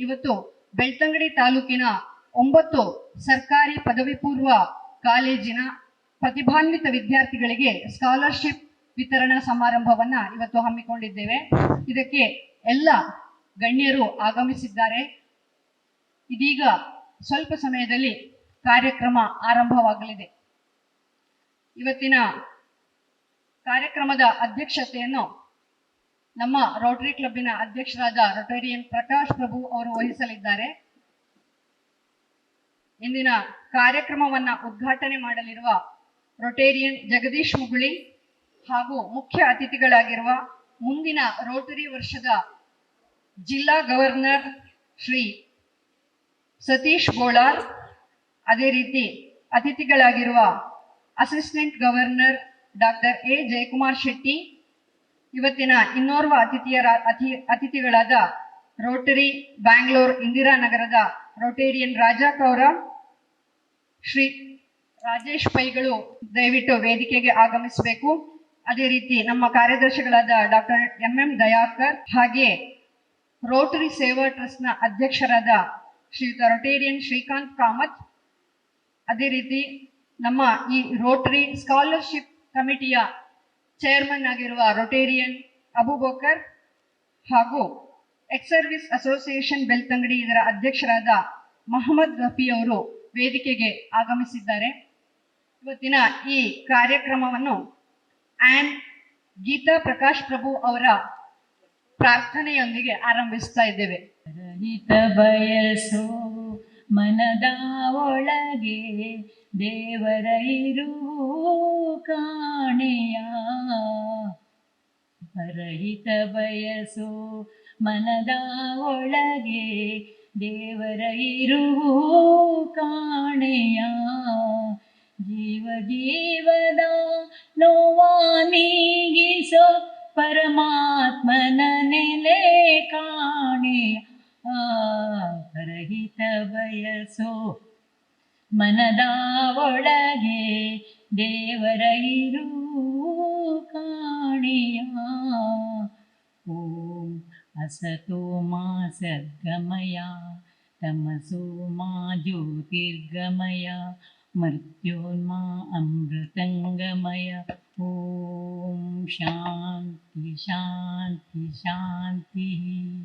ಇವತ್ತು ಬೆಳ್ತಂಗಡಿ ತಾಲೂಕಿನ 9 ಸರ್ಕಾರಿ ಪದವಿ ಪೂರ್ವ ಕಾಲೇಜಿನ ಪ್ರತಿಭಾನ್ವಿತ ವಿದ್ಯಾರ್ಥಿಗಳಿಗೆ ಸ್ಕಾಲರ್ಶಿಪ್ ವಿತರಣಾ ಸಮಾರಂಭವನ್ನ ಇವತ್ತು ಹಮ್ಮಿಕೊಂಡಿದ್ದೇವೆ. ಇದಕ್ಕೆ ಎಲ್ಲ ಗಣ್ಯರು ಆಗಮಿಸಿದ್ದಾರೆ. ಇದೀಗ ಸ್ವಲ್ಪ ಸಮಯದಲ್ಲಿ ಕಾರ್ಯಕ್ರಮ ಆರಂಭವಾಗಲಿದೆ. ಇವತ್ತಿನ ಕಾರ್ಯಕ್ರಮದ ಅಧ್ಯಕ್ಷತೆಯನ್ನು ನಮ್ಮ ರೋಟರಿ ಕ್ಲಬ್ಬಿನ ಅಧ್ಯಕ್ಷರಾದ ರೋಟೇರಿಯನ್ ಪ್ರಕಾಶ್ ಪ್ರಭು ಅವರು ವಹಿಸಲಿದ್ದಾರೆ. ಇಂದಿನ ಕಾರ್ಯಕ್ರಮವನ್ನ ಉದ್ಘಾಟನೆ ಮಾಡಲಿರುವ ರೋಟೇರಿಯನ್ ಜಗದೀಶ್ ಮುಗುಳಿ ಹಾಗೂ ಮುಖ್ಯ ಅತಿಥಿಗಳಾಗಿರುವ ಮುಂದಿನ ರೋಟರಿ ವರ್ಷದ ಜಿಲ್ಲಾ ಗವರ್ನರ್ ಶ್ರೀ ಸತೀಶ್ ಗೋಳಾರ್, ಅದೇ ರೀತಿ ಅತಿಥಿಗಳಾಗಿರುವ assistant governor doctor A Jayakumar Shetty, ಇವತ್ತಿನ ಇನ್ನೋರ್ವ ಅತಿಥಿಗಳಾದ ರೋಟರಿ ಬ್ಯಾಂಗ್ಳೂರ್ ಇಂದಿರಾನಗರದ ರೋಟೇರಿಯನ್ ರಾಜಾ ಕೌರ, ಶ್ರೀ ರಾಜೇಶ್ ಪೈಗಳು ದಯವಿಟ್ಟು ವೇದಿಕೆಗೆ ಆಗಮಿಸಬೇಕು. ಅದೇ ರೀತಿ ನಮ್ಮ ಕಾರ್ಯದರ್ಶಿಗಳಾದ ಡಾಕ್ಟರ್ ಎಂ ದಯಾಕರ್, ಹಾಗೆ ರೋಟರಿ ಸೇವಾ ಟ್ರಸ್ಟ್ ನ ಅಧ್ಯಕ್ಷರಾದ ಶ್ರೀಯುತ ರೋಟೇರಿಯನ್ ಶ್ರೀಕಾಂತ್ ಕಾಮತ್, ಅದೇ ರೀತಿ ನಮ್ಮ ಈ ರೋಟರಿ ಸ್ಕಾಲರ್ಶಿಪ್ ಕಮಿಟಿಯ ಚೇರ್ಮನ್ ಆಗಿರುವ ರೋಟೇರಿಯನ್ ಅಬೂಬಕರ್ ಹಾಗೂ ಎಕ್ಸ್ ಸರ್ವಿಸ್ ಅಸೋಸಿಯೇಷನ್ ಬೆಳ್ತಂಗಡಿ ಇದರ ಅಧ್ಯಕ್ಷರಾದ ಮೊಹಮ್ಮದ್ ರಫಿ ಅವರು ವೇದಿಕೆಗೆ ಆಗಮಿಸಿದ್ದಾರೆ. ಇವತ್ತಿನ ಈ ಕಾರ್ಯಕ್ರಮವನ್ನು ಗೀತಾ ಪ್ರಕಾಶ್ ಪ್ರಭು ಅವರ ಪ್ರಾರ್ಥನೆಯೊಂದಿಗೆ ಆರಂಭಿಸ್ತಾ ಇದ್ದೇವೆ. ರಹಿತ ಬಯಸೋ ಮನದ ಒಳಗೆ ದೇವರ ಇರುವು ಕಾಣೆಯ, ಪರಹಿತ ಬಯಸೋ ಮನದ ಒಳಗೆ ದೇವರ ಇರುವು ಕಾಣೆಯ, ಜೀವ ಜೀವದ ನೋವಾ ನೀಗಿಸೋ ಪರಮಾತ್ಮನ ನೆಲೆ ಕಾಣೆಯ, ಪರಹಿತ ಬಯಸೋ ಮನದ ಒಳಗೆ ದೇವರ ಇರುವು ಕಾಣೆಯ. ಓಂ ಅಸತೋ ಮಾ ಸದ್ಗಮಯ ತಮಸೋ ಮಾ ಜ್ಯೋತಿರ್ಗಮಯ ಮೃತ್ಯೋರ್ಮಾ ಅಮೃತಂಗಮಯ. ಓಂ ಶಾಂತಿ ಶಾಂತಿ ಶಾಂತಿ.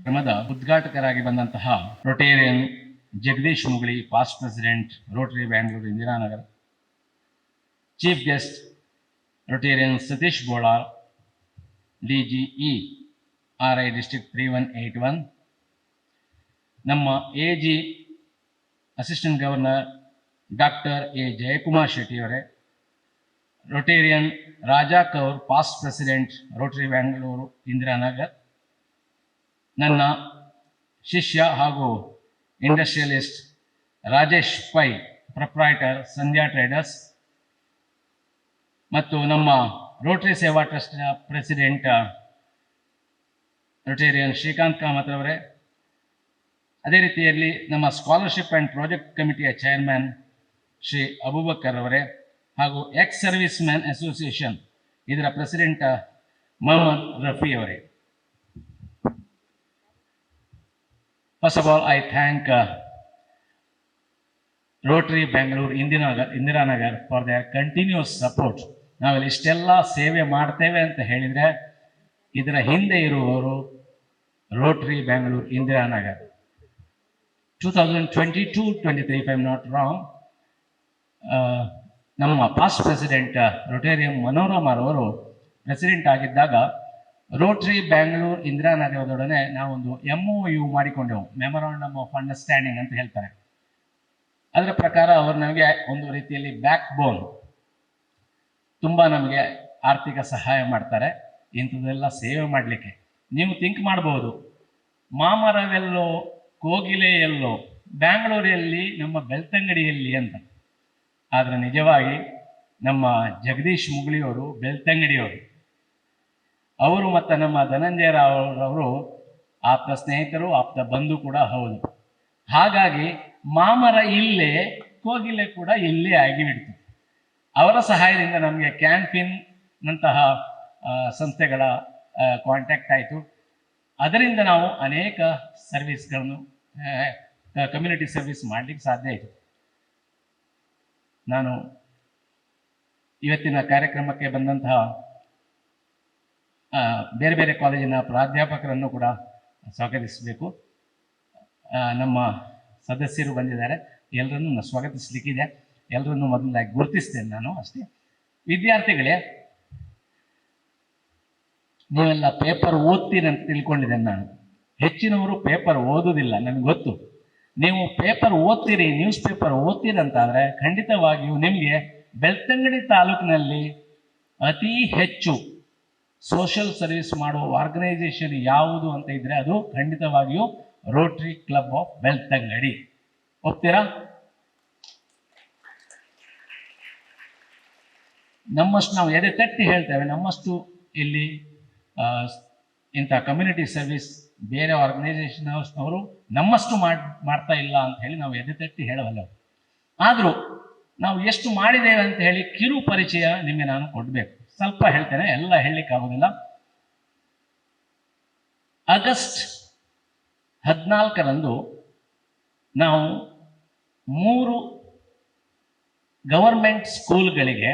ಕ್ರಮದ ಉದ್ಘಾಟಕರಾಗಿ ಬಂದಂತಹ rotarian Jagadish Muguli, past president rotary Bangalore Indiranagar, chief guest rotarian Satish Golar, DGE RI district 3181, ನಮ್ಮ AG assistant governor doctor A Jayakumar Shetty ಅವರೇ, rotarian Raja Kaur, past president rotary Bangalore Indiranagar, ನನ್ನ ಶಿಷ್ಯ ಹಾಗೂ industrialist Rajesh Pai, proprietor Sandhya traders, ಮತ್ತು ನಮ್ಮ ರೋಟರಿ ಸೇವಾ ಟ್ರಸ್ಟ್ನ ಪ್ರೆಸಿಡೆಂಟ್ ರೋಟೇರಿಯನ್ ಶ್ರೀಕಾಂತ್ ಕಾಮತ್ ಅವರೇ, ಅದೇ ರೀತಿಯಲ್ಲಿ ನಮ್ಮ ಸ್ಕಾಲರ್ಶಿಪ್ ಆ್ಯಂಡ್ ಪ್ರಾಜೆಕ್ಟ್ ಕಮಿಟಿಯ ಚೇರ್ಮನ್ ಶ್ರೀ ಅಬೂಬಕರ್ ಅವರೇ, ಹಾಗೂ ಎಕ್ಸ್ ಸರ್ವಿಸ್ ಮ್ಯಾನ್ ಅಸೋಸಿಯೇಷನ್ ಇದರ ಪ್ರೆಸಿಡೆಂಟ್ ಮೊಹಮ್ಮದ್ ರಫಿ ಅವರೇ. First of all, I thank Rotary Bangalore Indiranagar for their continuous support. ನಾವೆಲ್ಲ ಇಷ್ಟೆಲ್ಲ ಸೇವೆ ಮಾಡ್ತೇವೆ ಅಂತ ಹೇಳಿದರೆ ಇದರ ಹಿಂದೆ ಇರುವವರು Rotary Bangalore Indiranagar. 2022-23 if I am not wrong, ನಮ್ಮ ಪಾಸ್ಟ್ ಪ್ರೆಸಿಡೆಂಟ್ ರೋಟೇರಿಯಂ ಮನೋರಮರವರು ಪ್ರೆಸಿಡೆಂಟ್ ಆಗಿದ್ದಾಗ ರೋಟರಿ ಬ್ಯಾಂಗ್ಳೂರು ಇಂದಿರಾನಗರದೊಡನೆ ನಾವೊಂದು MOU ಮಾಡಿಕೊಂಡೆವು, ಮೆಮೊರಾಂಡಮ್ ಆಫ್ ಅಂಡರ್ಸ್ಟ್ಯಾಂಡಿಂಗ್ ಅಂತ ಹೇಳ್ತಾರೆ. ಅದರ ಪ್ರಕಾರ ಅವರು ನಮಗೆ ಒಂದು ರೀತಿಯಲ್ಲಿ ಬ್ಯಾಕ್ ಬೋನ್, ತುಂಬ ನಮಗೆ ಆರ್ಥಿಕ ಸಹಾಯ ಮಾಡ್ತಾರೆ ಇಂಥದ್ದೆಲ್ಲ ಸೇವೆ ಮಾಡಲಿಕ್ಕೆ. ನೀವು ಥಿಂಕ್ ಮಾಡ್ಬೋದು, ಮಾಮರವೆಲ್ಲೋ ಕೋಗಿಲೆ ಎಲ್ಲೋ ಬ್ಯಾಂಗ್ಳೂರಲ್ಲಿ ನಮ್ಮ ಬೆಳ್ತಂಗಡಿಯಲ್ಲಿ ಅಂತ. ಆದರೆ ನಿಜವಾಗಿ ನಮ್ಮ ಜಗದೀಶ್ ಮುಗುಳಿಯವರು ಬೆಳ್ತಂಗಡಿಯವರು. ಅವರು ಮತ್ತು ನಮ್ಮ ಧನಂಜಯ ರಾವ್ರವರು ಆಪ್ತ ಸ್ನೇಹಿತರು, ಆಪ್ತ ಬಂಧು ಕೂಡ ಹೌದು. ಹಾಗಾಗಿ ಮಾಮರ ಇಲ್ಲೇ, ಕೋಗಿಲೆ ಕೂಡ ಇಲ್ಲೇ ಆಗಿಬಿಡ್ತು. ಅವರ ಸಹಾಯದಿಂದ ನಮಗೆ ಕ್ಯಾನ್ಫಿನ್ ನಂತಹ ಸಂಸ್ಥೆಗಳ ಕಾಂಟ್ಯಾಕ್ಟ್ ಆಯಿತು. ಅದರಿಂದ ನಾವು ಅನೇಕ ಸರ್ವಿಸ್ಗಳನ್ನು ಕಮ್ಯುನಿಟಿ ಸರ್ವಿಸ್ ಮಾಡಲಿಕ್ಕೆ ಸಾಧ್ಯ ಆಯಿತು. ನಾನು ಇವತ್ತಿನ ಕಾರ್ಯಕ್ರಮಕ್ಕೆ ಬಂದಂತಹ ಬೇರೆ ಬೇರೆ ಕಾಲೇಜಿನ ಪ್ರಾಧ್ಯಾಪಕರನ್ನು ಕೂಡ ಸ್ವಾಗತಿಸಬೇಕು. ನಮ್ಮ ಸದಸ್ಯರು ಬಂದಿದ್ದಾರೆ, ಎಲ್ಲರನ್ನು ಸ್ವಾಗತಿಸಲಿಕ್ಕಿದೆ. ಎಲ್ಲರನ್ನು ಮೊದಲಾಗಿ ಗುರುತಿಸ್ತೇನೆ ನಾನು ಅಷ್ಟೇ. ವಿದ್ಯಾರ್ಥಿಗಳೇ, ನೀವೆಲ್ಲ ಪೇಪರ್ ಓದ್ತೀರಿ ಅಂತ ತಿಳ್ಕೊಂಡಿದ್ದೇನೆ ನಾನು. ಹೆಚ್ಚಿನವರು ಪೇಪರ್ ಓದುವುದಿಲ್ಲ, ನನಗೆ ಗೊತ್ತು. ನೀವು ಪೇಪರ್ ಓದ್ತೀರಿ, ನ್ಯೂಸ್ ಪೇಪರ್ ಓದ್ತೀರಂತಾದರೆ ಖಂಡಿತವಾಗಿಯೂ ನಿಮಗೆ ಬೆಳ್ತಂಗಡಿ ತಾಲೂಕಿನಲ್ಲಿ ಅತಿ ಹೆಚ್ಚು ಸೋಷಿಯಲ್ ಸರ್ವಿಸ್ ಮಾಡುವ ಆರ್ಗನೈಸೇಷನ್ ಯಾವುದು ಅಂತ ಇದ್ರೆ ಅದು ಖಂಡಿತವಾಗಿಯೂ ರೋಟರಿ ಕ್ಲಬ್ ಆಫ್ ಬೆಳ್ತಂಗಡಿ. ಒಪ್ತೀರಾ? ನಮ್ಮಷ್ಟು ನಾವು ಎದೆ ತಟ್ಟಿ ಹೇಳ್ತೇವೆ, ನಮ್ಮಷ್ಟು ಇಲ್ಲಿ ಇಂಥ ಕಮ್ಯುನಿಟಿ ಸರ್ವಿಸ್ ಬೇರೆ ಆರ್ಗನೈಸೇಷನ್ ಅವರು ನಮ್ಮಷ್ಟು ಮಾಡ್ತಾ ಇಲ್ಲ ಅಂತ ಹೇಳಿ ನಾವು ಎದೆ ತಟ್ಟಿ ಹೇಳವಲ್ಲ. ಆದರೂ ನಾವು ಎಷ್ಟು ಮಾಡಿದ್ದೇವೆ ಅಂತ ಹೇಳಿ ಕಿರು ಪರಿಚಯ ನಿಮಗೆ ನಾನು ಕೊಡಬೇಕು. ಸ್ವಲ್ಪ ಹೇಳ್ತೇನೆ, ಎಲ್ಲ ಹೇಳಲಿಕ್ಕಾಗೋದಿಲ್ಲ. ಆಗಸ್ಟ್ 14ರಂದು ನಾವು 3 ಗವರ್ಮೆಂಟ್ ಸ್ಕೂಲ್ಗಳಿಗೆ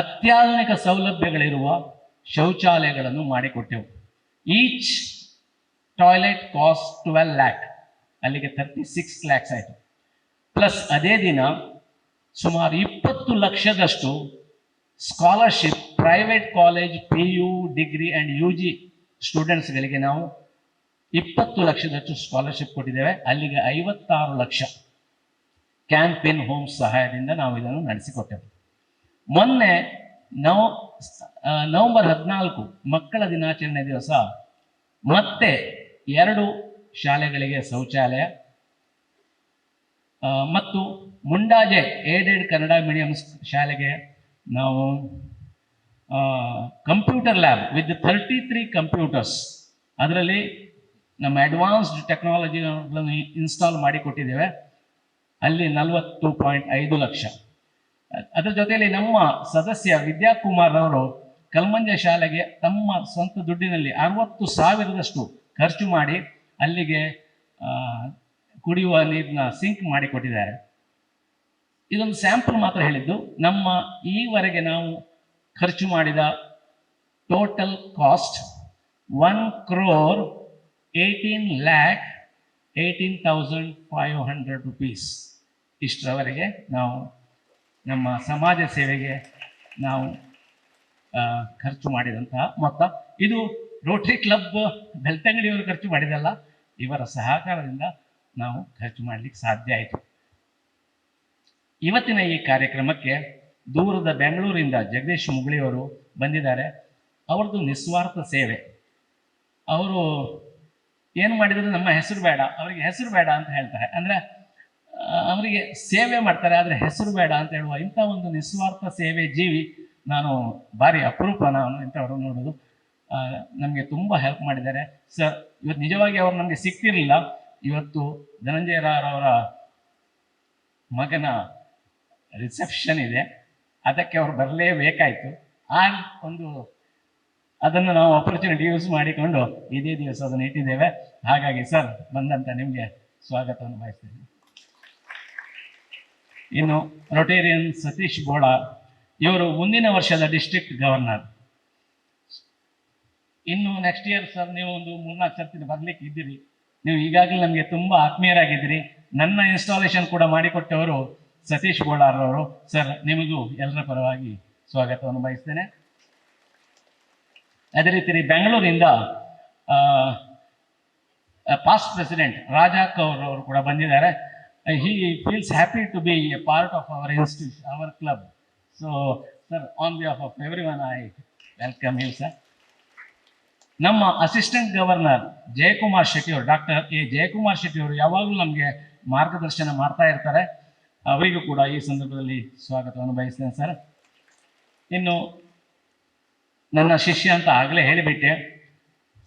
ಅತ್ಯಾಧುನಿಕ ಸೌಲಭ್ಯಗಳಿರುವ ಶೌಚಾಲಯಗಳನ್ನು ಮಾಡಿಕೊಟ್ಟೆವು. ಈಚ್ ಟಾಯ್ಲೆಟ್ ಕಾಸ್ಟ್ 12 lakh, ಅಲ್ಲಿಗೆ 36 lakhs ಆಯಿತು. ಪ್ಲಸ್ ಅದೇ ದಿನ ಸುಮಾರು 20 ಲಕ್ಷದಷ್ಟು scholarship private college PU degree and UG ಸ್ಟೂಡೆಂಟ್ಸ್ಗಳಿಗೆ ನಾವು 20 ಲಕ್ಷದಷ್ಟು ಸ್ಕಾಲರ್ಶಿಪ್ ಕೊಟ್ಟಿದ್ದೇವೆ. ಅಲ್ಲಿಗೆ 56 ಲಕ್ಷ ಕ್ಯಾಂಪಿನ್ ಹೋಮ್ಸ್ ಸಹಾಯದಿಂದ ನಾವು ಇದನ್ನು ನಡೆಸಿಕೊಟ್ಟೆವು. ಮೊನ್ನೆ ನವೆಂಬರ್ 14 ಮಕ್ಕಳ ದಿನಾಚರಣೆ ದಿವಸ ಮತ್ತೆ 2 ಶಾಲೆಗಳಿಗೆ ಶೌಚಾಲಯ ಮತ್ತು ಮುಂಡಾಜೆ ಏಡೆಡ್ ಕನ್ನಡ ಮೀಡಿಯಂ ಶಾಲೆಗೆ ನಾವು ಕಂಪ್ಯೂಟರ್ ಲ್ಯಾಬ್ ವಿತ್ 33 ಕಂಪ್ಯೂಟರ್ಸ್, ಅದರಲ್ಲಿ ನಮ್ಮ ಅಡ್ವಾನ್ಸ್ಡ್ ಟೆಕ್ನಾಲಜಿಗಳನ್ನು ಇನ್ಸ್ಟಾಲ್ ಮಾಡಿಕೊಟ್ಟಿದ್ದೇವೆ. ಅಲ್ಲಿ 40.5 ಲಕ್ಷ. ಅದರ ಜೊತೆಯಲ್ಲಿ ನಮ್ಮ ಸದಸ್ಯ ವಿದ್ಯಾಕುಮಾರ್ ಅವರು ಕಲ್ಮಂಜ ಶಾಲೆಗೆ ತಮ್ಮ ಸ್ವಂತ ದುಡ್ಡಿನಲ್ಲಿ 60,000ದಷ್ಟು ಖರ್ಚು ಮಾಡಿ ಅಲ್ಲಿಗೆ ಕುಡಿಯುವ ನೀರಿನ ಸಿಂಕ್ ಮಾಡಿಕೊಟ್ಟಿದ್ದಾರೆ. ಇದೊಂದು ಸ್ಯಾಂಪಲ್ ಮಾತ್ರ ಹೇಳಿದ್ದು. ನಮ್ಮ ಈವರೆಗೆ ನಾವು ಖರ್ಚು ಮಾಡಿದ ಟೋಟಲ್ ಕಾಸ್ಟ್ 1,18,18,500 rupees. ಇಷ್ಟರವರೆಗೆ ನಾವು ನಮ್ಮ ಸಮಾಜ ಸೇವೆಗೆ ನಾವು ಖರ್ಚು ಮಾಡಿದಂತಹ ಮೊತ್ತ. ಇದು ರೋಟರಿ ಕ್ಲಬ್ ಬೆಳ್ತಂಗಡಿಯವರು ಖರ್ಚು ಮಾಡಿದಲ್ಲ, ಇವರ ಸಹಕಾರದಿಂದ ನಾವು ಖರ್ಚು ಮಾಡಲಿಕ್ಕೆ ಸಾಧ್ಯ ಆಯಿತು. ಇವತ್ತಿನ ಈ ಕಾರ್ಯಕ್ರಮಕ್ಕೆ ದೂರದ ಬೆಂಗಳೂರಿಂದ ಜಗದೀಶ್ ಮುಗುಳಿಯವರು ಬಂದಿದ್ದಾರೆ. ಅವ್ರದ್ದು ನಿಸ್ವಾರ್ಥ ಸೇವೆ. ಅವರು ಏನು ಮಾಡಿದ್ರು ನಮ್ಮ ಹೆಸರು ಬೇಡ, ಅವರಿಗೆ ಹೆಸರು ಬೇಡ ಅಂತ ಹೇಳ್ತಾರೆ. ಅಂದರೆ ಅವರಿಗೆ ಸೇವೆ ಮಾಡ್ತಾರೆ, ಆದರೆ ಹೆಸರು ಬೇಡ ಅಂತ ಹೇಳುವ ಇಂಥ ಒಂದು ನಿಸ್ವಾರ್ಥ ಸೇವೆ ಜೀವಿ ನಾನು ಭಾರಿ ಅಪರೂಪ ನಾನು ಇಂಥವ್ರು ನೋಡೋದು. ನಮಗೆ ತುಂಬ ಹೆಲ್ಪ್ ಮಾಡಿದ್ದಾರೆ ಸರ್. ಇವತ್ತು ನಿಜವಾಗಿ ಅವರು ನಮಗೆ ಸಿಕ್ತಿರಲಿಲ್ಲ. ಇವತ್ತು ಧನಂಜಯ ರಾವ್ರವರ ಮಗನ ರಿಸೆಪ್ಷನ್ ಇದೆ, ಅದಕ್ಕೆ ಅವರು ಬರಲೇಬೇಕಾಯಿತು. ಅದನ್ನು ನಾವು ಆಪರ್ಚುನಿಟಿ ಯೂಸ್ ಮಾಡಿಕೊಂಡು ಇದೇ ದಿವಸ ಅದನ್ನು ಇಟ್ಟಿದ್ದೇವೆ. ಹಾಗಾಗಿ ಸರ್ ಬಂದಂತ ನಿಮಗೆ ಸ್ವಾಗತವನ್ನು ಬಯಸ್ತೀನಿ. ಇನ್ನು ರೊಟೇರಿಯನ್ ಸತೀಶ್ ಬೋಳ, ಇವರು ಮುಂದಿನ ವರ್ಷದ ಡಿಸ್ಟ್ರಿಕ್ಟ್ ಗವರ್ನರ್. ಇನ್ನು ನೆಕ್ಸ್ಟ್ ಇಯರ್ ಸರ್ ನೀವು ಒಂದು 3-4 ಸರ್ತಿ ಬರ್ಲಿಕ್ಕೆ ಇದ್ದೀರಿ. ನೀವು ಈಗಾಗಲೇ ನಮಗೆ ತುಂಬ ಆತ್ಮೀಯರಾಗಿದ್ದೀರಿ. ನನ್ನ ಇನ್ಸ್ಟಾಲೇಷನ್ ಕೂಡ ಮಾಡಿಕೊಟ್ಟವರು ಸತೀಶ್ ಬೋಳಾರವರು. ಸರ್ ನಿಮಗೂ ಎಲ್ಲರ ಪರವಾಗಿ ಸ್ವಾಗತವನ್ನು ಬಯಸ್ತೇನೆ. ಅದೇ ರೀತಿ ಬೆಂಗಳೂರಿಂದ ಪಾಸ್ಟ್ ಪ್ರೆಸಿಡೆಂಟ್ ರಾಜಾ ಕೌರ್ ಅವರು ಕೂಡ ಬಂದಿದ್ದಾರೆ. he feels happy to be a part of our institution, our club. So sir, on behalf of everyone I welcome you sir. ನಮ್ಮ ಅಸಿಸ್ಟೆಂಟ್ ಗವರ್ನರ್ ಜಯಕುಮಾರ್ ಶೆಟ್ಟಿ ಅವರು, ಡಾಕ್ಟರ್ ಎ ಜಯಕುಮಾರ್ ಶೆಟ್ಟಿ ಅವರು ಯಾವಾಗಲೂ ನಮಗೆ ಮಾರ್ಗದರ್ಶನ ಮಾಡ್ತಾ ಇರ್ತಾರೆ. ಅವರಿಗೂ ಕೂಡ ಈ ಸಂದರ್ಭದಲ್ಲಿ ಸ್ವಾಗತವನ್ನು ಬಯಸ್ತೇನೆ ಸರ್. ಇನ್ನು ನನ್ನ ಶಿಷ್ಯ ಅಂತ ಆಗಲೇ ಹೇಳಿಬಿಟ್ಟೆ,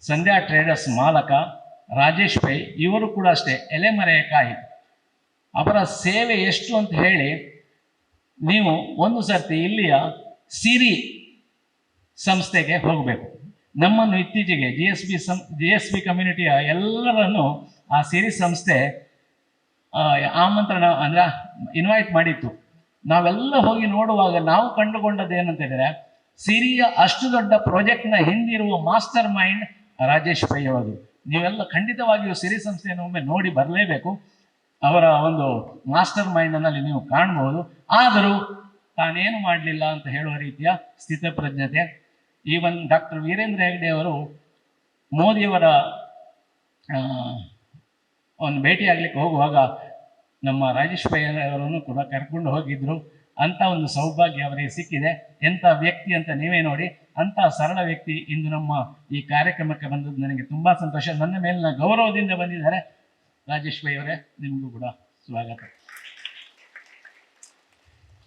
ಸಂಧ್ಯಾ ಟ್ರೇಡರ್ಸ್ ಮಾಲಕ ರಾಜೇಶ್ ಪೈ, ಇವರು ಕೂಡ ಅಷ್ಟೇ ಎಲೆಮರೆಕಾಯಿ. ಅವರ ಸೇವೆ ಎಷ್ಟು ಅಂತ ಹೇಳಿ ನೀವು ಒಂದು ಸರ್ತಿ ಇಲ್ಲಿಯ ಸಿರಿ ಸಂಸ್ಥೆಗೆ ಹೋಗಬೇಕು. ನಮ್ಮನ್ನು ಇತ್ತೀಚೆಗೆ ಜಿ ಎಸ್ ಬಿ ಕಮ್ಯುನಿಟಿಯ ಎಲ್ಲರನ್ನು ಆ ಸಿರಿ ಸಂಸ್ಥೆ ಆಮಂತ್ರಣ ಅಂದ್ರೆ ಇನ್ವೈಟ್ ಮಾಡಿತ್ತು. ನಾವೆಲ್ಲ ಹೋಗಿ ನೋಡುವಾಗ ನಾವು ಕಂಡುಕೊಂಡದ್ದು ಏನಂತ ಹೇಳಿದ್ರೆ, ಸಿರಿಯ ಅಷ್ಟು ದೊಡ್ಡ ಪ್ರಾಜೆಕ್ಟ್ನ ಹಿಂದಿರುವ ಮಾಸ್ಟರ್ ಮೈಂಡ್ ರಾಜೇಶ್ ಪೈ ಅವರು. ನೀವೆಲ್ಲ ಖಂಡಿತವಾಗಿಯೂ ಸಿರಿ ಸಂಸ್ಥೆಯನ್ನು ಒಮ್ಮೆ ನೋಡಿ ಬರಲೇಬೇಕು. ಅವರ ಒಂದು ಮಾಸ್ಟರ್ ಮೈಂಡ್ನಲ್ಲಿ ನೀವು ಕಾಣಬಹುದು. ಆದರೂ ತಾನೇನು ಮಾಡಲಿಲ್ಲ ಅಂತ ಹೇಳುವ ರೀತಿಯ ಸ್ಥಿತಪ್ರಜ್ಞತೆ. ಈವನ್ ಡಾಕ್ಟರ್ ವೀರೇಂದ್ರ ಹೆಗ್ಡೆ ಅವರು ಮೋದಿಯವರ ಒಂದು ಭೇಟಿ ಆಗ್ಲಿಕ್ಕೆ ಹೋಗುವಾಗ ನಮ್ಮ ರಾಜೇಶ್ ಪೈ ಅವರನ್ನು ಕೂಡ ಕರ್ಕೊಂಡು ಹೋಗಿದ್ರು. ಅಂತ ಒಂದು ಸೌಭಾಗ್ಯ ಅವರಿಗೆ ಸಿಕ್ಕಿದೆ. ಎಂಥ ವ್ಯಕ್ತಿ ಅಂತ ನೀವೇ ನೋಡಿ. ಅಂಥ ಸರಳ ವ್ಯಕ್ತಿ ಇಂದು ನಮ್ಮ ಈ ಕಾರ್ಯಕ್ರಮಕ್ಕೆ ಬಂದದ್ದು ನನಗೆ ತುಂಬಾ ಸಂತೋಷ. ನನ್ನ ಮೇಲಿನ ಗೌರವದಿಂದ ಬಂದಿದ್ದಾರೆ. ರಾಜೇಶ್ ಪೈ ಅವರೇ, ನಿಮಗೂ ಕೂಡ ಸ್ವಾಗತ.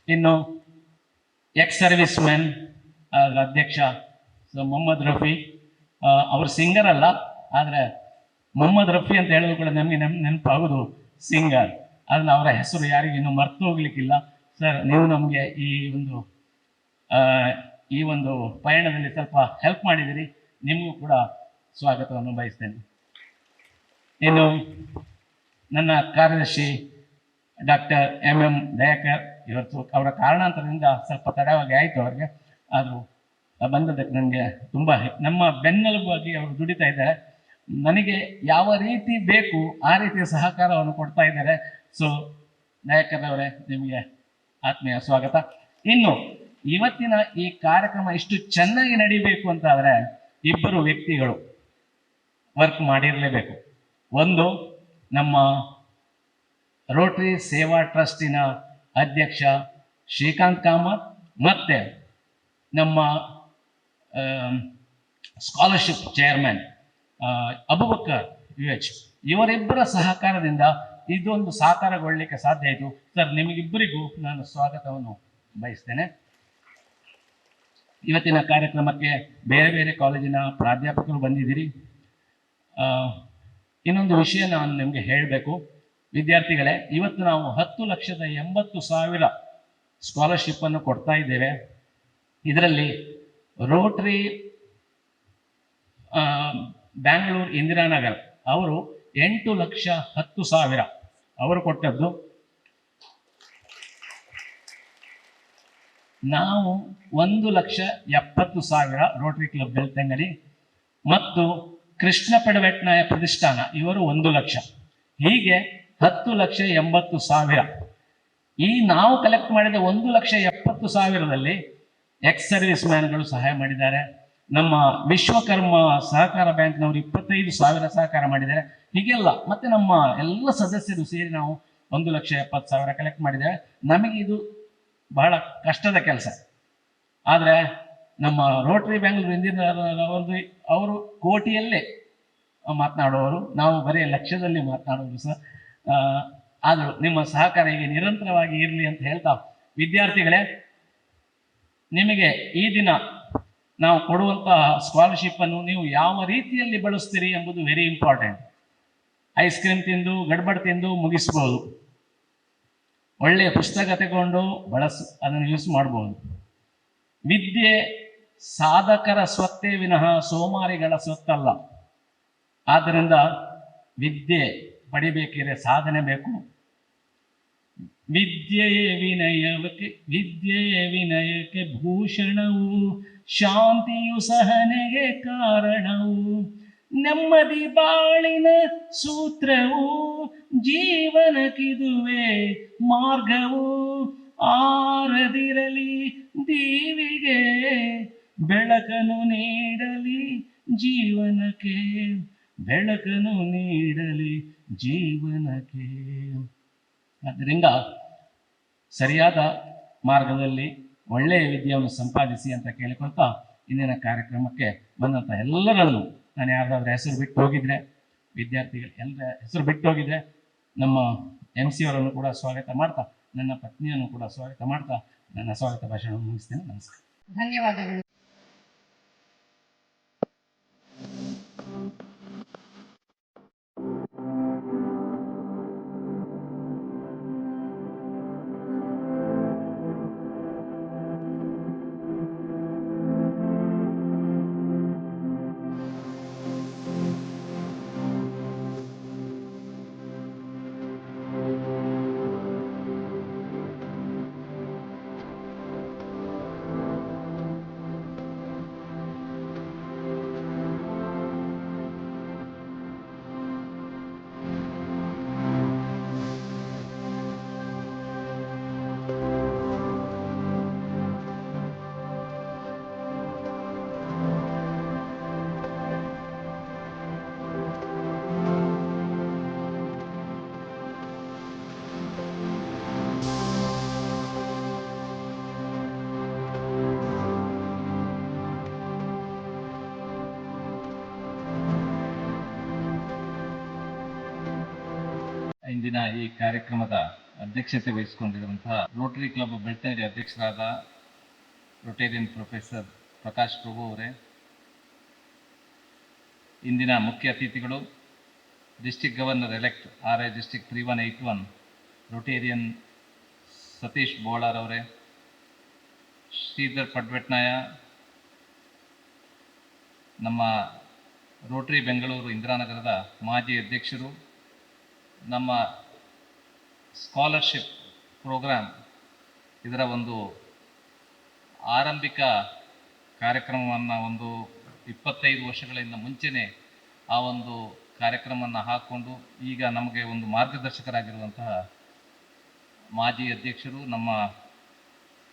ಇನ್ನು ಎಕ್ಸ್ ಸರ್ವಿಸ್ ಮ್ಯಾನ್ ಅದರ ಅಧ್ಯಕ್ಷ ಮೊಹಮ್ಮದ್ ರಫಿ ಅವರು ಸಿಂಗರ್ ಅಲ್ಲ, ಆದರೆ ಮೊಹಮ್ಮದ್ ರಫಿ ಅಂತ ಹೇಳಿದ್ರು ಕೂಡ ನಮಗೆ ನೆನಪಾಗೋದು ಸಿಂಗರ್. ಅದನ್ನ ಅವರ ಹೆಸರು ಯಾರಿಗೂ ಇನ್ನೂ ಮರ್ತು ಹೋಗ್ಲಿಕ್ಕಿಲ್ಲ. ಸರ್, ನೀವು ನಮಗೆ ಈ ಒಂದು ಪಯಣದಲ್ಲಿ ಸ್ವಲ್ಪ ಹೆಲ್ಪ್ ಮಾಡಿದಿರಿ. ನಿಮಗೂ ಕೂಡ ಸ್ವಾಗತವನ್ನು ಬಯಸ್ತೇನೆ. ಇನ್ನು ನನ್ನ ಕಾರ್ಯದರ್ಶಿ ಡಾಕ್ಟರ್ ಎಂ ದಯಾಕರ್, ಇವತ್ತು ಅವರ ಕಾರಣಾಂತರದಿಂದ ಸ್ವಲ್ಪ ತಡವಾಗಿ ಆಯಿತು ಅವರಿಗೆ. ಆದರೂ ಬಂದದಕ್ಕೆ ನನಗೆ ತುಂಬ ನಮ್ಮ ಬೆನ್ನೆಲುಬಾಗಿ ಅವರು ದುಡಿತಾ ಇದ್ದಾರೆ. ನನಗೆ ಯಾವ ರೀತಿ ಬೇಕು ಆ ರೀತಿಯ ಸಹಕಾರವನ್ನು ಕೊಡ್ತಾ ಇದ್ದಾರೆ. ಸೊ ದಯಾಕರ್ ಅವರೇ, ನಿಮಗೆ ಆತ್ಮೀಯ ಸ್ವಾಗತ. ಇನ್ನು ಇವತ್ತಿನ ಈ ಕಾರ್ಯಕ್ರಮ ಇಷ್ಟು ಚೆನ್ನಾಗಿ ನಡೀಬೇಕು ಅಂತ ಆದರೆ ಇಬ್ಬರು ವ್ಯಕ್ತಿಗಳು ವರ್ಕ್ ಮಾಡಿರಲೇಬೇಕು. ಒಂದು ನಮ್ಮ ರೋಟರಿ ಸೇವಾ ಟ್ರಸ್ಟಿನ ಅಧ್ಯಕ್ಷ ಶ್ರೀಕಾಂತ್ ಕಾಮತ್, ಮತ್ತೆ ನಮ್ಮ ಸ್ಕಾಲರ್ಶಿಪ್ ಚೇರ್ಮನ್ ಅಬುಬಕರ್ UH, ಇವರಿಬ್ಬರ ಸಹಕಾರದಿಂದ ಇದೊಂದು ಸಾಕಾರಗೊಳ್ಳಲಿಕ್ಕೆ ಸಾಧ್ಯ ಆಯಿತು. ಸರ್, ನಿಮಗಿಬ್ಬರಿಗೂ ನಾನು ಸ್ವಾಗತವನ್ನು ಬಯಸ್ತೇನೆ. ಇವತ್ತಿನ ಕಾರ್ಯಕ್ರಮಕ್ಕೆ ಬೇರೆ ಬೇರೆ ಕಾಲೇಜಿನ ಪ್ರಾಧ್ಯಾಪಕರು ಬಂದಿದ್ದೀರಿ. ಇನ್ನೊಂದು ವಿಷಯ ನಾನು ನಿಮಗೆ ಹೇಳಬೇಕು. ವಿದ್ಯಾರ್ಥಿಗಳೇ, ಇವತ್ತು ನಾವು 10,80,000 ಸ್ಕಾಲರ್ಶಿಪ್ಪನ್ನು ಕೊಡ್ತಾ ಇದ್ದೇವೆ. ಇದರಲ್ಲಿ ರೋಟರಿ ಬ್ಯಾಂಗ್ಳೂರು ಇಂದಿರಾನಗರ್ ಅವರು 8,10,000 ಅವರು ಕೊಟ್ಟದ್ದು. ನಾವು 1,70,000 ರೋಟರಿ ಕ್ಲಬ್ ಬೆಳ್ತಂಗಡಿ ಮತ್ತು ಕೃಷ್ಣ ಪೆಡವೆಟ್ನಾಯ ಪ್ರತಿಷ್ಠಾನ ಇವರು 1,00,000. ಹೀಗೆ 10,80,000. ಈ ನಾವು ಕಲೆಕ್ಟ್ ಮಾಡಿದ 1,70,000ದಲ್ಲಿ ಎಕ್ಸ್ ಸರ್ವಿಸ್ ಮ್ಯಾನ್ಗಳು ಸಹಾಯ ಮಾಡಿದ್ದಾರೆ. ನಮ್ಮ ವಿಶ್ವಕರ್ಮ ಸಹಕಾರ ಬ್ಯಾಂಕ್ನವರು 25,000 ಸಹಕಾರ ಮಾಡಿದ್ದಾರೆ. ಹೀಗೆಲ್ಲ ಮತ್ತೆ ನಮ್ಮ ಎಲ್ಲ ಸದಸ್ಯರು ಸೇರಿ ನಾವು 1,70,000 ಕಲೆಕ್ಟ್ ಮಾಡಿದ್ದೇವೆ. ನಮಗೆ ಇದು ಬಹಳ ಕಷ್ಟದ ಕೆಲಸ. ಆದರೆ ನಮ್ಮ ರೋಟರಿ ಬ್ಯಾಂಗ್ಳೂರು ಇಂದಿನ ಅವರು ಕೋಟಿಯಲ್ಲೇ ಮಾತನಾಡುವವರು, ನಾವು ಬರೀ ಲಕ್ಷದಲ್ಲಿ ಮಾತನಾಡುವುದು ಸರ್. ಆದರೂ ನಿಮ್ಮ ಸಹಕಾರ ಹೀಗೆ ನಿರಂತರವಾಗಿ ಇರಲಿ ಅಂತ ಹೇಳ್ತಾ, ವಿದ್ಯಾರ್ಥಿಗಳೇ, ನಿಮಗೆ ಈ ದಿನ ನಾವು ಕೊಡುವಂತಹ ಸ್ಕಾಲರ್ಶಿಪ್ಪನ್ನು ನೀವು ಯಾವ ರೀತಿಯಲ್ಲಿ ಬಳಸ್ತೀರಿ ಎಂಬುದು ವೆರಿ ಇಂಪಾರ್ಟೆಂಟ್. ಐಸ್ ಕ್ರೀಮ್ ತಿಂದು ಗಡ್ಬಡ್ ತಿಂದು ಮುಗಿಸ್ಬೋದು, ಒಳ್ಳೆಯ ಪುಸ್ತಕ ತಗೊಂಡು ಅದನ್ನು ಯೂಸ್ ಮಾಡ್ಬೋದು. ವಿದ್ಯೆ ಸಾಧಕರ ಸ್ವತ್ತೇ ವಿನಃ ಸೋಮಾರಿಗಳ ಸ್ವತ್ತಲ್ಲ. ಆದ್ದರಿಂದ ವಿದ್ಯೆ ಪಡಿಬೇಕಿದ್ರೆ ಸಾಧನೆ ಬೇಕು. ವಿದ್ಯೆಯೇ ವಿನಯಕ್ಕೆ ಭೂಷಣವು, ಶಾಂತಿಯು ಸಹನೆಗೆ ಕಾರಣವು, ನೆಮ್ಮದಿ ಬಾಳಿನ ಸೂತ್ರವು, ಜೀವನಕ್ಕಿದುವೆ ಮಾರ್ಗವು. ಆರದಿರಲಿ ದೀವಿಗೆ, ಬೆಳಕನ್ನು ನೀಡಲಿ ಜೀವನಕ್ಕೆ, ಬೆಳಕನ್ನು ನೀಡಲಿ ಜೀವನಕ್ಕೆ. ಆದ್ದರಿಂದ ಸರಿಯಾದ ಮಾರ್ಗದಲ್ಲಿ ಒಳ್ಳೆಯ ವಿದ್ಯೆಯನ್ನು ಸಂಪಾದಿಸಿ ಅಂತ ಕೇಳಿಕೊಳ್ತಾ, ಇಂದಿನ ಕಾರ್ಯಕ್ರಮಕ್ಕೆ ಬಂದಂಥ ಎಲ್ಲರನ್ನು, ನಾನು ಯಾರ್ದಾದ್ರೂ ಹೆಸರು ಬಿಟ್ಟು ಹೋಗಿದ್ರೆ, ವಿದ್ಯಾರ್ಥಿಗಳು ಎಲ್ಲರ ಹೆಸರು ಬಿಟ್ಟು ಹೋಗಿದ್ರೆ ನಮ್ಮ MC ಅವರನ್ನು ಕೂಡ ಸ್ವಾಗತ ಮಾಡ್ತಾ, ನನ್ನ ಪತ್ನಿಯನ್ನು ಕೂಡ ಸ್ವಾಗತ ಮಾಡ್ತಾ ನನ್ನ ಸ್ವಾಗತ ಭಾಷಣವನ್ನು ಮುಗಿಸ್ತೇನೆ. ನಮಸ್ಕಾರ. ಧನ್ಯವಾದಗಳು. ಇಂದಿನ ಈ ಕಾರ್ಯಕ್ರಮದ ಅಧ್ಯಕ್ಷತೆ ವಹಿಸಿಕೊಂಡಿರುವಂತಹ ರೋಟರಿ ಕ್ಲಬ್ ಬೆಳ್ತಂಗಡಿ ಅಧ್ಯಕ್ಷರಾದ ರೊಟೇರಿಯನ್ ಪ್ರೊಫೆಸರ್ ಪ್ರಕಾಶ್ ಪ್ರಭು ಅವರೇ, ಇಂದಿನ ಮುಖ್ಯ ಅತಿಥಿಗಳು district governor elect RI district 3181 Rotarian Satish Bolar ಅವರೇ, ಶ್ರೀಧರ್ ಪಡ್ವೆಟ್ನಾಯ ನಮ್ಮ ರೋಟರಿ ಬೆಂಗಳೂರು ಇಂದಿರಾನಗರದ ಮಾಜಿ ಅಧ್ಯಕ್ಷರು, ನಮ್ಮ ಸ್ಕಾಲರ್ಶಿಪ್ ಪ್ರೋಗ್ರಾಮ್ ಇದರ ಒಂದು ಆರಂಭಿಕ ಕಾರ್ಯಕ್ರಮವನ್ನು ಒಂದು 25 ವರ್ಷಗಳಿಂದ ಮುಂಚೆನೇ ಆ ಒಂದು ಕಾರ್ಯಕ್ರಮವನ್ನು ಹಾಕ್ಕೊಂಡು ಈಗ ನಮಗೆ ಒಂದು ಮಾರ್ಗದರ್ಶಕರಾಗಿರುವಂತಹ ಮಾಜಿ ಅಧ್ಯಕ್ಷರು ನಮ್ಮ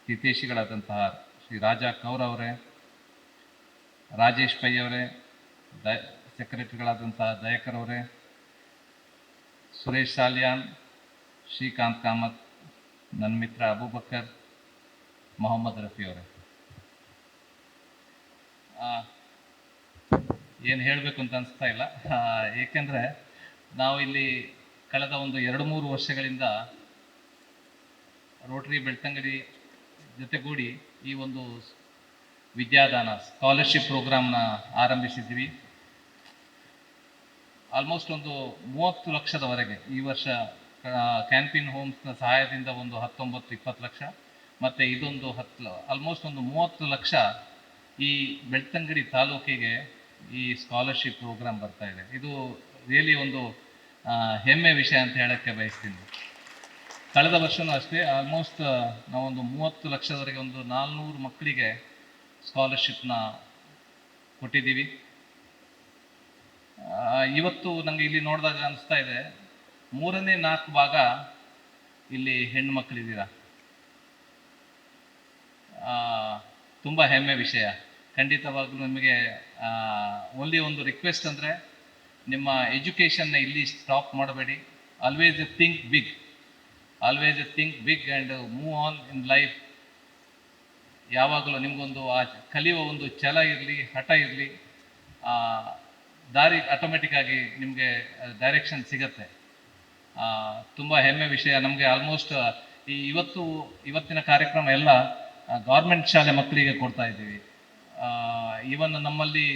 ಹಿತೈಷಿಗಳಾದಂತಹ ಶ್ರೀ ರಾಜಾ ಕೌರ್ ಅವರೇ, ರಾಜೇಶ್ ಪೈ ಅವರೇ, ಸೆಕ್ರೆಟರಿಗಳಾದಂತಹ ದಯಾಕರ್ ಅವರೇ, ಸುರೇಶ್ ಸಾಲಿಯಾನ್, ಶ್ರೀಕಾಂತ್ ಕಾಮತ್, ನನ್ನ ಮಿತ್ರ ಅಬೂಬಕರ್, ಮೊಹಮ್ಮದ್ ರಫಿ ಅವರೇ, ಏನು ಹೇಳಬೇಕು ಅಂತ ಅನಿಸ್ತಾ ಇಲ್ಲ. ಏಕೆಂದರೆ ನಾವು ಇಲ್ಲಿ ಕಳೆದ ಒಂದು 2-3 ವರ್ಷಗಳಿಂದ ರೋಟರಿ ಬೆಳ್ತಂಗಡಿ ಜೊತೆಗೂಡಿ ಈ ಒಂದು ವಿದ್ಯಾದಾನ ಸ್ಕಾಲರ್ಶಿಪ್ ಪ್ರೋಗ್ರಾಮ್ನ ಆರಂಭಿಸಿದ್ವಿ. ಆಲ್ಮೋಸ್ಟ್ ಒಂದು 30 ಲಕ್ಷದವರೆಗೆ ಈ ವರ್ಷ ಕ್ಯಾನ್ಪಿನ್ ಹೋಮ್ಸ್ನ ಸಹಾಯದಿಂದ ಒಂದು 19-20 ಲಕ್ಷ ಮತ್ತು ಇದೊಂದು ಆಲ್ಮೋಸ್ಟ್ ಒಂದು 30 ಲಕ್ಷ ಈ ಬೆಳ್ತಂಗಡಿ ತಾಲೂಕಿಗೆ ಈ ಸ್ಕಾಲರ್ಶಿಪ್ ಪ್ರೋಗ್ರಾಮ್ ಬರ್ತಾ ಇದೆ. ಇದು ರಿಯಲಿ ಒಂದು ಹೆಮ್ಮೆ ವಿಷಯ ಅಂತ ಹೇಳೋಕ್ಕೆ ಬಯಸ್ತೀನಿ. ಕಳೆದ ವರ್ಷವೂ ಅಷ್ಟೇ ಆಲ್ಮೋಸ್ಟ್ ನಾವೊಂದು 30 ಲಕ್ಷದವರೆಗೆ ಒಂದು 400 ಮಕ್ಕಳಿಗೆ ಸ್ಕಾಲರ್ಶಿಪ್ನ ಕೊಟ್ಟಿದ್ದೀವಿ. ಇವತ್ತು ನನಗೆ ಇಲ್ಲಿ ನೋಡಿದಾಗ ಅನಿಸ್ತಾ ಇದೆ 3/4 ಭಾಗ ಇಲ್ಲಿ ಹೆಣ್ಣು ಮಕ್ಕಳಿದ್ದೀರಾ. ತುಂಬ ಹೆಮ್ಮೆ ವಿಷಯ. ಖಂಡಿತವಾಗ್ಲೂ ನಿಮಗೆ ಓನ್ಲಿ ಒಂದು ರಿಕ್ವೆಸ್ಟ್ ಅಂದರೆ ನಿಮ್ಮ ಎಜುಕೇಷನ್ನ ಇಲ್ಲಿ ಸ್ಟಾಪ್ ಮಾಡಬೇಡಿ. Always think big, always think big and move on in life. ಯಾವಾಗಲೂ ನಿಮಗೊಂದು ಆ ಕಲಿಯುವ ಒಂದು ಛಲ ಇರಲಿ, ಹಠ ಇರಲಿ, ದಾರಿ ಆಟೋಮೆಟಿಕ್ಕಾಗಿ ನಿಮಗೆ ಡೈರೆಕ್ಷನ್ ಸಿಗತ್ತೆ. ತುಂಬ ಹೆಮ್ಮೆ ವಿಷಯ. ನಮಗೆ ಆಲ್ಮೋಸ್ಟ್ ಇವತ್ತಿನ ಕಾರ್ಯಕ್ರಮ ಎಲ್ಲ ಗೌರ್ಮೆಂಟ್ ಶಾಲೆ ಮಕ್ಕಳಿಗೆ ಕೊಡ್ತಾ ಇದ್ದೀವಿ. ಈವನ್ ನಮ್ಮಲ್ಲಿ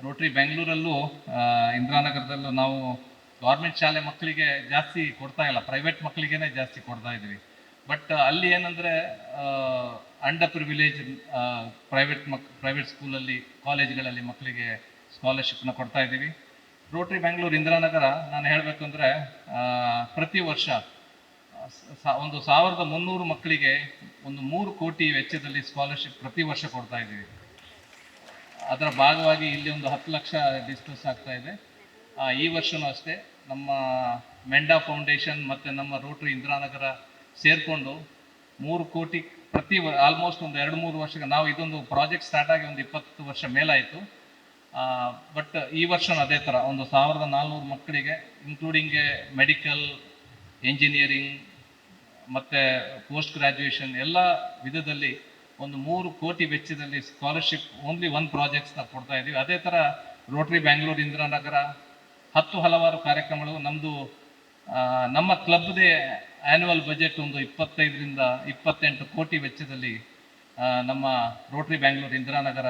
ರೋಟರಿ ಬೆಂಗಳೂರಲ್ಲೂ ಇಂದಿರಾನಗರದಲ್ಲೂ ನಾವು ಗೌರ್ಮೆಂಟ್ ಶಾಲೆ ಮಕ್ಕಳಿಗೆ ಜಾಸ್ತಿ ಕೊಡ್ತಾ ಇಲ್ಲ, ಪ್ರೈವೇಟ್ ಮಕ್ಕಳಿಗೇ ಜಾಸ್ತಿ ಕೊಡ್ತಾ ಇದ್ದೀವಿ. ಬಟ್ ಅಲ್ಲಿ ಏನಂದರೆ ಅಂಡರ್ ಪ್ರಿವಿಲೇಜ್ ಪ್ರೈವೇಟ್ ಸ್ಕೂಲಲ್ಲಿ, ಕಾಲೇಜ್ಗಳಲ್ಲಿ ಮಕ್ಕಳಿಗೆ ಸ್ಕಾಲರ್ಶಿಪ್ನ ಕೊಡ್ತಾ ಇದ್ದೀವಿ. ರೋಟರಿ ಬೆಂಗಳೂರು ಇಂದಿರಾನಗರ ನಾನು ಹೇಳಬೇಕು ಅಂದರೆ ಪ್ರತಿ ವರ್ಷ ಒಂದು 1300 ಮಕ್ಕಳಿಗೆ ಒಂದು 3 ಕೋಟಿ ವೆಚ್ಚದಲ್ಲಿ ಸ್ಕಾಲರ್ಶಿಪ್ ಪ್ರತಿ ವರ್ಷ ಕೊಡ್ತಾ ಇದ್ದೀವಿ. ಅದರ ಭಾಗವಾಗಿ ಇಲ್ಲಿ ಒಂದು 10 ಲಕ್ಷ ಡಿಸ್ಕಸ್ ಆಗ್ತಾ ಇದೆ. ಈ ವರ್ಷವೂ ಅಷ್ಟೇ ನಮ್ಮ ಮೆಂಡಾ ಫೌಂಡೇಶನ್ ಮತ್ತು ನಮ್ಮ ರೋಟರಿ ಇಂದಿರಾನಗರ ಸೇರಿಕೊಂಡು 3 ಕೋಟಿ ಆಲ್ಮೋಸ್ಟ್ ಒಂದು 2-3 ವರ್ಷಕ್ಕೆ ನಾವು ಇದೊಂದು ಪ್ರಾಜೆಕ್ಟ್ ಸ್ಟಾರ್ಟ್ ಆಗಿ ಒಂದು 20 ವರ್ಷ ಮೇಲಾಯಿತು. ಬಟ್ ಈ ವರ್ಷವೂ ಅದೇ ಥರ ಒಂದು 1400 ಮಕ್ಕಳಿಗೆ ಇನ್ಕ್ಲೂಡಿಂಗ್ ಮೆಡಿಕಲ್, ಎಂಜಿನಿಯರಿಂಗ್ ಮತ್ತು ಪೋಸ್ಟ್ ಗ್ರ್ಯಾಜುಯೇಷನ್ ಎಲ್ಲ ವಿಧದಲ್ಲಿ ಒಂದು 3 ಕೋಟಿ ವೆಚ್ಚದಲ್ಲಿ ಸ್ಕಾಲರ್ಶಿಪ್ ಓನ್ಲಿ ಒಂದು ಪ್ರಾಜೆಕ್ಟ್ಸ್ನ ಕೊಡ್ತಾ ಇದ್ದೀವಿ. ಅದೇ ಥರ ರೋಟರಿ ಬೆಂಗಳೂರು ಇಂದಿರಾನಗರ ಹಲವಾರು ಕಾರ್ಯಕ್ರಮಗಳು ನಮ್ಮದು. ನಮ್ಮ ಕ್ಲಬ್ದೇ ಆ್ಯನ್ಯುವಲ್ ಬಜೆಟ್ ಒಂದು 25-28 ಕೋಟಿ ವೆಚ್ಚದಲ್ಲಿ ನಮ್ಮ ರೋಟರಿ ಬೆಂಗಳೂರು ಇಂದಿರಾನಗರ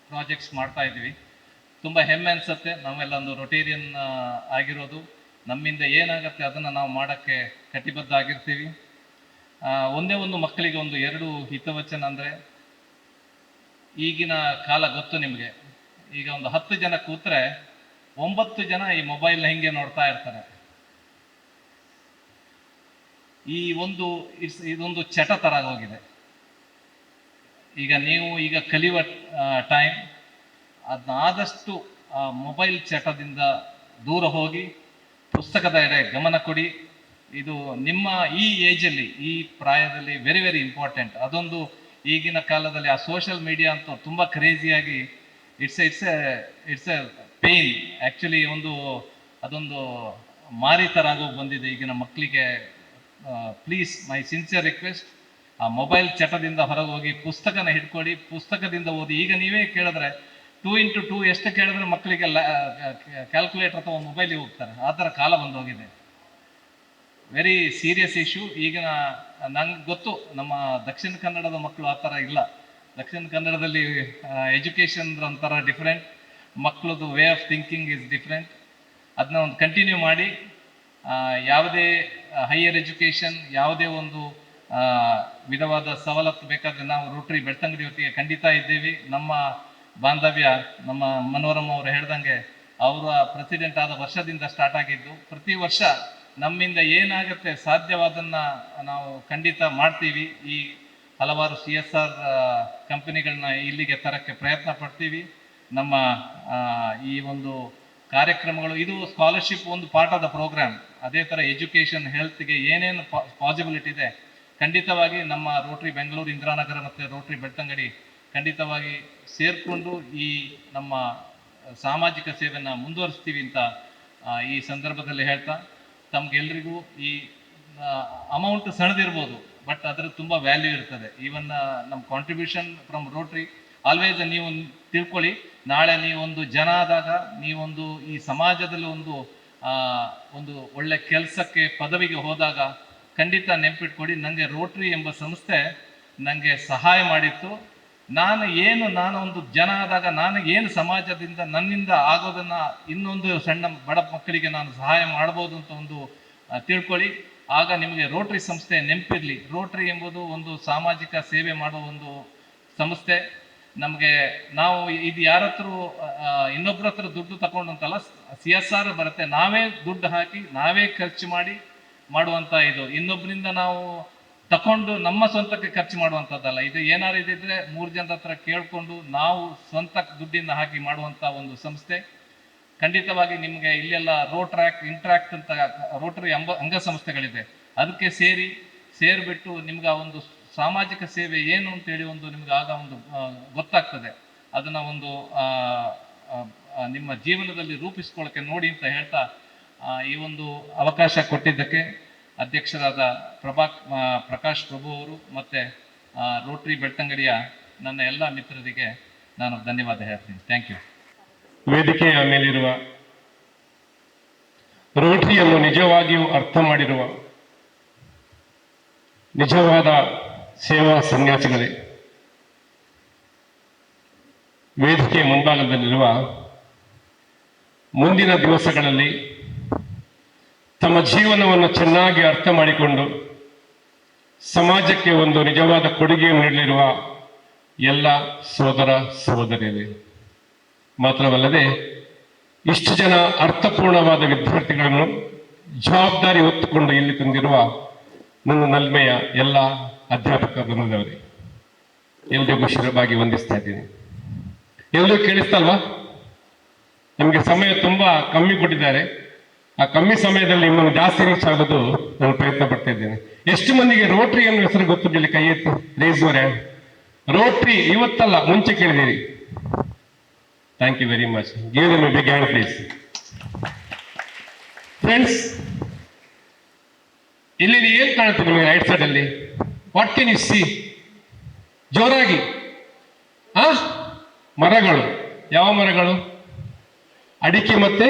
ಪ್ರಾಜೆಕ್ಟ್ಸ್ ಮಾಡ್ತಾ ಇದ್ದೀವಿ. ತುಂಬ ಹೆಮ್ಮೆ ಅನಿಸುತ್ತೆ. ನಾವೆಲ್ಲ ಒಂದು ರೊಟೇರಿಯನ್ ಆಗಿರೋದು. ನಮ್ಮಿಂದ ಏನಾಗುತ್ತೆ ಅದನ್ನು ನಾವು ಮಾಡೋಕ್ಕೆ ಕಟಿಬದ್ಧ ಆಗಿರ್ತೀವಿ. ಒಂದೇ ಒಂದು ಮಕ್ಕಳಿಗೆ ಒಂದು 2 ಹಿತವಚನ ಅಂದರೆ, ಈಗಿನ ಕಾಲ ಗೊತ್ತು ನಿಮಗೆ, ಈಗ ಒಂದು 10 ಜನ ಕೂತ್ರೆ 9 ಜನ ಈ ಮೊಬೈಲ್ನ ಹಿಂಗೆ ನೋಡ್ತಾ ಇರ್ತಾರೆ. ಇದೊಂದು ಚಟ ಥರ ಆಗೋಗಿದೆ. ಈಗ ಕಲಿಯುವ ಟೈಮ್, ಅದನ್ನಾದಷ್ಟು ಮೊಬೈಲ್ ಚಟದಿಂದ ದೂರ ಹೋಗಿ ಪುಸ್ತಕದ ಎಡೆ ಗಮನ ಕೊಡಿ. ಇದು ನಿಮ್ಮ ಈ ಏಜಲ್ಲಿ, ಈ ಪ್ರಾಯದಲ್ಲಿ ವೆರಿ ವೆರಿ ಇಂಪಾರ್ಟೆಂಟ್. ಅದೊಂದು ಈಗಿನ ಕಾಲದಲ್ಲಿ ಆ ಸೋಷಿಯಲ್ ಮೀಡಿಯಾ ಅಂತೂ ತುಂಬ ಕ್ರೇಜಿಯಾಗಿ ಇಟ್ಸ್ ಎ ಪೇನ್ ಆ್ಯಕ್ಚುಲಿ. ಅದೊಂದು ಮಾರಿ ಥರ ಆಗೋಗಿ ಬಂದಿದೆ ಈಗಿನ ಮಕ್ಕಳಿಗೆ. ಪ್ಲೀಸ್ ಮೈ ಸಿನ್ಸಿಯರ್ ರಿಕ್ವೆಸ್ಟ್, ಆ ಮೊಬೈಲ್ ಚಟದಿಂದ ಹೊರಗೆ ಹೋಗಿ ಪುಸ್ತಕನ ಹಿಡ್ಕೊಳ್ಳಿ, ಪುಸ್ತಕದಿಂದ ಓದಿ. ಈಗ ನೀವೇ ಕೇಳಿದ್ರೆ 2x2 ಎಷ್ಟು ಕೇಳಿದ್ರೆ ಮಕ್ಕಳಿಗೆ ಕ್ಯಾಲ್ಕುಲೇಟರ್ ಅಥವಾ ಮೊಬೈಲಿಗೆ ಹೋಗ್ತಾರೆ. ಆ ಥರ ಕಾಲ ಬಂದೋಗಿದೆ. Very serious issue. ಈಗ ನಂಗೆ ಗೊತ್ತು ನಮ್ಮ ದಕ್ಷಿಣ ಕನ್ನಡದ ಮಕ್ಕಳು ಆ ಥರ ಇಲ್ಲ. ದಕ್ಷಿಣ ಕನ್ನಡದಲ್ಲಿ ಎಜುಕೇಷನ್ ಒಂಥರ ಡಿಫ್ರೆಂಟ್, ಮಕ್ಕಳದು way of thinking is different. ಅದನ್ನ ಒಂದು ಕಂಟಿನ್ಯೂ ಮಾಡಿ, ಯಾವುದೇ ಹೈಯರ್ ಎಜುಕೇಷನ್, ಯಾವುದೇ ಒಂದು ವಿಧವಾದ ಸವಲತ್ತು ಬೇಕಾದರೆ ನಾವು ರೋಟರಿ ಬೆಳ್ತಂಗಡಿ ಹೊತ್ತಿಗೆ ಖಂಡಿತ ಇದ್ದೀವಿ. ನಮ್ಮ ಬಾಂಧವ್ಯ ನಮ್ಮ ಮನೋರಮ ಅವರು ಹೇಳ್ದಂಗೆ ಅವರ ಪ್ರೆಸಿಡೆಂಟ್ ಆದ ವರ್ಷದಿಂದ ಸ್ಟಾರ್ಟ್ ಆಗಿದ್ದು, ಪ್ರತಿ ವರ್ಷ ನಮ್ಮಿಂದ ಏನಾಗುತ್ತೆ ಸಾಧ್ಯವಾದನ್ನ ನಾವು ಖಂಡಿತ ಮಾಡ್ತೀವಿ. ಈ ಹಲವಾರು CSR ಕಂಪನಿಗಳನ್ನ ಇಲ್ಲಿಗೆ ತರಕ್ಕೆ ಪ್ರಯತ್ನ ಪಡ್ತೀವಿ. ನಮ್ಮ ಈ ಒಂದು ಕಾರ್ಯಕ್ರಮಗಳು, ಇದು ಸ್ಕಾಲರ್ಶಿಪ್ ಒಂದು ಪಾರ್ಟ್ ಆಫ್ ದ ಪ್ರೋಗ್ರಾಮ್. ಅದೇ ಥರ ಎಜುಕೇಷನ್, ಹೆಲ್ತ್ಗೆ ಏನೇನು ಪಾಸಿಬಿಲಿಟಿ ಇದೆ ಖಂಡಿತವಾಗಿ ನಮ್ಮ ರೋಟರಿ ಬೆಂಗಳೂರು ಇಂದಿರಾನಗರ ಮತ್ತು ರೋಟರಿ ಬೆಳ್ತಂಗಡಿ ಖಂಡಿತವಾಗಿ ಸೇರಿಕೊಂಡು ಈ ನಮ್ಮ ಸಾಮಾಜಿಕ ಸೇವೆಯನ್ನು ಮುಂದುವರಿಸ್ತೀವಿ ಅಂತ ಈ ಸಂದರ್ಭದಲ್ಲಿ ಹೇಳ್ತಾ, ತಮ್ಗೆಲ್ರಿಗೂ ಈ ಅಮೌಂಟ್ ಸಣ್ಣದಿರ್ಬೋದು, ಬಟ್ ಅದರ ತುಂಬ ವ್ಯಾಲ್ಯೂ ಇರ್ತದೆ. ಈವನ್ ನಮ್ಮ ಕಾಂಟ್ರಿಬ್ಯೂಷನ್ ಫ್ರಮ್ ರೋಟರಿ ಆಲ್ವೇಸ್ ನೀವು ತಿಳ್ಕೊಳ್ಳಿ, ನಾಳೆ ನೀವೊಂದು ಜನ ಆದಾಗ, ನೀವೊಂದು ಈ ಸಮಾಜದಲ್ಲಿ ಒಂದು ಒಳ್ಳೆ ಕೆಲಸಕ್ಕೆ ಪದವಿಗೆ ಹೋದಾಗ ಖಂಡಿತ ನೆನಪಿಟ್ಕೊಡಿ, ನನಗೆ ರೋಟರಿ ಎಂಬ ಸಂಸ್ಥೆ ನನಗೆ ಸಹಾಯ ಮಾಡಿತ್ತು. ನಾನು ಒಂದು ಜನ ಆದಾಗ ಏನು ಸಮಾಜದಿಂದ ನನ್ನಿಂದ ಆಗೋದನ್ನ ಇನ್ನೊಂದು ಸಣ್ಣ ಬಡ ಮಕ್ಕಳಿಗೆ ನಾನು ಸಹಾಯ ಮಾಡ್ಬೋದು ಅಂತ ಒಂದು ತಿಳ್ಕೊಳ್ಳಿ. ಆಗ ನಿಮಗೆ ರೋಟರಿ ಸಂಸ್ಥೆ ನೆನಪಿರಲಿ. ರೋಟರಿ ಎಂಬುದು ಒಂದು ಸಾಮಾಜಿಕ ಸೇವೆ ಮಾಡುವ ಒಂದು ಸಂಸ್ಥೆ. ನಾವು ಇದು ಯಾರ ಹತ್ರ ಇನ್ನೊಬ್ಬರ ಹತ್ರ ದುಡ್ಡು ತಗೊಂಡಂತಲ್ಲ, CSR ಬರುತ್ತೆ, ನಾವೇ ದುಡ್ಡು ಹಾಕಿ ನಾವೇ ಖರ್ಚು ಮಾಡುವಂತ ಇದು. ಇನ್ನೊಬ್ಬರಿಂದ ನಾವು ತಕೊಂಡು ನಮ್ಮ ಸ್ವಂತಕ್ಕೆ ಖರ್ಚು ಮಾಡುವಂಥದ್ದಲ್ಲ. ಇದು ಏನಾರು ಇದಿದ್ರೆ 3 ಜನರ ಹತ್ರ ಕೇಳ್ಕೊಂಡು ನಾವು ಸ್ವಂತ ದುಡ್ಡಿಂದ ಹಾಕಿ ಮಾಡುವಂಥ ಒಂದು ಸಂಸ್ಥೆ. ಖಂಡಿತವಾಗಿ ನಿಮಗೆ ಇಲ್ಲೆಲ್ಲ ಇಂಟ್ರಾಕ್ಟ್ ಅಂತ ರೋಟರಿ ಅಂಗಸಂಸ್ಥೆಗಳಿದೆ, ಅದಕ್ಕೆ ಸೇರಿಬಿಟ್ಟು ನಿಮ್ಗೆ ಆ ಒಂದು ಸಾಮಾಜಿಕ ಸೇವೆ ಏನು ಅಂತೇಳಿ ನಿಮ್ಗೆ ಆಗ ಗೊತ್ತಾಗ್ತದೆ. ಅದನ್ನ ನಿಮ್ಮ ಜೀವನದಲ್ಲಿ ರೂಪಿಸ್ಕೊಳ್ಳೋಕೆ ನೋಡಿ ಅಂತ ಹೇಳ್ತಾ, ಈ ಒಂದು ಅವಕಾಶ ಕೊಟ್ಟಿದ್ದಕ್ಕೆ ಅಧ್ಯಕ್ಷರಾದ ಪ್ರಕಾಶ್ ಪ್ರಭು ಅವರು ಮತ್ತೆ ರೋಟರಿ ಬೆಳ್ತಂಗಡಿಯ ನನ್ನ ಎಲ್ಲ ಮಿತ್ರರಿಗೆ ನಾನು ಧನ್ಯವಾದ ಹೇಳ್ತೀನಿ. Thank you. ವೇದಿಕೆಯ ಮೇಲಿರುವ ರೋಟರಿಯನ್ನು ನಿಜವಾಗಿಯೂ ಅರ್ಥ ಮಾಡಿರುವ ನಿಜವಾದ ಸೇವಾ ಸನ್ಯಾಸಿಗಳೇ, ವೇದಿಕೆಯ ಮುಂಭಾಗದಲ್ಲಿರುವ ಮುಂದಿನ ದಿವಸಗಳಲ್ಲಿ ತಮ್ಮ ಜೀವನವನ್ನು ಚೆನ್ನಾಗಿ ಅರ್ಥ ಮಾಡಿಕೊಂಡು ಸಮಾಜಕ್ಕೆ ಒಂದು ನಿಜವಾದ ಕೊಡುಗೆಯನ್ನು ನೀಡಲಿರುವ ಎಲ್ಲ ಸೋದರ ಸಹೋದರಿಯರೇ, ಮಾತ್ರವಲ್ಲದೆ ಇಷ್ಟು ಜನ ಅರ್ಥಪೂರ್ಣವಾದ ವಿದ್ಯಾರ್ಥಿಗಳನ್ನು ಜವಾಬ್ದಾರಿ ಹೊತ್ತುಕೊಂಡು ಇಲ್ಲಿ ತಂದಿರುವ ನನ್ನ ನಲ್ಮೆಯ ಎಲ್ಲ ಅಧ್ಯಾಪಕ ವೃಂದದವರೇ, ಎಲ್ರಿಗೂ ಶಿರವಾಗಿ ವಂದಿಸ್ತಾ ಇದ್ದೀನಿ. ಎಲ್ಲರೂ ಕೇಳಿಸ್ತಲ್ವಾ? ನಿಮಗೆ ಸಮಯ ತುಂಬಾ ಕಮ್ಮಿ ಕೊಟ್ಟಿದ್ದಾರೆ. ಆ ಕಮ್ಮಿ ಸಮಯದಲ್ಲಿ ನಿಮ್ಮನ್ನು ಜಾಸ್ತಿ ರೀಚ್ ಆಗೋದು ನಾನು ಪ್ರಯತ್ನ ಪಡ್ತಾ ಇದ್ದೇನೆ. ಎಷ್ಟು ಮಂದಿಗೆ ರೋಟರಿ ಅನ್ನೋ ಹೆಸರು ಗೊತ್ತಿರಲಿಲ್ಲ? ಕೈ ಎತ್ತಿ, ರೇಸ್ ಯುವರ್ ಹ್ಯಾಂಡ್. ರೋಟರಿ ಇವತ್ತಲ್ಲ, ಮುಂಚೆ ಕೇಳಿದಿರಿ. Thank you very much. Give them a big hand please. Friends, ಇಲ್ಲಿ ಏನ್ ಕಾಣುತ್ತೆ ನಿಮಗೆ ರೈಟ್ ಸೈಡ್ ಅಲ್ಲಿ? What can you see? ಜೋರಾಗಿ ಮರಗಳು. ಯಾವ ಮರಗಳು?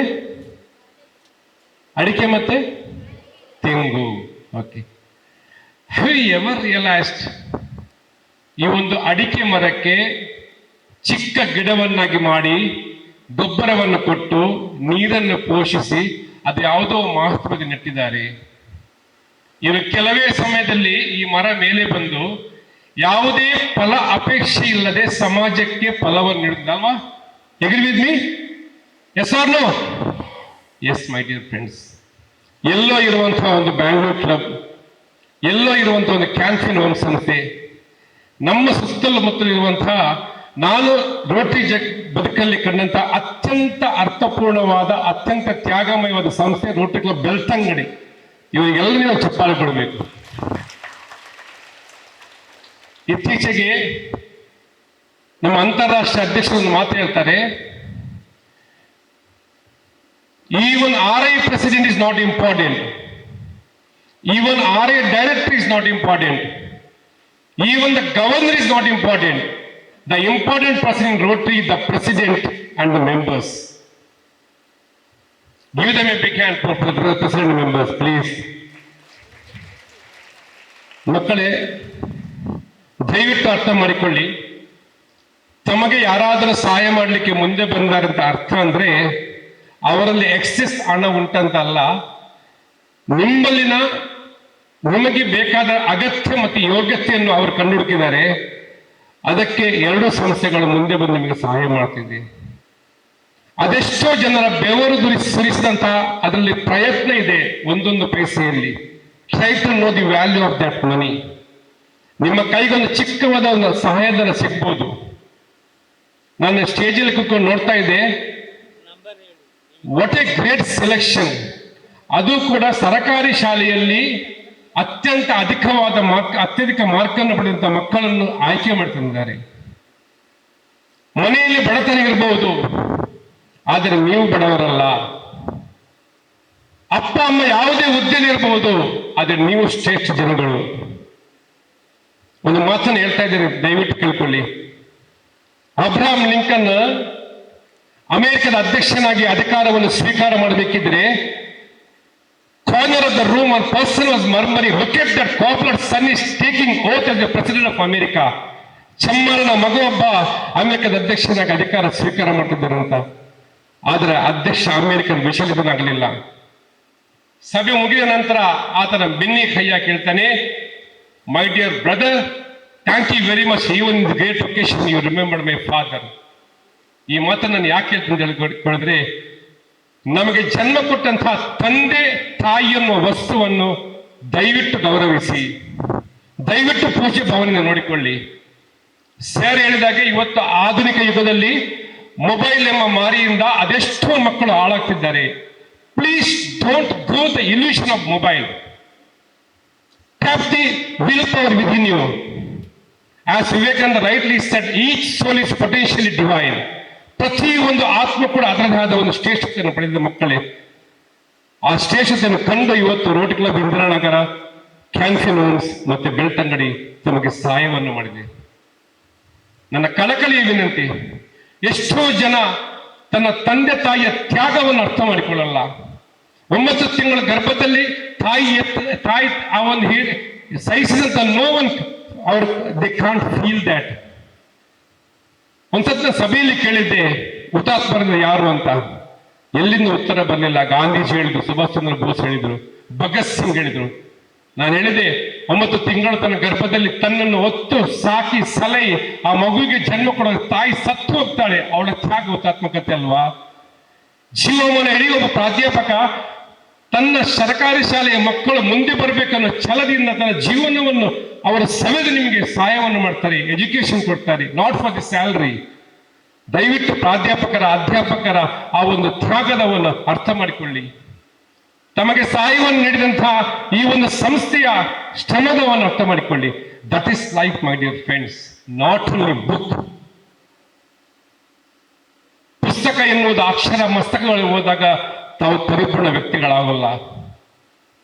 ಅಡಿಕೆ ಮತ್ತೆ ತೆಂಗು. Okay. Have you ever realised ಈ ಒಂದು ಅಡಿಕೆ ಮರಕ್ಕೆ ಚಿಕ್ಕ ಗಿಡವನ್ನಾಗಿ ಮಾಡಿ ಗೊಬ್ಬರವನ್ನು ಕೊಟ್ಟು ನೀರನ್ನು ಪೋಷಿಸಿ ಅದು ಯಾವುದೋ ಮಹತ್ವದ ನೆಟ್ಟಿದ್ದಾರೆ. ಇನ್ನು ಕೆಲವೇ ಸಮಯದಲ್ಲಿ ಈ ಮರ ಮೇಲೆ ಬಂದು ಯಾವುದೇ ಫಲ ಅಪೇಕ್ಷೆ ಇಲ್ಲದೆ ಸಮಾಜಕ್ಕೆ ಫಲವನ್ನು ನೀಡುತ್ತಲ್ವಾ? Agree with me? Yes or no? Yes my dear friends. ಎಲ್ಲೋ ಇರುವಂತಹ ಒಂದು ಬ್ಯಾಂಗ್ಳೂರ್ ಕ್ಲಬ್, ಎಲ್ಲೋ ಇರುವಂತಹ ಒಂದು ಕ್ಯಾನ್ಫಿನ್ ಹೋಮ್ ಸಂಸ್ಥೆ, ನಮ್ಮ ಸುತ್ತಮುತ್ತಲು ಇರುವಂತಹ ನಾನು ರೋಟರಿ ಬದುಕಲ್ಲಿ ಕಂಡಂತಹ ಅತ್ಯಂತ ಅರ್ಥಪೂರ್ಣವಾದ, ಅತ್ಯಂತ ತ್ಯಾಗಮಯವಾದ ಸಂಸ್ಥೆ ರೋಟರಿ ಕ್ಲಬ್ ಬೆಳ್ತಂಗಡಿ. ಇವರಿಗೆಲ್ಲರಿಗೂ ನಾವು ಚಪ್ಪಾಳೆ ಕೊಡಬೇಕು. ಇತ್ತೀಚೆಗೆ ನಮ್ಮ ಅಂತಾರಾಷ್ಟ್ರೀಯ ಅಧ್ಯಕ್ಷರನ್ನು ಮಾತು ಹೇಳ್ತಾರೆ, even RI president is not important, even RI director is not important, even the governor is not important. The important person in Rotary is the president and the members. Give them a big hand for the president and members, please. ಮಕ್ಕಳೇ, ದಯವಿಟ್ಟು ಅರ್ಥ ಮಾಡಿಕೊಳ್ಳಿ, ತಮಗೆ ಯಾರಾದರೂ ಸಹಾಯ ಮಾಡಲಿಕ್ಕೆ ಮುಂದೆ ಬಂದಾರಂತ ಅರ್ಥ ಅಂದ್ರೆ ಅವರಲ್ಲಿ ಎಕ್ಸೆಸ್ ಹಣ ಉಂಟಂತಲ್ಲ, ನಿಮಗೆ ಬೇಕಾದ ಅಗತ್ಯ ಮತ್ತು ಯೋಗ್ಯತೆಯನ್ನು ಅವರು ಕಂಡುಹುಡುಕಿದ್ದಾರೆ. ಅದಕ್ಕೆ ಎರಡು ಸಂಸ್ಥೆಗಳು ಮುಂದೆ ಬಂದು ನಿಮಗೆ ಸಹಾಯ ಮಾಡ್ತಿದೆ. ಅದೆಷ್ಟೋ ಜನರ ಬೆವರು ಸುರಿಸಿದಂತಹ ಅದರಲ್ಲಿ ಪ್ರಯತ್ನ ಇದೆ ಒಂದೊಂದು ಪೈಸೆಯಲ್ಲಿ. Try to know the value of that money. ನಿಮ್ಮ ಕೈಗೊಂದು ಚಿಕ್ಕವಾದ ಒಂದು ಸಹಾಯಧನ ಸಿಗ್ಬೋದು. ನಾನು ಸ್ಟೇಜಲ್ಲಿ ಕೂತ್ಕೊಂಡು ನೋಡ್ತಾ ಇದ್ದೆ, ವಾಟ್ ಎ ಗ್ರೇಟ್ ಸೆಲೆಕ್ಷನ್. ಅದು ಕೂಡ ಸರಕಾರಿ ಶಾಲೆಯಲ್ಲಿ ಅತ್ಯಧಿಕ ಮಾರ್ಕನ್ನು ಪಡೆದಂತ ಮಕ್ಕಳನ್ನು ಆಯ್ಕೆ ಮಾಡ್ತಿದ್ದಾರೆ. ಮನೆಯಲ್ಲಿ ಬಡತನ ಇರಬಹುದು, ಆದರೆ ನೀವು ಬಡವರಲ್ಲ. ಅಪ್ಪ ಅಮ್ಮ ಯಾವುದೇ ಹುದ್ದೆಯಲ್ಲಿ ಇರಬಹುದು, ಆದರೆ ನೀವು ಶ್ರೇಷ್ಠ ಜನಗಳು. ಒಂದು ಮಾತನ್ನು ಹೇಳ್ತಾ ಇದ್ದೇನೆ, ದಯವಿಟ್ಟು ಕೇಳ್ಕೊಳ್ಳಿ. ಅಬ್ರಹಾಂ ಲಿಂಕನ್ ಅಮೆರಿಕದ ಅಧ್ಯಕ್ಷನಾಗಿ ಅಧಿಕಾರವನ್ನು ಸ್ವೀಕಾರ ಮಾಡಬೇಕಿದ್ರೆ, corner of the room, one person was murmuring, look at that cobbler's son is taking oath as the president of America. ಚಮ್ಮರನ ಮಗ ಒಬ್ಬ ಅಮೆರಿಕದ ಅಧ್ಯಕ್ಷನಾಗಿ ಅಧಿಕಾರ ಸ್ವೀಕಾರ ಮಾಡ್ತಿದ್ದಾರಂತ. ಆದ್ರೆ ಅಧ್ಯಕ್ಷ ಅಮೆರಿಕನ್ ವಿಚಲಿತನಾಗಲಿಲ್ಲ. ಸಭೆ ಮುಗಿದ ನಂತರ ಆತನ ಬೆನ್ನಿ ಕೈಯ ಕೇಳ್ತಾನೆ, my dear brother, thank you very much, even in the great occasion you remembered my father. ಈ ಮಾತನ್ನು ನಾನು ಯಾಕೆ ಹೇಳ್ತೀನಿ ಹೇಳಿದ್ರೆ, ನಮಗೆ ಜನ್ಮ ಕೊಟ್ಟಂತಹ ತಂದೆ ತಾಯಿ ಎನ್ನುವ ವಸ್ತುವನ್ನು ದಯವಿಟ್ಟು ಗೌರವಿಸಿ, ದಯವಿಟ್ಟು ಪೂಜ್ಯ ಭಾವನೆ ನೋಡಿಕೊಳ್ಳಿ. ಸರ್ ಹೇಳಿದಾಗೆ ಇವತ್ತು ಆಧುನಿಕ ಯುಗದಲ್ಲಿ ಮೊಬೈಲ್ ಎಂಬ ಮಾರಿಯಿಂದ ಅದೆಷ್ಟೋ ಮಕ್ಕಳು ಹಾಳಾಗ್ತಿದ್ದಾರೆ. Please don't go the illusion of mobile. Tap the will power within you. As Vivekananda rightly said, each soul is potentially divine. ಪ್ರತಿ ಒಂದು ಆತ್ಮ ಕೂಡ ಅದರದೇ ಆದ ಒಂದು ಶ್ರೇಷ್ಠತೆಯನ್ನು ಪಡೆದ ಮಕ್ಕಳೇ. ಆ ಶ್ರೇಷ್ಠತೆಯನ್ನು ಕಂಡು ಇವತ್ತು Rotary club Indiranagar, cancer homes ಮತ್ತೆ ಬೆಳ್ತಂಗಡಿ ತಮಗೆ ಸಹಾಯವನ್ನು ಮಾಡಿದೆ. ನನ್ನ ಕಳಕಳಿಯ ವಿನಂತಿ, ಎಷ್ಟೋ ಜನ ತನ್ನ ತಂದೆ ತಾಯಿಯ ತ್ಯಾಗವನ್ನು ಅರ್ಥ ಮಾಡಿಕೊಳ್ಳಲ್ಲ. 9 ತಿಂಗಳ ಗರ್ಭದಲ್ಲಿ ತಾಯಿ ಆ ಒಂದು ಸಹಿಸಿದಂತ ನೋವನ್ನು ಅವರು ದೇ ಕಾಂಟ್ ಫೀಲ್ ದ್ಯಾಟ್. ಒಂದ್ಸತಿ ಸಭೆಯಲ್ಲಿ ಕೇಳಿದ್ದೆ, ಹುತಾತ್ಮರಿಂದ ಯಾರು ಅಂತ. ಎಲ್ಲಿಂದ ಉತ್ತರ ಬರಲಿಲ್ಲ. ಗಾಂಧೀಜಿ ಹೇಳಿದ್ರು, ಸುಭಾಷ್ ಚಂದ್ರ ಬೋಸ್ ಹೇಳಿದ್ರು, ಭಗತ್ ಸಿಂಗ್ ಹೇಳಿದ್ರು. ನಾನು ಹೇಳಿದೆ, 9 ತಿಂಗಳು ತನ್ನ ಗರ್ಭದಲ್ಲಿ ತನ್ನನ್ನು ಹೊತ್ತು ಸಾಕಿ ಸಲಹಿ ಆ ಮಗುವಿಗೆ ಜನ್ಮ ಕೊಡೋ ತಾಯಿ ಸತ್ತು ಹೋಗ್ತಾಳೆ. ಅವಳ ತ್ಯಾಗ ಹುತಾತ್ಮಕತೆ ಅಲ್ವಾ? ಜೀವಮಾನ ಇಡೀ ಒಬ್ಬ ಪ್ರಾಧ್ಯಾಪಕ ತನ್ನ ಸರ್ಕಾರಿ ಶಾಲೆಯ ಮಕ್ಕಳು ಮುಂದೆ ಬರಬೇಕನ್ನೋ ಛಲದಿಂದ ತನ್ನ ಜೀವನವನ್ನು ಅವರ ಸವೆದು ನಿಮಗೆ ಸಹಾಯವನ್ನು ಮಾಡ್ತಾರೆ, ಎಜುಕೇಶನ್ ಕೊಡ್ತಾರೆ, ನಾಟ್ ಫಾರ್ ದಿ ಸ್ಯಾಲರಿ. ದಯವಿಟ್ಟು ಪ್ರಾಧ್ಯಾಪಕರ ಅಧ್ಯಾಪಕರ ಆ ಒಂದು ತ್ಯಾಗದವನ್ನು ಅರ್ಥ ಮಾಡಿಕೊಳ್ಳಿ. ತಮಗೆ ಸಹಾಯವನ್ನು ನೀಡಿದಂತಹ ಈ ಒಂದು ಸಂಸ್ಥೆಯ ಶ್ರಮದವನ್ನು ಅರ್ಥ ಮಾಡಿಕೊಳ್ಳಿ. That is life my dear friends, not only book. ಪುಸ್ತಕ ಎನ್ನುವುದು ಅಕ್ಷರ ಮಸ್ತಕಗಳು ಹೋದಾಗ ತಾವು ಪರಿಪೂರ್ಣ ವ್ಯಕ್ತಿಗಳಾಗಲ್ಲ.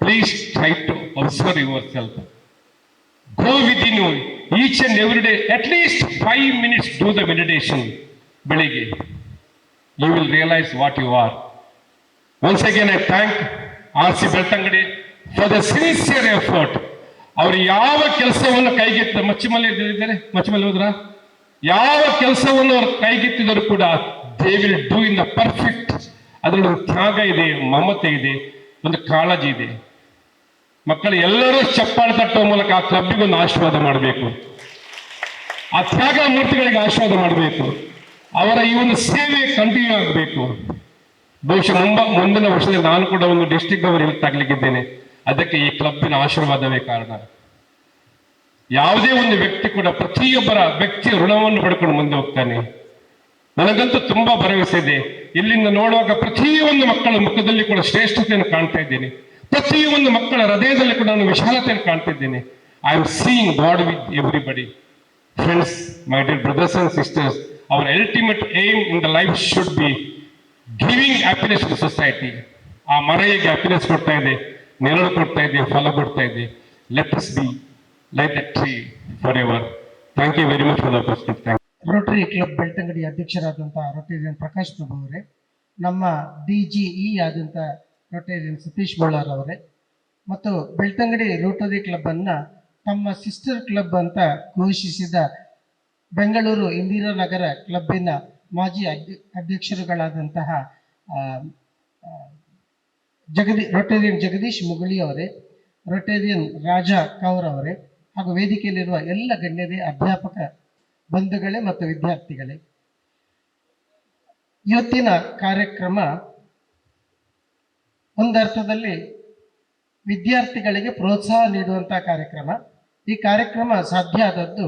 Please try to observe yourself. Go within you each and every day, at least 5 minutes do the meditation ಬೆಳಿಗ್ಗೆ. You will realise what you are. Once again I thank RC Belthangady for the sincere effort. ಅವರು ಯಾವ ಕೆಲಸವನ್ನು ಕೈಗೆತ್ತ ಮಚ್ಚಿಮಲ್ಲಿ ಇದ್ದಾರೆ, ಮಚ್ಚಿಮಲ್ಲಿ ಹೋದ್ರ, ಯಾವ ಕೆಲಸವನ್ನು ಅವರು ಕೈಗೆತ್ತಿದರೂ ಕೂಡ they will do in the perfect. ಅದರಲ್ಲಿ ಒಂದು ತ್ಯಾಗ ಇದೆ, ಮಮತೆ ಇದೆ, ಒಂದು ಕಾಳಜಿ ಇದೆ. ಮಕ್ಕಳು ಎಲ್ಲರೂ ಚಪ್ಪಾಳೆ ತಟ್ಟುವ ಮೂಲಕ ಆ ಕ್ಲಬ್ಬಿಗೆ ಒಂದು ಆಶೀರ್ವಾದ ಮಾಡಬೇಕು. ಆ ತ್ಯಾಗ ಮೂರ್ತಿಗಳಿಗೆ ಆಶೀರ್ವಾದ ಮಾಡಬೇಕು. ಅವರ ಈ ಒಂದು ಸೇವೆ ಕಂಟಿನ್ಯೂ ಆಗಬೇಕು. ಬಹುಶಃ ಮುಂದಿನ ವರ್ಷದಲ್ಲಿ ನಾನು ಕೂಡ ಒಂದು ಡಿಸ್ಟ್ರಿಕ್ಟ್ ಗವರ್ನರ್ ಹೆಲ್ತ್ ಆಗ್ಲಿಕ್ಕಿದ್ದೇನೆ. ಅದಕ್ಕೆ ಈ ಕ್ಲಬ್ಬಿನ ಆಶೀರ್ವಾದವೇ ಕಾರಣ. ಯಾವುದೇ ಒಂದು ವ್ಯಕ್ತಿ ಕೂಡ ಪ್ರತಿಯೊಬ್ಬರ ವ್ಯಕ್ತಿಯ ಋಣವನ್ನು ಪಡ್ಕೊಂಡು ಮುಂದೆ ಹೋಗ್ತಾನೆ. ನನಗಂತೂ ತುಂಬಾ ಭರವಸೆ ಇದೆ. ಇಲ್ಲಿಂದ ನೋಡುವಾಗ ಪ್ರತಿಯೊಂದು ಮಕ್ಕಳ ಮುಖದಲ್ಲಿ ಕೂಡ ಶ್ರೇಷ್ಠತೆಯನ್ನು ಕಾಣ್ತಾ ಇದ್ದೇನೆ. ಪ್ರತಿಯೊಂದು ಮಕ್ಕಳ ಹೃದಯದಲ್ಲಿ ಕೂಡ ನಾನು ವಿಶಾಲತೆಯನ್ನು ಕಾಣ್ತಾ ಇದ್ದೇನೆ. I am seeing God with everybody. Friends, my dear brothers and sisters, our ultimate aim in the life should be giving happiness to society. ಆ ಮರ ಹೇಗೆ ಹ್ಯಾಪಿನೆಸ್ ಕೊಡ್ತಾ ಇದೆ, ನೆರಳು ಕೊಡ್ತಾ ಇದೆ, ಫಲ ಕೊಡ್ತಾ ಇದೆ. Let us be like the tree forever. Thank you very much for the opportunity. Rotary Club Belthangady ಅಧ್ಯಕ್ಷರಾದಂತಹ ರೋಟೇರಿಯನ್ ಪ್ರಕಾಶ್ ಪ್ರಭು ಅವರೇ, ನಮ್ಮ DGE ಆದಂಥ ರೋಟೇರಿಯನ್ ಸತೀಶ್ ಬೋಳಾರ್ ಅವರೇ, ಮತ್ತು ಬೆಳ್ತಂಗಡಿ ರೋಟರಿ ಕ್ಲಬ್ ಅನ್ನ ತಮ್ಮ ಸಿಸ್ಟರ್ ಕ್ಲಬ್ ಅಂತ ಘೋಷಿಸಿದ ಬೆಂಗಳೂರು ಇಂದಿರಾನಗರ ಕ್ಲಬ್ಬಿನ ಮಾಜಿ ಅಧ್ಯಕ್ಷರುಗಳಾದಂತಹ ರೊಟೇರಿಯನ್ ಜಗದೀಶ್ ಮುಗುಳಿ ಅವರೇ, ರೊಟೇರಿಯನ್ ರಾಜಾ ಕೌರ್ ಅವರೇ, ಹಾಗೂ ವೇದಿಕೆಯಲ್ಲಿರುವ ಎಲ್ಲ ಗಣ್ಯರೇ, ಅಧ್ಯಾಪಕ ಬಂಧುಗಳೇ ಮತ್ತು ವಿದ್ಯಾರ್ಥಿಗಳೇ, ಇವತ್ತಿನ ಕಾರ್ಯಕ್ರಮ ಒಂದರ್ಥದಲ್ಲಿ ವಿದ್ಯಾರ್ಥಿಗಳಿಗೆ ಪ್ರೋತ್ಸಾಹ ನೀಡುವಂತಹ ಕಾರ್ಯಕ್ರಮ. ಈ ಕಾರ್ಯಕ್ರಮ ಸಾಧ್ಯ ಆದದ್ದು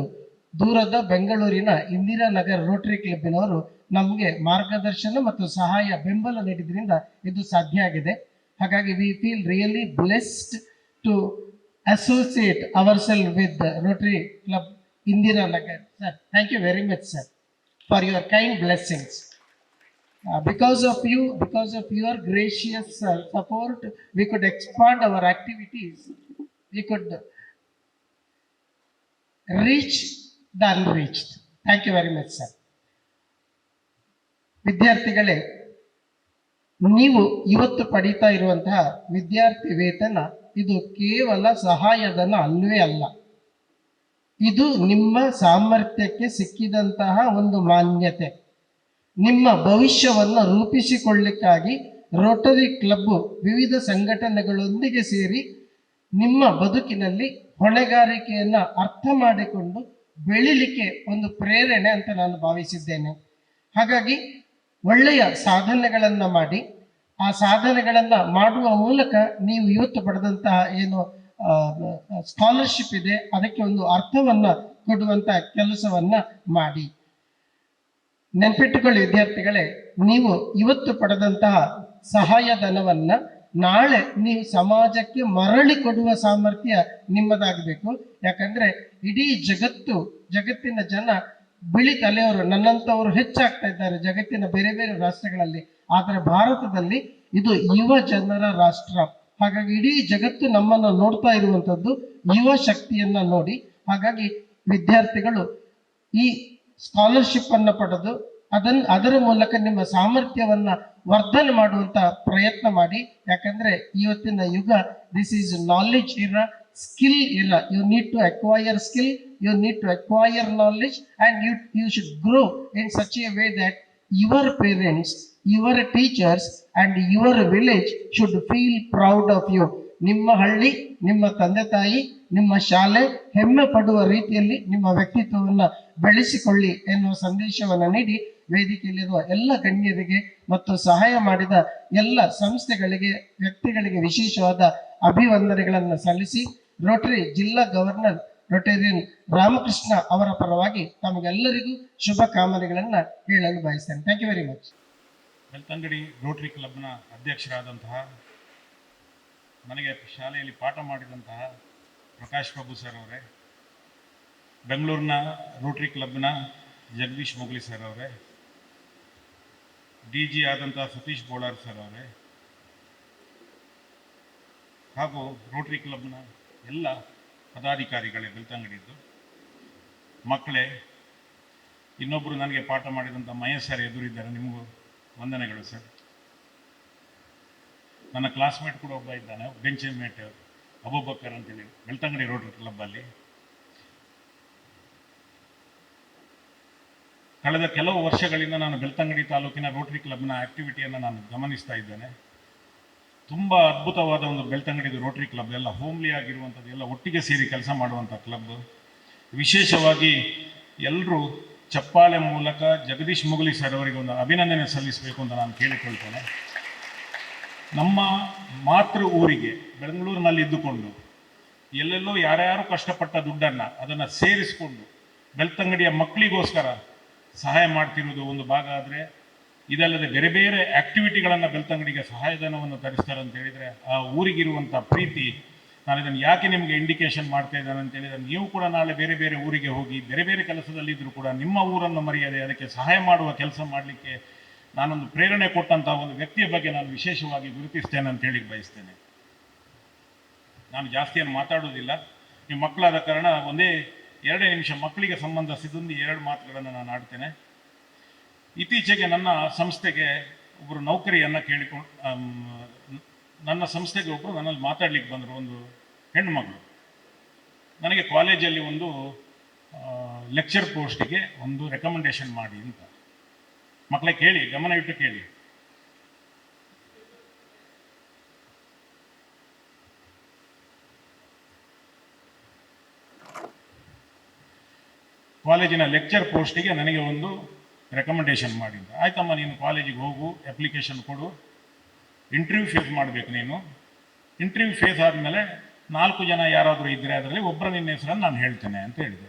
ದೂರದ ಬೆಂಗಳೂರಿನ ಇಂದಿರಾನಗರ ರೋಟರಿ ಕ್ಲಬ್ಬಿನವರು ನಮಗೆ ಮಾರ್ಗದರ್ಶನ ಮತ್ತು ಸಹಾಯ ಬೆಂಬಲ ನೀಡಿದ್ರಿಂದ ಇದು ಸಾಧ್ಯ ಆಗಿದೆ. ಹಾಗಾಗಿ we feel really blessed to associate ourselves with Rotary Club Indiranagar. Sir, thank you very much sir for your kind blessings. Because of your gracious support, we could expand our activities. We could reach the unreached. Thank you very much, sir. ವಿದ್ಯಾರ್ಥಿಗಳೇ, ನೀವು ಇವತ್ತು ಪಡೀತಾ ಇರುವಂತಹ ವಿದ್ಯಾರ್ಥಿ ವೇತನ ಇದು ಕೇವಲ ಸಹಾಯಧನ ಅಲ್ಲವೇ ಅಲ್ಲ. ಇದು ನಿಮ್ಮ ಸಾಮರ್ಥ್ಯಕ್ಕೆ ಸಿಕ್ಕಿದಂತಹ ಒಂದು ಮಾನ್ಯತೆ. ನಿಮ್ಮ ಭವಿಷ್ಯವನ್ನು ರೂಪಿಸಿಕೊಳ್ಳಿಕ್ಕಾಗಿ ರೋಟರಿ ಕ್ಲಬ್ ವಿವಿಧ ಸಂಘಟನೆಗಳೊಂದಿಗೆ ಸೇರಿ ನಿಮ್ಮ ಬದುಕಿನಲ್ಲಿ ಹೊಣೆಗಾರಿಕೆಯನ್ನು ಅರ್ಥ ಮಾಡಿಕೊಂಡು ಬೆಳಿಲಿಕ್ಕೆ ಒಂದು ಪ್ರೇರಣೆ ಅಂತ ನಾನು ಭಾವಿಸಿದ್ದೇನೆ. ಹಾಗಾಗಿ ಒಳ್ಳೆಯ ಸಾಧನೆಗಳನ್ನು ಮಾಡಿ, ಆ ಸಾಧನೆಗಳನ್ನು ಮಾಡುವ ಮೂಲಕ ನೀವು ಇವತ್ತು ಪಡೆದಂತಹ ಏನು ಸ್ಕಾಲರ್ಶಿಪ್ ಇದೆ ಅದಕ್ಕೆ ಒಂದು ಅರ್ಥವನ್ನು ಕೊಡುವಂತಹ ಕೆಲಸವನ್ನು ಮಾಡಿ. ನೆನಪಿಟ್ಟುಕೊಳ್ಳಿ ವಿದ್ಯಾರ್ಥಿಗಳೇ, ನೀವು ಇವತ್ತು ಪಡೆದಂತಹ ಸಹಾಯಧನವನ್ನು ನಾಳೆ ನೀವು ಸಮಾಜಕ್ಕೆ ಮರಳಿ ಕೊಡುವ ಸಾಮರ್ಥ್ಯ ನಿಮ್ಮದಾಗಬೇಕು. ಯಾಕಂದ್ರೆ ಇಡೀ ಜಗತ್ತಿನ ಜನ ಬಿಳಿ ತಲೆಯವರು, ನನ್ನಂಥವರು ಹೆಚ್ಚಾಗ್ತಾ ಇದ್ದಾರೆ ಜಗತ್ತಿನ ಬೇರೆ ಬೇರೆ ರಾಷ್ಟ್ರಗಳಲ್ಲಿ. ಆದರೆ ಭಾರತದಲ್ಲಿ ಇದು ಯುವ ಜನರ ರಾಷ್ಟ್ರ. ಹಾಗಾಗಿ ಇಡೀ ಜಗತ್ತು ನಮ್ಮನ್ನು ನೋಡ್ತಾ ಇರುವಂಥದ್ದು ಯುವ ಶಕ್ತಿಯನ್ನ ನೋಡಿ. ಹಾಗಾಗಿ ವಿದ್ಯಾರ್ಥಿಗಳು ಈ ಸ್ಕಾಲರ್ಶಿಪ್ ಅನ್ನು ಪಡೆದು ಅದರ ಮೂಲಕ ನಿಮ್ಮ ಸಾಮರ್ಥ್ಯವನ್ನ ವರ್ಧನೆ ಮಾಡುವಂತ ಪ್ರಯತ್ನ ಮಾಡಿ. ಯಾಕಂದ್ರೆ ಇವತ್ತಿನ ಯುಗ this is knowledge era, skill era. You need to acquire skill, you need to acquire knowledge, and you should grow in such a way that your parents, your teachers and your village should feel proud of you. ನಿಮ್ಮ ಹಳ್ಳಿ, ನಿಮ್ಮ ತಂದೆ ತಾಯಿ, ನಿಮ್ಮ ಶಾಲೆ ಹೆಮ್ಮೆ ಪಡುವ ರೀತಿಯಲ್ಲಿ ನಿಮ್ಮ ವ್ಯಕ್ತಿತ್ವವನ್ನು ಬೆಳೆಸಿಕೊಳ್ಳಿ ಎನ್ನುವ ಸಂದೇಶವನ್ನು ನೀಡಿ ವೇದಿಕೆಯಲ್ಲಿರುವ ಎಲ್ಲ ಗಣ್ಯರಿಗೆ ಮತ್ತು ಸಹಾಯ ಮಾಡಿದ ಎಲ್ಲ ಸಂಸ್ಥೆಗಳಿಗೆ, ವ್ಯಕ್ತಿಗಳಿಗೆ ವಿಶೇಷವಾದ ಅಭಿವಂದನೆಗಳನ್ನು ಸಲ್ಲಿಸಿ ರೋಟರಿ ಜಿಲ್ಲಾ ಗವರ್ನರ್ ರೊಟೇರಿಯನ್ ರಾಮಕೃಷ್ಣ ಅವರ ಪರವಾಗಿ ತಮಗೆಲ್ಲರಿಗೂ ಶುಭ ಕಾಮನೆಗಳನ್ನು ಹೇಳಲು ಬಯಸ್ತೇನೆ. Thank you very much. Belthangady Rotary ಕ್ಲಬ್ನ ಅಧ್ಯಕ್ಷರಾದಂತಹ, ನನಗೆ ಶಾಲೆಯಲ್ಲಿ ಪಾಠ ಮಾಡಿದಂತಹ ಪ್ರಕಾಶ್ ಪ್ರಭು ಸರ್ ಅವರೇ, ಬೆಂಗಳೂರಿನ ರೋಟರಿ ಕ್ಲಬ್ನ ಜಗದೀಶ್ ಮುಗುಳಿ ಸರ್ ಅವರೇ, DG ಆದಂತಹ ಸತೀಶ್ ಬೋಳಾರ್ ಸರ್ ಅವರೇ, ಹಾಗೂ ರೋಟರಿ ಕ್ಲಬ್ನ ಎಲ್ಲ ಪದಾಧಿಕಾರಿಗಳೇ, ಬೆಳ್ತಂಗಡಿದ್ದು ಮಕ್ಕಳೇ, ಇನ್ನೊಬ್ಬರು ನನಗೆ ಪಾಠ ಮಾಡಿದಂಥ ಮಹೇಶ್ ಸರ್ ಎದುರಿದ್ದಾರೆ, ನಿಮಗೂ ವಂದನೆಗಳು ಸರ್. ನನ್ನ ಕ್ಲಾಸ್ಮೇಟ್ ಕೂಡ ಒಬ್ಬ ಇದ್ದಾನೆ, ಬೆಂಚ್ ಮೇಟ್ ಅಬೂಬಕ್ಕರ್ ಅಂತೇಳಿ, ಬೆಳ್ತಂಗಡಿ ರೋಟರಿ ಕ್ಲಬ್ಬಲ್ಲಿ. ಕಳೆದ ಕೆಲವು ವರ್ಷಗಳಿಂದ ನಾನು ಬೆಳ್ತಂಗಡಿ ತಾಲೂಕಿನ ರೋಟರಿ ಕ್ಲಬ್ನ ಆಕ್ಟಿವಿಟಿಯನ್ನು ನಾನು ಗಮನಿಸ್ತಾ ಇದ್ದೇನೆ. ತುಂಬ ಅದ್ಭುತವಾದ ಒಂದು ಬೆಳ್ತಂಗಡಿದು ರೋಟರಿ ಕ್ಲಬ್, ಎಲ್ಲ ಹೋಮ್ಲಿ ಆಗಿರುವಂಥದ್ದು, ಎಲ್ಲ ಒಟ್ಟಿಗೆ ಸೇರಿ ಕೆಲಸ ಮಾಡುವಂಥ ಕ್ಲಬ್. ವಿಶೇಷವಾಗಿ ಎಲ್ಲರೂ ಚಪ್ಪಾಳೆ ಮೂಲಕ ಜಗದೀಶ್ ಮುಗುಳಿ ಸರ್ ಅವರಿಗೆ ಒಂದು ಅಭಿನಂದನೆ ಸಲ್ಲಿಸಬೇಕು ಅಂತ ನಾನು ಕೇಳಿಕೊಳ್ತೇನೆ. ನಮ್ಮ ಮಾತೃ ಊರಿಗೆ ಬೆಂಗಳೂರಿನಲ್ಲಿ ಇದ್ದುಕೊಂಡು ಎಲ್ಲೆಲ್ಲೋ ಯಾರ್ಯಾರು ಕಷ್ಟಪಟ್ಟ ದುಡ್ಡನ್ನು ಅದನ್ನು ಸೇರಿಸಿಕೊಂಡು ಬೆಳ್ತಂಗಡಿಯ ಮಕ್ಕಳಿಗೋಸ್ಕರ ಸಹಾಯ ಮಾಡ್ತಿರೋದು ಒಂದು ಭಾಗ. ಆದರೆ ಇದಲ್ಲದೆ ಬೇರೆ ಬೇರೆ ಆ್ಯಕ್ಟಿವಿಟಿಗಳನ್ನು ಬೆಳ್ತಂಗಡಿಗೆ ಸಹಾಯಧನವನ್ನು ತರಿಸ್ತಾರೆ ಅಂತ ಹೇಳಿದರೆ ಆ ಊರಿಗಿರುವಂಥ ಪ್ರೀತಿ, ನಾನು ಇದನ್ನು ಯಾಕೆ ನಿಮಗೆ ಇಂಡಿಕೇಶನ್ ಮಾಡ್ತಾ ಇದ್ದೇನೆ ಅಂತ ಹೇಳಿದರೆ, ನೀವು ಕೂಡ ನಾಳೆ ಬೇರೆ ಬೇರೆ ಊರಿಗೆ ಹೋಗಿ ಬೇರೆ ಬೇರೆ ಕೆಲಸದಲ್ಲಿದ್ದರೂ ಕೂಡ ನಿಮ್ಮ ಊರನ್ನು ಮರೆಯದೆ ಅದಕ್ಕೆ ಸಹಾಯ ಮಾಡುವ ಕೆಲಸ ಮಾಡಲಿಕ್ಕೆ ನಾನೊಂದು ಪ್ರೇರಣೆ ಕೊಟ್ಟಂಥ ಒಂದು ವ್ಯಕ್ತಿಯ ಬಗ್ಗೆ ನಾನು ವಿಶೇಷವಾಗಿ ಗುರುತಿಸ್ತೇನೆ ಅಂತ ಹೇಳಿ ಬಯಸ್ತೇನೆ. ನಾನು ಜಾಸ್ತಿಯನ್ನು ಮಾತಾಡೋದಿಲ್ಲ, ನಿಮ್ಮ ಮಕ್ಕಳಾದ ಕಾರಣ ಒಂದೇ 2 ನಿಮಿಷ ಮಕ್ಕಳಿಗೆ ಸಂಬಂಧಿಸಿದೊಂದು 2 ಮಾತುಗಳನ್ನು ನಾನು ಆಡ್ತೇನೆ. ಇತ್ತೀಚೆಗೆ ನನ್ನ ಸಂಸ್ಥೆಗೆ ಒಬ್ಬರು ನೌಕರಿಯನ್ನು ನನ್ನ ಸಂಸ್ಥೆಗೆ ಒಬ್ಬರು ನನ್ನಲ್ಲಿ ಮಾತಾಡ್ಲಿಕ್ಕೆ ಬಂದರು, ಒಂದು ಹೆಣ್ಣು ಮಗಳು. ನನಗೆ ಕಾಲೇಜಲ್ಲಿ ಒಂದು ಲೆಕ್ಚರ್ ಪೋಸ್ಟಿಗೆ ಒಂದು ರೆಕಮೆಂಡೇಶನ್ ಮಾಡಿ ಅಂತ. ಮಕ್ಕಳೇ ಕೇಳಿ, ಗಮನ ಇಟ್ಟು ಕೇಳಿ. ಕಾಲೇಜಿನ ಲೆಕ್ಚರ್ ಪೋಸ್ಟಿಗೆ ನನಗೆ ಒಂದು ರೆಕಮೆಂಡೇಶನ್ ಮಾಡಿದ್ದ. ಆಯ್ತಮ್ಮ, ನೀನು ಕಾಲೇಜಿಗೆ ಹೋಗು, ಅಪ್ಲಿಕೇಶನ್ ಕೊಡು, ಇಂಟರ್ವ್ಯೂ ಫೇಸ್ ಮಾಡಬೇಕು ನೀನು. ಇಂಟರ್ವ್ಯೂ ಫೇಸ್ ಆದಮೇಲೆ 4 ಜನ ಯಾರಾದರೂ ಇದ್ದರೆ ಅದರಲ್ಲಿ ಒಬ್ಬರ ನಿನ್ನ ಹೆಸರನ್ನು ನಾನು ಹೇಳ್ತೇನೆ ಅಂತ ಹೇಳಿದೆ.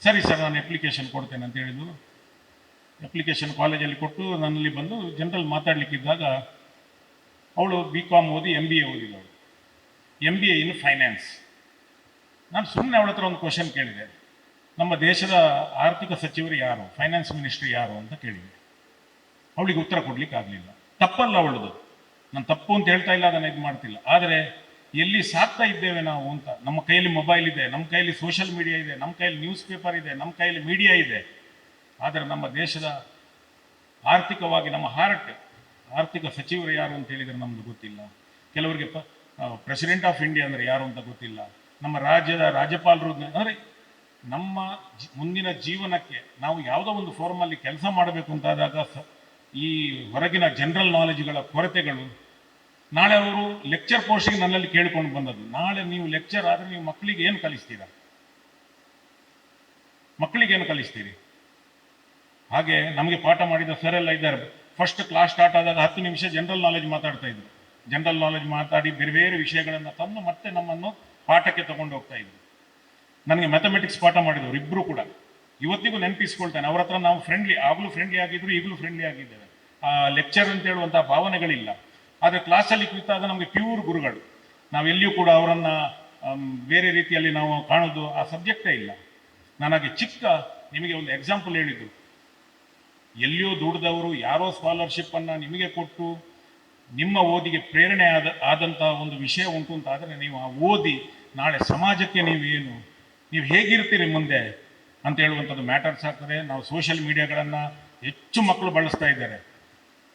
ಸರಿ ಸರ್, ನಾನು ಅಪ್ಲಿಕೇಶನ್ ಕೊಡ್ತೇನೆ ಅಂತ ಹೇಳಿದ್ದು. ಅಪ್ಲಿಕೇಶನ್ ಕಾಲೇಜಲ್ಲಿ ಕೊಟ್ಟು ನನ್ನಲ್ಲಿ ಬಂದು ಜನರಲ್ ಮಾತಾಡಲಿಕ್ಕಿದ್ದಾಗ ಅವಳು BCom ಓದಿ MBA ಓದಿದವಳು, MBA ಇನ್ ಫೈನಾನ್ಸ್. ನಾನು ಸುಮ್ಮನೆ ಅವಳ ಹತ್ರ ಒಂದು ಕ್ವಶನ್ ಕೇಳಿದೆ, ನಮ್ಮ ದೇಶದ ಆರ್ಥಿಕ ಸಚಿವರು ಯಾರು, ಫೈನಾನ್ಸ್ ಮಿನಿಸ್ಟ್ರಿ ಯಾರು ಅಂತ ಕೇಳಿದೆ. ಅವಳಿಗೆ ಉತ್ತರ ಕೊಡ್ಲಿಕ್ಕೆ ಆಗಲಿಲ್ಲ. ತಪ್ಪಲ್ಲ ಅವಳದು, ನಾನು ತಪ್ಪು ಅಂತ ಹೇಳ್ತಾ ಇಲ್ಲ, ಅದನ್ನು ಇದು ಮಾಡ್ತಿಲ್ಲ. ಆದರೆ ಎಲ್ಲಿ ಸಾಕ್ತಾ ಇದ್ದೇವೆ ನಾವು ಅಂತ. ನಮ್ಮ ಕೈಯಲ್ಲಿ ಮೊಬೈಲ್ ಇದೆ, ನಮ್ಮ ಕೈಯಲ್ಲಿ ಸೋಷಿಯಲ್ ಮೀಡಿಯಾ ಇದೆ, ನಮ್ಮ ಕೈಯಲ್ಲಿ ನ್ಯೂಸ್ ಪೇಪರ್ ಇದೆ, ನಮ್ಮ ಕೈಯಲ್ಲಿ ಮೀಡಿಯಾ ಇದೆ. ಆದರೆ ನಮ್ಮ ದೇಶದ ಆರ್ಥಿಕವಾಗಿ ನಮ್ಮ ಆರ್ಥಿಕ ಸಚಿವರು ಯಾರು ಅಂತ ಹೇಳಿದರೆ ನಮ್ಗೆ ಗೊತ್ತಿಲ್ಲ. ಕೆಲವರಿಗೆ ಪ್ರೆಸಿಡೆಂಟ್ ಆಫ್ ಇಂಡಿಯಾ ಅಂದರೆ ಯಾರು ಅಂತ ಗೊತ್ತಿಲ್ಲ. ನಮ್ಮ ರಾಜ್ಯದ ರಾಜ್ಯಪಾಲರು ಅಂದರೆ ನಮ್ಮ ಮುಂದಿನ ಜೀವನಕ್ಕೆ ನಾವು ಯಾವುದೋ ಒಂದು ಫೋರಮಲ್ಲಿ ಕೆಲಸ ಮಾಡಬೇಕು ಅಂತಾದಾಗ ಈ ಹೊರಗಿನ ಜನರಲ್ ನಾಲೆಜ್ಗಳ ಕೊರತೆಗಳು. ನಾಳೆ ಅವರು ಲೆಕ್ಚರ್ ಪೋಸ್ಟಿಗೆ ನನ್ನಲ್ಲಿ ಕೇಳಿಕೊಂಡು ಬಂದದ್ದು. ನಾಳೆ ನೀವು ಲೆಕ್ಚರ್ ಆದರೆ ನೀವು ಮಕ್ಕಳಿಗೆ ಏನು ಕಲಿಸ್ತೀರಾ? ಮಕ್ಕಳಿಗೇನು ಕಲಿಸ್ತೀರಿ? ಹಾಗೆ ನಮಗೆ ಪಾಠ ಮಾಡಿದ ಸರ್ ಎಲ್ಲ ಇದ್ದಾರೆ. ಫಸ್ಟ್ ಕ್ಲಾಸ್ ಸ್ಟಾರ್ಟ್ ಆದಾಗ 10 ನಿಮಿಷ ಜನರಲ್ ನಾಲೆಜ್ ಮಾತಾಡ್ತಾ ಇದ್ರು. ಜನರಲ್ ನಾಲೆಜ್ ಮಾತಾಡಿ ಬೇರೆ ಬೇರೆ ವಿಷಯಗಳನ್ನು ತಂದು ಮತ್ತೆ ನಮ್ಮನ್ನು ಪಾಠಕ್ಕೆ ತಗೊಂಡು ಹೋಗ್ತಾ ಇದ್ರು. ನನಗೆ ಮ್ಯಾಥಮೆಟಿಕ್ಸ್ ಪಾಠ ಮಾಡಿದವರು ಇಬ್ಬರು ಕೂಡ ಇವತ್ತಿಗೂ ನೆನಪಿಸ್ಕೊಳ್ತೇನೆ. ಅವ್ರ ಹತ್ರ ನಾವು ಆಗಲೂ ಫ್ರೆಂಡ್ಲಿ ಆಗಿದ್ರು, ಈಗಲೂ ಫ್ರೆಂಡ್ಲಿ ಆಗಿದ್ದೇವೆ. ಆ ಲೆಕ್ಚರ್ ಅಂತ ಹೇಳುವಂಥ ಭಾವನೆಗಳಿಲ್ಲ. ಆದರೆ ಕ್ಲಾಸಲ್ಲಿ ಕುಳಿತಾಗ ನಮಗೆ ಪ್ಯೂರ್ ಗುರುಗಳು. ನಾವು ಎಲ್ಲಿಯೂ ಕೂಡ ಅವರನ್ನು ಬೇರೆ ರೀತಿಯಲ್ಲಿ ನಾವು ಕಾಣೋದು ಆ ಸಬ್ಜೆಕ್ಟೇ ಇಲ್ಲ. ನನಗೆ ನಿಮಗೆ ಒಂದು ಎಕ್ಸಾಂಪಲ್ ಹೇಳಿದ್ದು, ಎಲ್ಲಿಯೋ ದುಡಿದವರು ಯಾರೋ ಸ್ಕಾಲರ್ಶಿಪ್ಪನ್ನು ನಿಮಗೆ ಕೊಟ್ಟು ನಿಮ್ಮ ಓದಿಗೆ ಪ್ರೇರಣೆ ಆದಂಥ ಒಂದು ವಿಷಯ ಉಂಟು ಅಂತ ಆದರೆ ನೀವು ಆ ಓದಿ ನಾಳೆ ಸಮಾಜಕ್ಕೆ ನೀವು ಹೇಗಿರ್ತೀರಿ ಮುಂದೆ ಅಂತ ಹೇಳುವಂಥದ್ದು ಮ್ಯಾಟರ್ಸ್ ಆಗ್ತದೆ. ನಾವು ಸೋಷಿಯಲ್ ಮೀಡಿಯಾಗಳನ್ನು ಹೆಚ್ಚು ಮಕ್ಕಳು ಬಳಸ್ತಾ ಇದ್ದಾರೆ.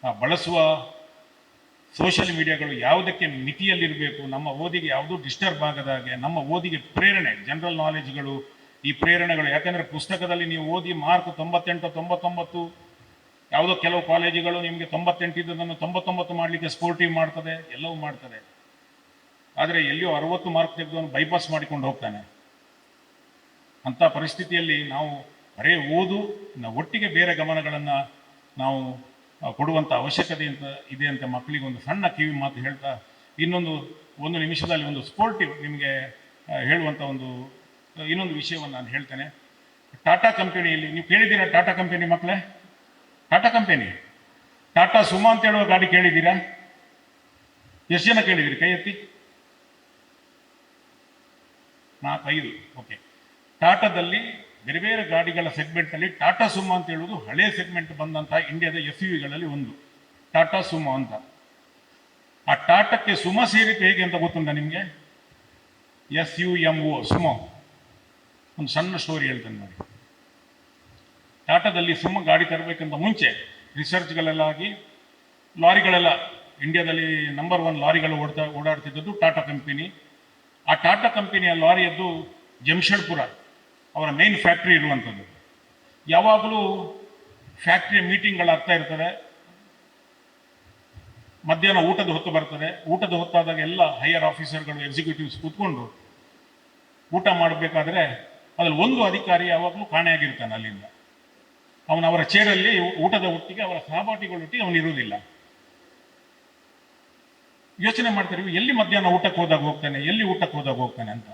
ಆ ಬಳಸುವ ಸೋಷಿಯಲ್ ಮೀಡಿಯಾಗಳು ಯಾವುದಕ್ಕೆ ಮಿತಿಯಲ್ಲಿರಬೇಕು, ನಮ್ಮ ಓದಿಗೆ ಯಾವುದೂ ಡಿಸ್ಟರ್ಬ್ ಆಗದ ಹಾಗೆ, ನಮ್ಮ ಓದಿಗೆ ಪ್ರೇರಣೆ, ಜನರಲ್ ನಾಲೆಜ್ಗಳು, ಈ ಪ್ರೇರಣೆಗಳು. ಯಾಕೆಂದರೆ ಪುಸ್ತಕದಲ್ಲಿ ನೀವು ಓದಿ ಮಾರ್ಕ್ 98, 99, ಯಾವುದೋ ಕೆಲವು ಕಾಲೇಜುಗಳು ನಿಮಗೆ 98 ಇದ್ದದನ್ನು 99 ಮಾಡಲಿಕ್ಕೆ ಸ್ಪೋರ್ಟಿವ್ ಮಾಡ್ತದೆ, ಎಲ್ಲವೂ ಮಾಡ್ತದೆ. ಆದರೆ ಎಲ್ಲಿಯೋ 60 ಮಾರ್ಕ್ ತೆಗೆದು ಬೈಪಾಸ್ ಮಾಡಿಕೊಂಡು ಹೋಗ್ತಾನೆ. ಅಂಥ ಪರಿಸ್ಥಿತಿಯಲ್ಲಿ ನಾವು ಬರೇ ಒಟ್ಟಿಗೆ ಬೇರೆ ಗಮನಗಳನ್ನು ನಾವು ಕೊಡುವಂಥ ಅವಶ್ಯಕತೆ ಇದೆ ಅಂತ ಮಕ್ಕಳಿಗೆ ಒಂದು ಸಣ್ಣ ಕಿವಿ ಮಾತು ಹೇಳ್ತಾ, ಒಂದು ನಿಮಿಷದಲ್ಲಿ ಒಂದು ಸ್ಪೋರ್ಟಿವ್ ನಿಮಗೆ ಹೇಳುವಂಥ ಇನ್ನೊಂದು ವಿಷಯವನ್ನು ನಾನು ಹೇಳ್ತೇನೆ. ಟಾಟಾ ಕಂಪನಿಯಲ್ಲಿ ನೀವು ಕೇಳಿದ್ದೀರಾ? ಟಾಟಾ ಕಂಪನಿ ಮಕ್ಕಳೇ, ಟಾಟಾ ಕಂಪನಿ, ಟಾಟಾ ಸುಮಾ ಅಂತ ಹೇಳುವ ಗಾಡಿ ಕೇಳಿದ್ದೀರಾ? ಎಷ್ಟು ಜನ ಕೇಳಿದ್ದೀರಿ? ಕೈ ಎತ್ತಿ. 4, 5. ಓಕೆ. ಟಾಟಾದಲ್ಲಿ ಬೇರೆ ಬೇರೆ ಗಾಡಿಗಳ ಸೆಗ್ಮೆಂಟ್ನಲ್ಲಿ ಟಾಟಾ ಸುಮಾ ಅಂತ ಹೇಳುವುದು ಹಳೆಯ ಸೆಗ್ಮೆಂಟ್ ಬಂದಂತಹ ಇಂಡಿಯಾದ SUVಗಳಲ್ಲಿ ಒಂದು ಟಾಟಾ ಸುಮಾ ಅಂತ. ಆ ಟಾಟಾಕ್ಕೆ ಸುಮಾ ಸೇರಿತು ಹೇಗೆ ಅಂತ ಗೊತ್ತುಂಟ ನಿಮಗೆ? SUMO, Sumo. ಒಂದು ಸಣ್ಣ ಸ್ಟೋರಿ ಹೇಳ್ತೇನೆ ನೋಡಿ. ಟಾಟಾದಲ್ಲಿ ಸುಮಾ ಗಾಡಿ ತರಬೇಕಂತ ಮುಂಚೆ ರಿಸರ್ಚ್ಗಳೆಲ್ಲ ಆಗಿ ಲಾರಿಗಳೆಲ್ಲ ಇಂಡಿಯಾದಲ್ಲಿ ನಂಬರ್ 1 ಲಾರಿಗಳು ಓಡಾಡ್ತಿದ್ದದ್ದು ಟಾಟಾ ಕಂಪನಿ. ಆ ಟಾಟಾ ಕಂಪನಿಯ ಲಾರಿಯದ್ದು ಜಮ್ಶೆಡ್ಪುರ ಅವರ ಮೇನ್ ಫ್ಯಾಕ್ಟ್ರಿ ಇರುವಂಥದ್ದು. ಯಾವಾಗಲೂ ಫ್ಯಾಕ್ಟ್ರಿಯ ಮೀಟಿಂಗ್ಗಳಾಗ್ತಾ ಇರ್ತದೆ. ಮಧ್ಯಾಹ್ನ ಊಟದ ಹೊತ್ತು ಬರ್ತದೆ. ಊಟದ ಹೊತ್ತಾದಾಗ ಎಲ್ಲ ಹೈಯರ್ ಆಫೀಸರ್ಗಳು, ಎಕ್ಸಿಕ್ಯೂಟಿವ್ಸ್ ಕೂತ್ಕೊಂಡು ಊಟ ಮಾಡಬೇಕಾದ್ರೆ ಅದ್ರಲ್ಲಿ ಒಂದು ಅಧಿಕಾರಿ ಯಾವಾಗಲೂ ಕಾಣೆಯಾಗಿರ್ತಾನೆ ಅಲ್ಲಿಂದ. ಅವರ ಚೇರಲ್ಲಿ ಊಟದ ಒಟ್ಟಿಗೆ ಅವರ ಸಹಪಾಠಿಗಳೊಟ್ಟಿಗೆ ಅವನು ಇರುವುದಿಲ್ಲ. ಯೋಚನೆ ಮಾಡ್ತಾರೆ, ಎಲ್ಲಿ ಮಧ್ಯಾಹ್ನ ಊಟಕ್ಕೆ ಹೋದಾಗ ಹೋಗ್ತಾನೆ ಅಂತ.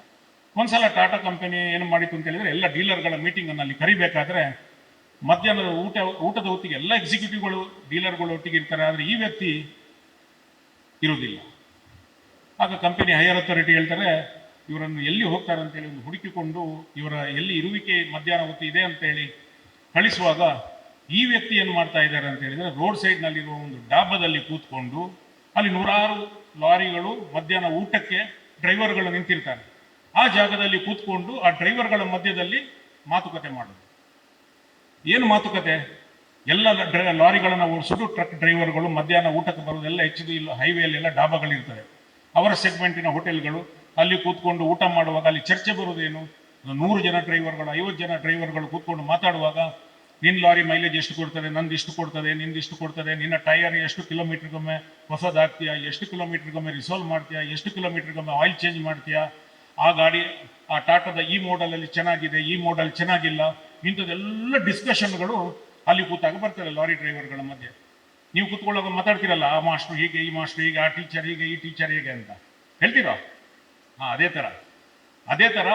ಒಂದ್ಸಲ ಟಾಟಾ ಕಂಪನಿ ಏನು ಮಾಡಿತು ಅಂತ ಹೇಳಿದ್ರೆ, ಎಲ್ಲ ಡೀಲರ್ಗಳ ಮೀಟಿಂಗನ್ನು ಅಲ್ಲಿ ಕರಿಬೇಕಾದ್ರೆ ಮಧ್ಯಾಹ್ನದ ಊಟದ ಹೊತ್ತಿಗೆ ಎಲ್ಲ ಎಕ್ಸಿಕ್ಯೂಟಿವ್ಗಳು ಡೀಲರ್ಗಳು ಒಟ್ಟಿಗೆ ಇರ್ತಾರೆ, ಆದರೆ ಈ ವ್ಯಕ್ತಿ ಇರುವುದಿಲ್ಲ. ಆಗ ಕಂಪನಿ ಹೈಯರ್ ಅಥಾರಿಟಿ ಹೇಳ್ತಾರೆ, ಇವರನ್ನು ಎಲ್ಲಿ ಹೋಗ್ತಾರೆ ಅಂತೇಳಿ ಒಂದು ಹುಡುಕಿಕೊಂಡು ಇವರ ಎಲ್ಲಿ ಇರುವಿಕೆ ಮಧ್ಯಾಹ್ನ ಹೊತ್ತು ಇದೆ ಅಂತೇಳಿ ಕಳಿಸುವಾಗ ಈ ವ್ಯಕ್ತಿ ಏನು ಮಾಡ್ತಾ ಇದ್ದಾರೆ ಅಂತ ಹೇಳಿದರೆ, ರೋಡ್ ಸೈಡ್ನಲ್ಲಿರುವ ಒಂದು ಡಾಬಾದಲ್ಲಿ ಕೂತ್ಕೊಂಡು ಅಲ್ಲಿ 100 ಲಾರಿಗಳು ಮಧ್ಯಾಹ್ನ ಊಟಕ್ಕೆ ಡ್ರೈವರ್ಗಳು ನಿಂತಿರ್ತಾರೆ. ಆ ಜಾಗದಲ್ಲಿ ಕೂತ್ಕೊಂಡು ಆ ಡ್ರೈವರ್ಗಳ ಮಧ್ಯದಲ್ಲಿ ಮಾತುಕತೆ ಮಾಡೋದು. ಏನು ಮಾತುಕತೆ? ಎಲ್ಲ ಲಾರಿಗಳನ್ನು ಓಡಿಸೋದು ಟ್ರಕ್ ಡ್ರೈವರ್ಗಳು ಮಧ್ಯಾಹ್ನ ಊಟಕ್ಕೆ ಬರೋದೆಲ್ಲ ಹೆಚ್ಚಿದು ಇಲ್ಲ ಹೈವೇಲೆಲ್ಲ ಡಾಬಾಗಳಿರ್ತವೆ. ಅವರ ಸೆಗ್ಮೆಂಟಿನ ಹೋಟೆಲ್ಗಳು ಅಲ್ಲಿ ಕೂತ್ಕೊಂಡು ಊಟ ಮಾಡುವಾಗ ಅಲ್ಲಿ ಚರ್ಚೆ ಬರೋದೇನು? 100 ಜನ ಡ್ರೈವರ್ಗಳು 50 ಜನ ಡ್ರೈವರ್ಗಳು ಕೂತ್ಕೊಂಡು ಮಾತಾಡುವಾಗ ನಿನ್ನ ಲಾರಿ ಮೈಲೇಜ್ ಎಷ್ಟು ಕೊಡ್ತದೆ, ನಂದು ಇಷ್ಟು ಕೊಡ್ತದೆ, ನಿಂದು ಇಷ್ಟು ಕೊಡ್ತದೆ, ನಿನ್ನ ಟೈರ್ ಎಷ್ಟು ಕಿಲೋಮೀಟರ್ಗೊಮ್ಮೆ ಹೊಸದಾಗ್ತೀಯಾ, ಎಷ್ಟು ಕಿಲೋಮೀಟರ್ಗೊಮ್ಮೆ ರಿಸಾಲ್ವ್ ಮಾಡ್ತೀಯಾ, ಎಷ್ಟು ಕಿಲೋಮೀಟರ್ಗೊಮ್ಮೆ ಆಯಿಲ್ ಚೇಂಜ್ ಮಾಡ್ತೀಯಾ, ಆ ಗಾಡಿ ಆ ಟಾಟಾದ ಈ ಮಾಡೆಲಲ್ಲಿ ಚೆನ್ನಾಗಿದೆ, ಈ ಮಾಡೆಲ್ ಚೆನ್ನಾಗಿಲ್ಲ, ಇಂಥದ್ದೆಲ್ಲ ಡಿಸ್ಕಷನ್ಗಳು ಅಲ್ಲಿ ಕೂತಾಗ ಬರ್ತಾರೆ ಲಾರಿ ಡ್ರೈವರ್ಗಳ ಮಧ್ಯೆ. ನೀವು ಕೂತ್ಕೊಳ್ಳೋದು ಮಾತಾಡ್ತೀರಲ್ಲ, ಆ ಮಾಸ್ಟ್ರು ಹೀಗೆ, ಈ ಮಾಸ್ಟ್ರು ಹೀಗೆ, ಆ ಟೀಚರ್ ಹೀಗೆ, ಈ ಟೀಚರ್ ಹೀಗೆ ಅಂತ ಹೇಳ್ತೀರಾ? ಹಾಂ, ಅದೇ ಥರ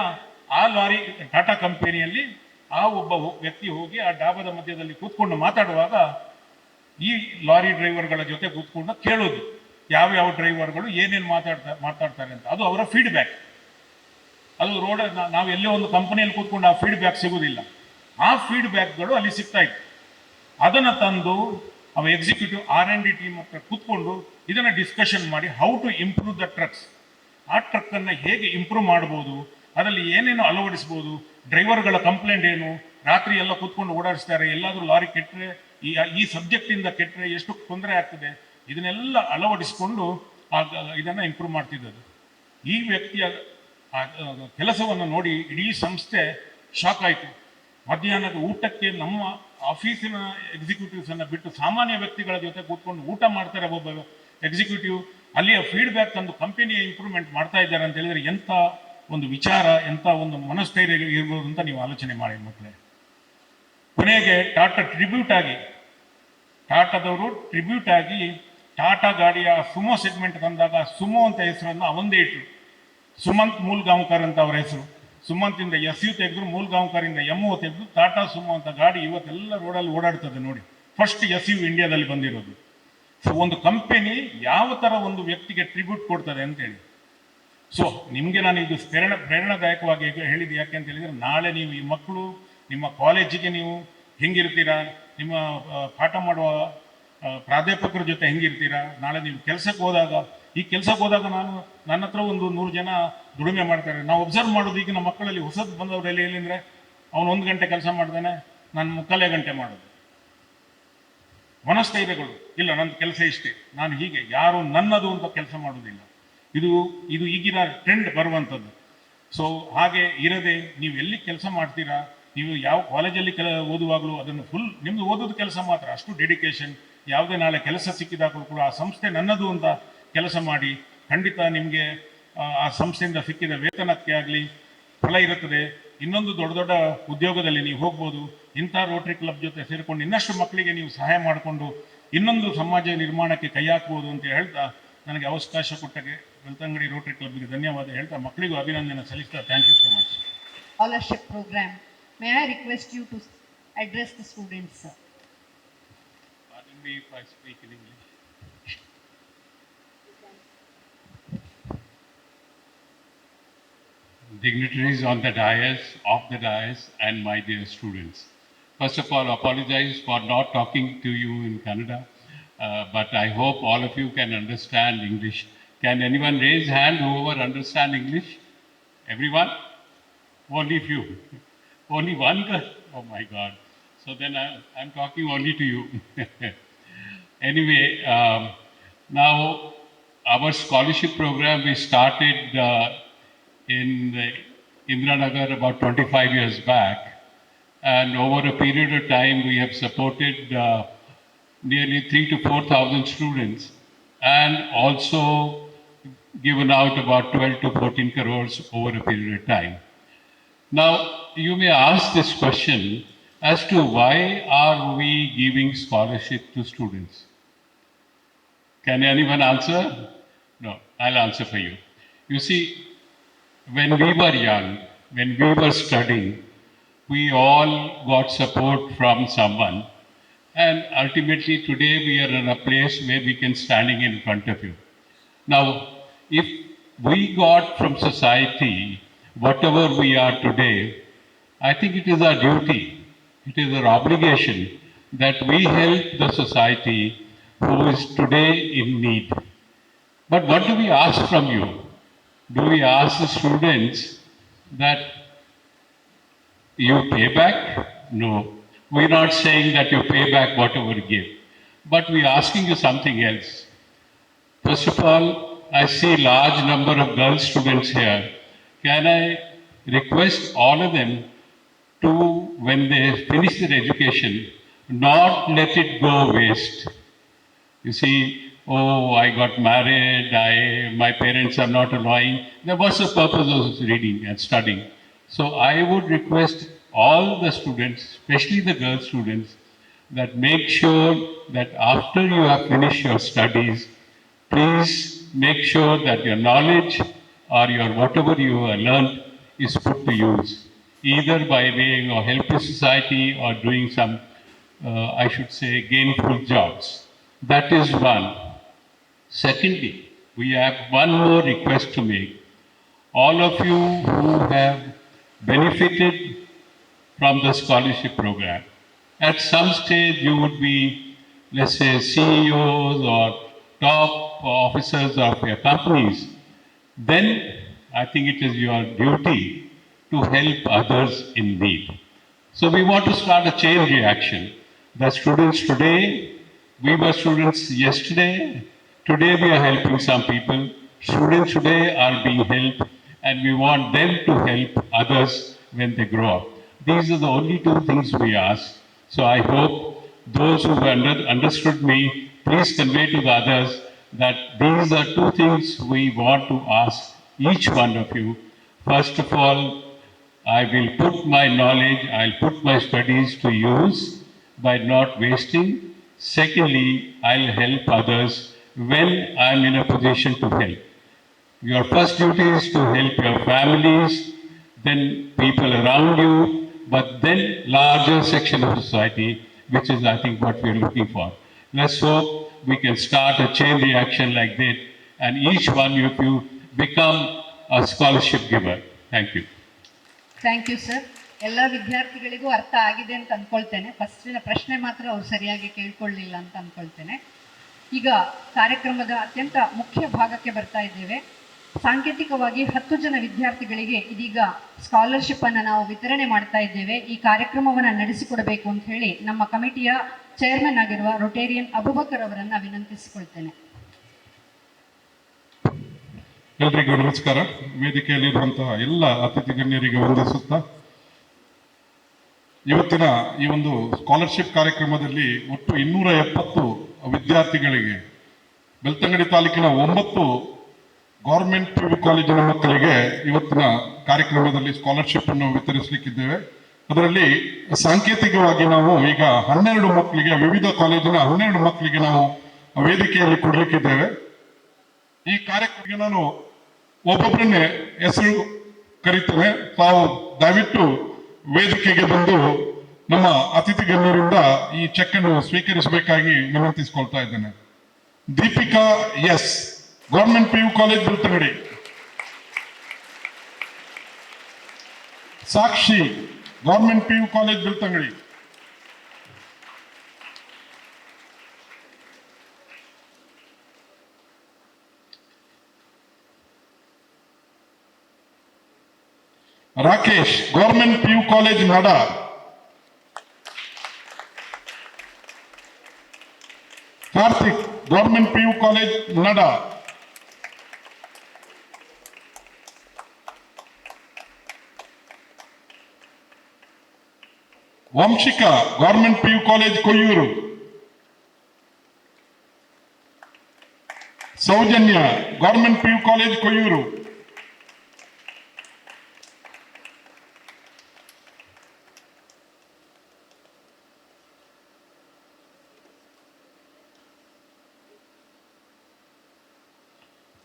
ಆ ಲಾರಿ ಟಾಟಾ ಕಂಪನಿಯಲ್ಲಿ ಆ ಒಬ್ಬ ವ್ಯಕ್ತಿ ಹೋಗಿ ಆ ಡಾಬಾದ ಮಧ್ಯದಲ್ಲಿ ಕೂತ್ಕೊಂಡು ಮಾತಾಡುವಾಗ ಈ ಲಾರಿ ಡ್ರೈವರ್ಗಳ ಜೊತೆ ಕೂತ್ಕೊಂಡು ಕೇಳೋದು ಯಾವ ಡ್ರೈವರ್ಗಳು ಏನೇನು ಮಾತಾಡ್ತಾರೆ ಅಂತ. ಅದು ಅವರ ಫೀಡ್ಬ್ಯಾಕ್. ಅದು ನಾವು ಎಲ್ಲೇ ಒಂದು ಕಂಪನಿಯಲ್ಲಿ ಕೂತ್ಕೊಂಡು ಆ ಫೀಡ್ಬ್ಯಾಕ್ ಸಿಗೋದಿಲ್ಲ. ಆ ಫೀಡ್ಬ್ಯಾಕ್ಗಳು ಅಲ್ಲಿ ಸಿಗ್ತಾ ಇತ್ತು. ಅದನ್ನು ತಂದು ಅವ ಎಕ್ಸಿಕ್ಯೂಟಿವ್ R&D ಟೀಮ್ ಹತ್ರ ಕೂತ್ಕೊಂಡು ಇದನ್ನು ಡಿಸ್ಕಷನ್ ಮಾಡಿ how to improve the trucks, ಆ ಟ್ರಕ್ಕನ್ನು ಹೇಗೆ ಇಂಪ್ರೂವ್ ಮಾಡ್ಬೋದು, ಅದರಲ್ಲಿ ಏನೇನು ಅಳವಡಿಸ್ಬೋದು, ಡ್ರೈವರ್ಗಳ ಕಂಪ್ಲೇಂಟ್ ಏನು, ರಾತ್ರಿ ಎಲ್ಲ ಕೂತ್ಕೊಂಡು ಓಡಾಡಿಸ್ತಾರೆ, ಎಲ್ಲಾದರೂ ಲಾರಿ ಕೆಟ್ಟರೆ ಈ ಸಬ್ಜೆಕ್ಟಿಂದ ಕೆಟ್ಟರೆ ಎಷ್ಟು ತೊಂದರೆ ಆಗ್ತದೆ, ಇದನ್ನೆಲ್ಲ ಅಳವಡಿಸಿಕೊಂಡು ಇದನ್ನು ಇಂಪ್ರೂವ್ ಮಾಡ್ತಿದ್ದದು. ಈ ವ್ಯಕ್ತಿಯ ಕೆಲಸವನ್ನು ನೋಡಿ ಇಡೀ ಸಂಸ್ಥೆ ಶಾಕ್ ಆಯಿತು. ಮಧ್ಯಾಹ್ನದ ಊಟಕ್ಕೆ ನಮ್ಮ ಆಫೀಸಿನ ಎಕ್ಸಿಕ್ಯೂಟಿವ್ಸನ್ನು ಬಿಟ್ಟು ಸಾಮಾನ್ಯ ವ್ಯಕ್ತಿಗಳ ಜೊತೆ ಕೂತ್ಕೊಂಡು ಊಟ ಮಾಡ್ತಾರೆ ಒಬ್ಬ ಎಕ್ಸಿಕ್ಯೂಟಿವ್. ಅಲ್ಲಿಯ ಫೀಡ್ಬ್ಯಾಕ್ ತಂದು ಕಂಪನಿಯ ಇಂಪ್ರೂವ್ಮೆಂಟ್ ಮಾಡ್ತಾ ಇದ್ದಾರೆ ಅಂತ ಹೇಳಿದರೆ ಎಂಥ ಒಂದು ವಿಚಾರ, ಎಂಥ ಒಂದು ಮನಸ್ಥೈರ್ಯ ಇರ್ಬೋದು ಅಂತ ನೀವು ಆಲೋಚನೆ ಮಾಡಿ ಮಕ್ಕಳೇ. ಕೊನೆಗೆ ಟಾಟಾದವರು ಟ್ರಿಬ್ಯೂಟ್ ಆಗಿ ಟಾಟಾ ಗಾಡಿಯ ಸುಮೋ ಸೆಗ್ಮೆಂಟ್ ತಂದಾಗ ಸುಮೋ ಅಂತ ಹೆಸರನ್ನು ಅವಂದೇ ಇಟ್ಟರು. ಸುಮಂತ್ ಮೂಲ್ಗಾಂವ್ಕರ್ ಅಂತ ಅವರ ಹೆಸರು. ಸುಮಂತಿಂದ SU ತೆಗೆದ್ರು, ಮೂಲ್ಗಾಂವ್ಕರಿಂದ MO ತೆಗೆದು ಟಾಟಾ ಸುಮೋ ಅಂತ ಗಾಡಿ ಇವತ್ತೆಲ್ಲ ರೋಡಲ್ಲಿ ಓಡಾಡ್ತದೆ ನೋಡಿ. ಫಸ್ಟ್ SU ಇಂಡಿಯಾದಲ್ಲಿ ಬಂದಿರೋದು. ಸೊ ಒಂದು ಕಂಪನಿ ಯಾವ ಥರ ಒಂದು ವ್ಯಕ್ತಿಗೆ ಟ್ರಿಬ್ಯೂಟ್ ಕೊಡ್ತದೆ ಅಂತೇಳಿ. ಸೊ ನಿಮಗೆ ನಾನು ಇದು ಪ್ರೇರಣಾದಾಯಕವಾಗಿ ಹೇಳಿದ್ದು ಯಾಕೆ ಅಂತ ಹೇಳಿದರೆ, ನಾಳೆ ನೀವು ಈ ಮಕ್ಕಳು ನಿಮ್ಮ ಕಾಲೇಜಿಗೆ ನೀವು ಹೆಂಗಿರ್ತೀರಾ, ನಿಮ್ಮ ಪಾಠ ಮಾಡುವ ಪ್ರಾಧ್ಯಾಪಕರ ಜೊತೆ ಹೆಂಗಿರ್ತೀರಾ, ನಾಳೆ ನೀವು ಕೆಲಸಕ್ಕೆ ಹೋದಾಗ ನನ್ನ ಹತ್ರ ಒಂದು 100 ಜನ ದುಡಿಮೆ ಮಾಡ್ತಾರೆ. ನಾವು ಒಬ್ಸರ್ವ್ ಮಾಡೋದು ಈಗ ನಮ್ಮ ಮಕ್ಕಳಲ್ಲಿ ಹೊಸದು ಬಂದವರೆಲ್ಲ ಏನೆಂದರೆ, ಅವನು 1 ಗಂಟೆ ಕೆಲಸ ಮಾಡ್ತಾನೆ, ನಾನು 3/4 ಗಂಟೆ ಮಾಡೋದು. ಮನಸ್ಥೈರ್ಯಗಳು ಇಲ್ಲ, ನನ್ನ ಕೆಲಸ ಇಷ್ಟೇ, ನಾನು ಹೀಗೆ, ಯಾರು ನನ್ನದು ಅಂತ ಕೆಲಸ ಮಾಡೋದಿಲ್ಲ. ಇದು ಈಗಿನ ಟ್ರೆಂಡ್ ಬರುವಂಥದ್ದು. ಸೊ ಹಾಗೆ ಇರದೆ ನೀವು ಎಲ್ಲಿ ಕೆಲಸ ಮಾಡ್ತೀರಾ, ನೀವು ಯಾವ ಕಾಲೇಜಲ್ಲಿ ಓದುವಾಗಲೂ ಅದನ್ನು ಫುಲ್ ನಿಮ್ಮದು ಓದೋದು ಕೆಲಸ ಮಾತ್ರ, ಅಷ್ಟು ಡೆಡಿಕೇಶನ್. ಯಾವುದೇ ನಾಳೆ ಕೆಲಸ ಸಿಕ್ಕಿದಾಗಲೂ ಕೂಡ ಆ ಸಂಸ್ಥೆ ನನ್ನದು ಅಂತ ಕೆಲಸ ಮಾಡಿ, ಖಂಡಿತ ನಿಮಗೆ ಆ ಸಂಸ್ಥೆಯಿಂದ ಸಿಕ್ಕಿದ ವೇತನಕ್ಕೆ ಆಗಲಿ ಫಲ ಇರುತ್ತದೆ. ಇನ್ನೊಂದು ದೊಡ್ಡ ಉದ್ಯೋಗದಲ್ಲಿ ನೀವು ಹೋಗ್ಬೋದು. ಇಂಥ ರೋಟರಿ ಕ್ಲಬ್ ಜೊತೆ ಸೇರಿಕೊಂಡು ಇನ್ನಷ್ಟು ಮಕ್ಕಳಿಗೆ ನೀವು ಸಹಾಯ ಮಾಡಿಕೊಂಡು ಇನ್ನೊಂದು ಸಮಾಜ ನಿರ್ಮಾಣಕ್ಕೆ ಕೈ ಹಾಕ್ಬೋದು ಅಂತ ಹೇಳ್ತಾ, ನನಗೆ ಅವಕಾಶ ಕೊಟ್ಟಗೆ ಬೆಳ್ತಂಗಡಿ ರೋಟರಿ ಕ್ಲಬ್ಗೆ ಧನ್ಯವಾದ ಹೇಳ್ತಾ, ಮಕ್ಕಳಿಗೂ ಅಭಿನಂದನೆ ಸಲ್ಲಿಸ್ತಾ, thank you so much. Scholarship program. May I request you to address the students, sir? Pardon me if I speak in English. Dignitaries on the dais, off the dais, and my dear students. First of all, apologize for not talking to you in Kannada, but I hope all of you can understand English. Can anyone raise hand whoever understand English? Everyone? Only few. Only one girl? Oh my God. So then I'm talking only to you. Anyway, now our scholarship program we started in Indiranagar about 25 years back, and over a period of time we have supported nearly 3,000 to 4,000 students, and also given out about 12 to 14 crores over a period of time. Now you may ask this question as to why are we giving scholarship to students? Can anyone answer? No, I'll answer for you. You see, when we were young, when we were studying, we all got support from someone, and ultimately today we are in a place where we can standing in front of you. Now, if we got from society whatever we are today, I think it is our duty, it is our obligation that we help the society who is today in need. But what do we ask from you? Do we ask the students that you pay back? No. We're not saying that you pay back whatever you give. But we're asking you something else. First of all, I see large number of girl students here. Can I request all of them to, when they finish their education, not let it go waste? You see, oh, I got married, my parents are not allowing. Then what's the purpose of reading and studying? So I would request all the students, especially the girl students, that make sure that after you have finished your studies, please make sure that your knowledge or your whatever you have learned is put to use, either by way of helping society or doing some, I should say, gainful jobs. That is one. Secondly, we have one more request to make. All of you who have benefited from the scholarship program, at some stage you would be, let's say, CEOs or top officers of your companies, then I think it is your duty to help others in need. So we want to start a chain reaction. The students today, we were students yesterday, today we are helping some people. Students today are being helped and we want them to help others when they grow up. These are the only two things we ask. So I hope those who understood me, please convey to the others that these are two things we want to ask each one of you. First of all, I will put my knowledge, I'll put my studies to use by not wasting. Secondly, I'll help others when I'm in a position to help. Your first duty is to help your families, then people around you, but then larger section of society, which is, I think, what we're looking for. Let's hope we can start a chain reaction like that, and each one of you become a scholarship giver. Thank you. Thank you sir. ಎಲ್ಲ ವಿದ್ಯಾರ್ಥಿಗಳಿಗೂ ಅರ್ಥ ಆಗಿದೆ ಅಂತ ಅಂದ್ಕೊಳ್ತೇನೆ. ಫಸ್ಟಿನ ಪ್ರಶ್ನೆ ಮಾತ್ರ ಅವ್ರು ಸರಿಯಾಗಿ ಕೇಳ್ಕೊಳ್ಳಿಲ್ಲ ಅಂತ ಅಂದ್ಕೊಳ್ತೇನೆ. ಈಗ ಕಾರ್ಯಕ್ರಮದ ಅತ್ಯಂತ ಮುಖ್ಯ ಭಾಗಕ್ಕೆ ಬರ್ತಾ ಇದ್ದೇವೆ. ಸಾಂಕೇತಿಕವಾಗಿ 10 ಜನ ವಿದ್ಯಾರ್ಥಿಗಳಿಗೆ ಇದೀಗ ಸ್ಕಾಲರ್ಶಿಪ್ ಅನ್ನು ನಾವು ವಿತರಣೆ ಮಾಡ್ತಾ ಇದ್ದೇವೆ. ಈ ಕಾರ್ಯಕ್ರಮವನ್ನು ನಡೆಸಿಕೊಡಬೇಕು ಅಂತ ಹೇಳಿ ನಮ್ಮ ಕಮಿಟಿಯ ಚೇರ್ಮನ್ ಆಗಿರುವ ರೊಟೇರಿಯನ್ ಅಬೂಬಕರ್ ಅವರನ್ನ ವಿನಂತಿಸಿಕೊಳ್ತೇನೆ. ಎಲ್ರಿಗೂ ನಮಸ್ಕಾರ. ವೇದಿಕೆಯಲ್ಲಿರುವಂತಹ ಎಲ್ಲ ಅತಿಥಿ ಗಣ್ಯರಿಗೆ ವಂದಿಸುತ್ತಾ, ಇವತ್ತಿನ ಈ ಒಂದು ಸ್ಕಾಲರ್ಶಿಪ್ ಕಾರ್ಯಕ್ರಮದಲ್ಲಿ ಒಟ್ಟು 270 ವಿದ್ಯಾರ್ಥಿಗಳಿಗೆ, ಬೆಳ್ತಂಗಡಿ ತಾಲೂಕಿನ 9 ಗೌರ್ಮೆಂಟ್ PU ಕಾಲೇಜಿನ ಮಕ್ಕಳಿಗೆ ಇವತ್ತಿನ ಕಾರ್ಯಕ್ರಮದಲ್ಲಿ ಸ್ಕಾಲರ್ಶಿಪ್ ಅನ್ನು ವಿತರಿಸಲಿಕ್ಕಿದ್ದೇವೆ. ಅದರಲ್ಲಿ ಸಾಂಕೇತಿಕವಾಗಿ ನಾವು ಈಗ 12 ಮಕ್ಕಳಿಗೆ, ವಿವಿಧ ಕಾಲೇಜಿನ 12 ಮಕ್ಕಳಿಗೆ ನಾವು ವೇದಿಕೆಯಲ್ಲಿ ಕೊಡಲಿಕ್ಕಿದ್ದೇವೆ. ಈ ಕಾರ್ಯಕ್ರಮಕ್ಕೆ ನಾನು ಒಬ್ಬೊಬ್ಬರನ್ನೇ ಹೆಸರು ಕರೀತೇನೆ. ತಾವು ದಯವಿಟ್ಟು ವೇದಿಕೆಗೆ ಬಂದು ನಮ್ಮ ಅತಿಥಿ ಗಣ್ಯರಿಂದ ಈ ಚೆಕ್ ಅನ್ನು ಸ್ವೀಕರಿಸಬೇಕಾಗಿ ವಿನಂತಿಸಿಕೊಳ್ತಾ ಇದ್ದೇನೆ. Deepika S, government PU college Belthangady. Sakshi, government PU college Belthangady. Rakesh, government PU college Nada. Karthik, government PU college Nada. Vanshika, government PU college Koyyur. Soujanya, government PU college Koyyur.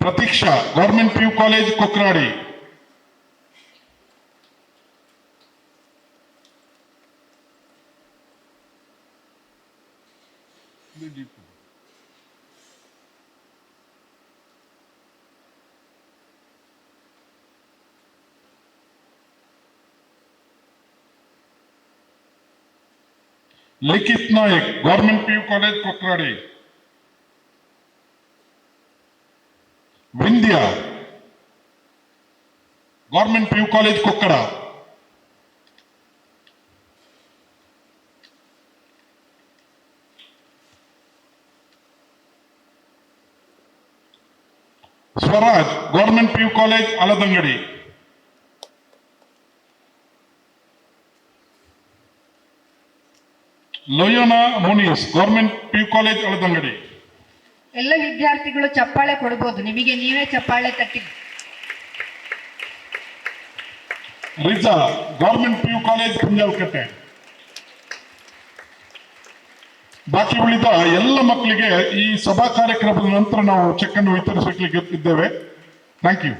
Prateeksha, government PU college Kokrady. Likhith Nayak, government PU college Kokrady. Vindhya, government PU college Kokkada. Swaraj government PU college Aladangady. Loyona Munees government PU college Aladangady. ಎಲ್ಲ ವಿದ್ಯಾರ್ಥಿಗಳು ಚಪ್ಪಾಳೆ ಕೊಡ್ಬೋದು, ನಿಮಗೆ ನೀವೇ ಚಪ್ಪಾಳೆ ತಟ್ಟಿ. Riza government PU college ಕುಂಜಾಲಕಟ್ಟೆ. ಬಾಕಿ ಉಳಿದ ಎಲ್ಲ ಮಕ್ಕಳಿಗೆ ಈ ಸಭಾ ಕಾರ್ಯಕ್ರಮದ ನಂತರ ನಾವು ಚೆಕ್ ಅನ್ನು ವಿತರಿಸಲಿಕ್ಕೆ ಇದ್ದೇವೆ. Thank you.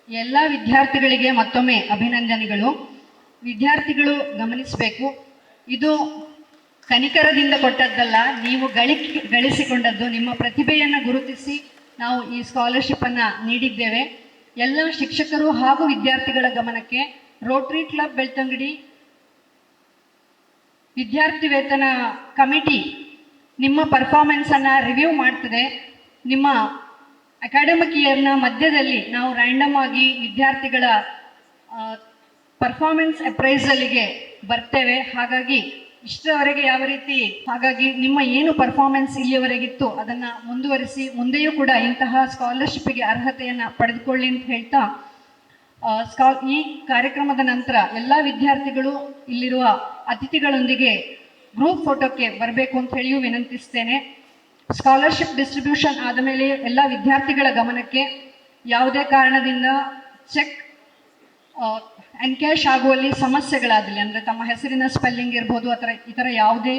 ಎಲ್ಲ ವಿದ್ಯಾರ್ಥಿಗಳಿಗೆ ಮತ್ತೊಮ್ಮೆ ಅಭಿನಂದನೆಗಳು. ವಿದ್ಯಾರ್ಥಿಗಳು ಗಮನಿಸಬೇಕು, ಇದು ಕನಿಕರದಿಂದ ಕೊಟ್ಟದ್ದಲ್ಲ, ನೀವು ಗಳಿಸಿಕೊಂಡದ್ದು. ನಿಮ್ಮ ಪ್ರತಿಭೆಯನ್ನು ಗುರುತಿಸಿ ನಾವು ಈ ಸ್ಕಾಲರ್ಶಿಪ್ ಅನ್ನ ನೀಡಿದ್ದೇವೆ. ಎಲ್ಲ ಶಿಕ್ಷಕರು ಹಾಗೂ ವಿದ್ಯಾರ್ಥಿಗಳ ಗಮನಕ್ಕೆ ರೋಟರಿ ಕ್ಲಬ್ ಬೆಳ್ತಂಗಡಿ ವಿದ್ಯಾರ್ಥಿ ವೇತನ ಕಮಿಟಿ ನಿಮ್ಮ ಪರ್ಫಾರ್ಮೆನ್ಸ್ ಅನ್ನ ರಿವ್ಯೂ ಮಾಡ್ತದೆ. ನಿಮ್ಮ ಅಕಾಡೆಮಿಕ್ ಇಯರ್ನ ಮಧ್ಯದಲ್ಲಿ ನಾವು ರ್ಯಾಂಡಮ್ ಆಗಿ ವಿದ್ಯಾರ್ಥಿಗಳ ಪರ್ಫಾರ್ಮೆನ್ಸ್ ಅಪ್ರೈಸಲ್ಗೆ ಬರ್ತೇವೆ. ಹಾಗಾಗಿ ಇಷ್ಟರವರೆಗೆ ಯಾವ ರೀತಿ, ಹಾಗಾಗಿ ನಿಮ್ಮ ಏನು ಪರ್ಫಾರ್ಮೆನ್ಸ್ ಇಲ್ಲಿಯವರೆಗಿತ್ತು ಅದನ್ನು ಮುಂದುವರಿಸಿ ಮುಂದೆಯೂ ಕೂಡ ಇಂತಹ ಸ್ಕಾಲರ್ಶಿಪ್ಗೆ ಅರ್ಹತೆಯನ್ನು ಪಡೆದುಕೊಳ್ಳಿ ಅಂತ ಹೇಳ್ತಾ, ಈ ಕಾರ್ಯಕ್ರಮದ ನಂತರ ಎಲ್ಲ ವಿದ್ಯಾರ್ಥಿಗಳು ಇಲ್ಲಿರುವ ಅತಿಥಿಗಳೊಂದಿಗೆ ಗ್ರೂಪ್ ಫೋಟೋಕ್ಕೆ ಬರಬೇಕು ಅಂತ ಹೇಳಿಯೂ ವಿನಂತಿಸ್ತೇನೆ. ಸ್ಕಾಲರ್ಶಿಪ್ ಡಿಸ್ಟ್ರಿಬ್ಯೂಷನ್ ಆದ ಮೇಲೆ ಎಲ್ಲ ವಿದ್ಯಾರ್ಥಿಗಳ ಗಮನಕ್ಕೆ ಯಾವುದೇ ಕಾರಣದಿಂದ ಚೆಕ್ ಎನ್ಕ್ಯಾಶ್ ಆಗುವಲ್ಲಿ ಸಮಸ್ಯೆಗಳಾದಲ್ಲಿ, ಅಂದರೆ ತಮ್ಮ ಹೆಸರಿನ ಸ್ಪೆಲ್ಲಿಂಗ್ ಇರ್ಬೋದು ಅಥವಾ ಇತರ ಯಾವುದೇ